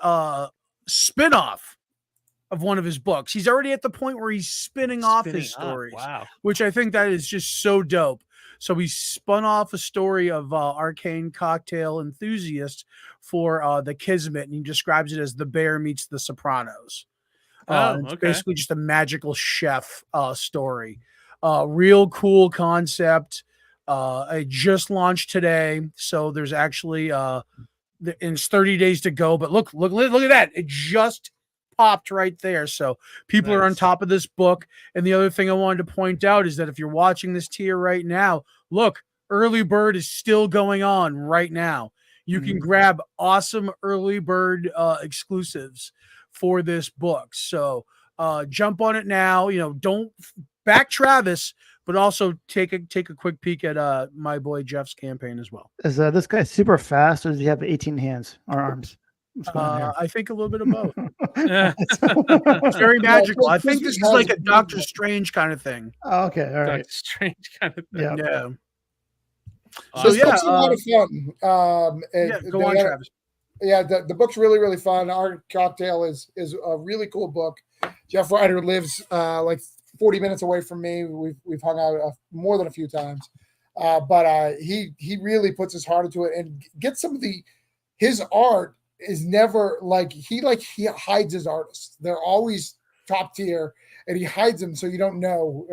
spin-off of one of his books. He's already at the point where he's spinning off his stories, which I think that is just so dope. So he spun off a story of arcane cocktail enthusiast for the Kismet, and he describes it as The Bear Meets the Sopranos. It's basically just a magical chef story. Real cool concept. It just launched today, so there's actually it's 30 days to go. But look at that! It just popped right there. So people are on top of this book. And the other thing I wanted to point out is that if you're watching this tier right now, look, early bird is still going on right now. You can grab awesome early bird exclusives for this book. So jump on it now. Don't back Travis, but also take a quick peek at my boy Jeff's campaign as well. Is this guy super fast, or does he have 18 hands or arms? I think a little bit of both. It's very magical. I think this is like a Doctor Strange kind of thing. Oh, okay, all right. Doctor Strange kind of thing. Yeah. So it's a lot of fun. Go on, Travis. Yeah, the book's really, really fun. Our cocktail is a really cool book. Jeff Ryder lives like 40 minutes away from me. We've hung out more than a few times, but he really puts his heart into it and gets some of his art is never he hides his artists. They're always top tier, and he hides them so you don't know.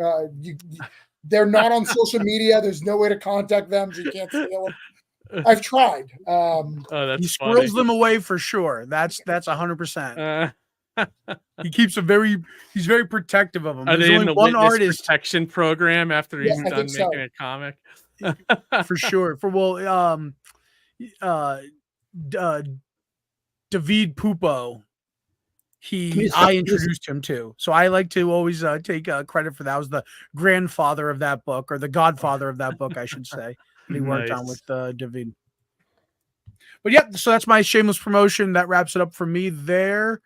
They're not on social media. There's no way to contact them, so you can't steal them. I've tried. He squirrels them away for sure. That's 100%. He keeps he's very protective of them. Are There's they only in the one witness artist protection program after he's done so. making a comic? For sure. David Pupo, I introduced him to. So I like to always take credit for that. I was the grandfather of that book, or the godfather of that book, I should say, that he worked on with David. But yeah, so that's my shameless promotion. That wraps it up for me there.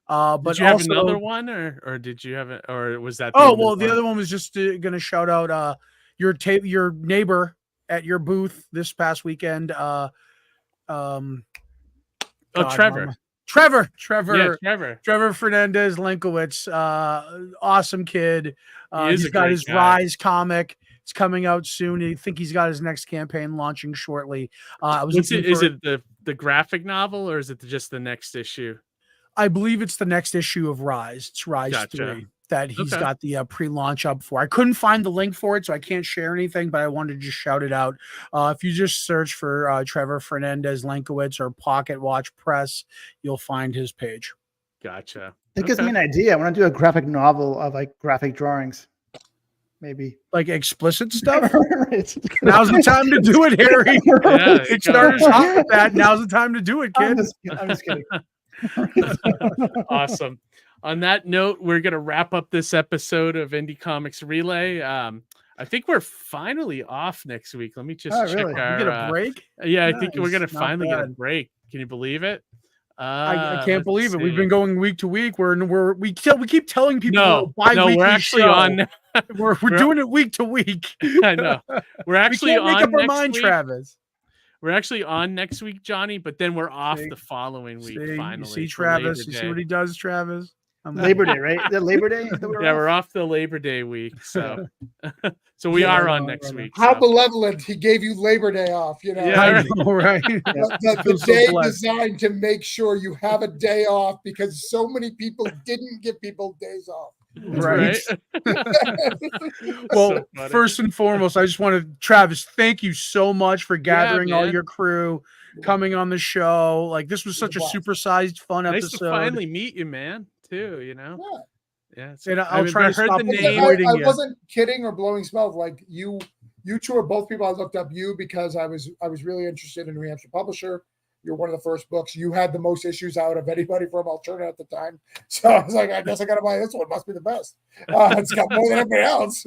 But did you have another one, or did you have it, or was that? The other one was just going to shout out your neighbor at your booth this past weekend. Trevor. Trevor Fernandez Lenkowitz, awesome kid. He's got his Rise comic. It's coming out soon. I think he's got his next campaign launching shortly. Is it the graphic novel, or is it just the next issue? I believe it's the next issue of Rise. It's Rise Gotcha. 3 that he's Okay. got the pre-launch up for. I couldn't find the link for it, so I can't share anything, but I wanted to just shout it out. If you just search for Trevor Fernandez Lankowitz or Pocket Watch Press, you'll find his page. Gotcha. That gives me an idea. I want to do a graphic novel of like graphic drawings. Maybe. Like explicit stuff? Right. Now's the time to do it, Harry. Yeah, Kickstarter's hot with that. Now's the time to do it, kid. I'm just kidding. Awesome. On that note, we're going to wrap up this episode of Indie Comics Relay. I think we're finally off next week. Let me just check really? our. You get a break? Yeah, I think we're Nice. going to Not finally get a bad. break. Can you believe it? I can't Let's believe it. We've see. been going week to week. We keep telling people No, bi-weekly we're actually show. on. We're doing it week to week. I know. We're actually we can't make on up our next mind, week. Travis. We're actually on next week, Johnny, but then we're off See? the following week. See, Finally, you see for Travis. Labor You see Day. what he does, Travis. Labor Day, right? The Labor Day? Yeah, we're off the Labor Day week, so so we are on next week. How so. benevolent. He gave you Labor Day off, you know. Yeah, I right. know, right? The Feel so day blessed. designed to make sure you have a day off because so many people didn't give people days off. Right. So Well, funny. first and foremost, I just wanted Travis, thank you so much for gathering all man. your crew, coming on the show. Like this was such a supersized, fun Nice episode. to finally meet you, man. Too, you know. Yeah. Yeah. And I'll try to heard stop the avoiding name. Waiting I yet. wasn't kidding or blowing smoke. Like you two are both people I looked up. You because I was really interested in New Hampshire Publisher. You're one of the first books. You had the most issues out of anybody from Alterna at the time. So I was like, I guess I got to buy this one. Must be the best. It's got more than everybody else.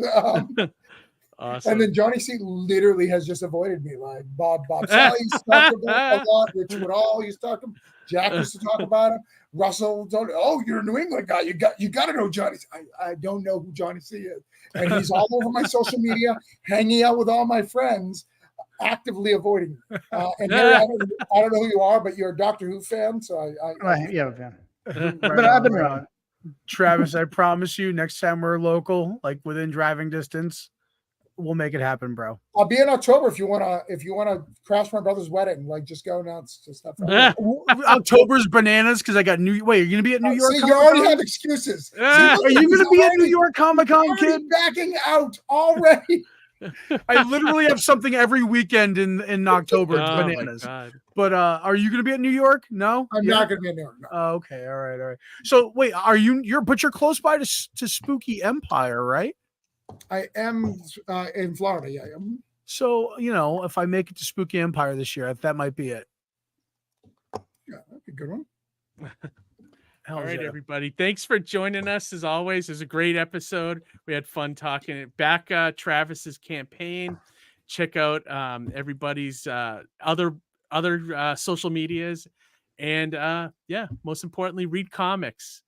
Awesome. And then Johnny C literally has just avoided me. Like Bob Sally used to talk about him a lot. Rich Woodall used to talk to him. Jack used to talk about him. Russell, you're a New England guy. You got to know Johnny. I don't know who Johnny C is, and he's all over my social media, hanging out with all my friends, actively avoiding me. And Harry, I don't know who you are, but you're a Doctor Who fan, so Yeah, man. Right But I've been on, around. Travis, I promise you, next time we're local, like within driving distance, we'll make it happen, bro. I'll be in October if you wanna crash my brother's wedding. Like just go nuts, just have fun. October's bananas because I got Wait, you're gonna be at New York? See, you Comic-Con? already have excuses. See, Are look, you he's gonna be at New already- York Comic Con, already kid? backing out already. I literally have something every weekend in October. It's Oh my bananas. God. But are you gonna be at New York? No, I'm not gonna be in New York. No. Oh, okay, all right. So wait, but you're close by to Spooky Empire, right? I am in Florida. Yeah, I am. So if I make it to Spooky Empire this year, that might be it. Yeah, that'd be a good one. All right, everybody. Thanks for joining us. As always, it was a great episode. We had fun talking it back. Travis's campaign. Check out everybody's other social medias, and most importantly, read comics.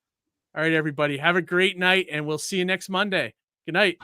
All right, everybody. Have a great night, and we'll see you next Monday. Good night.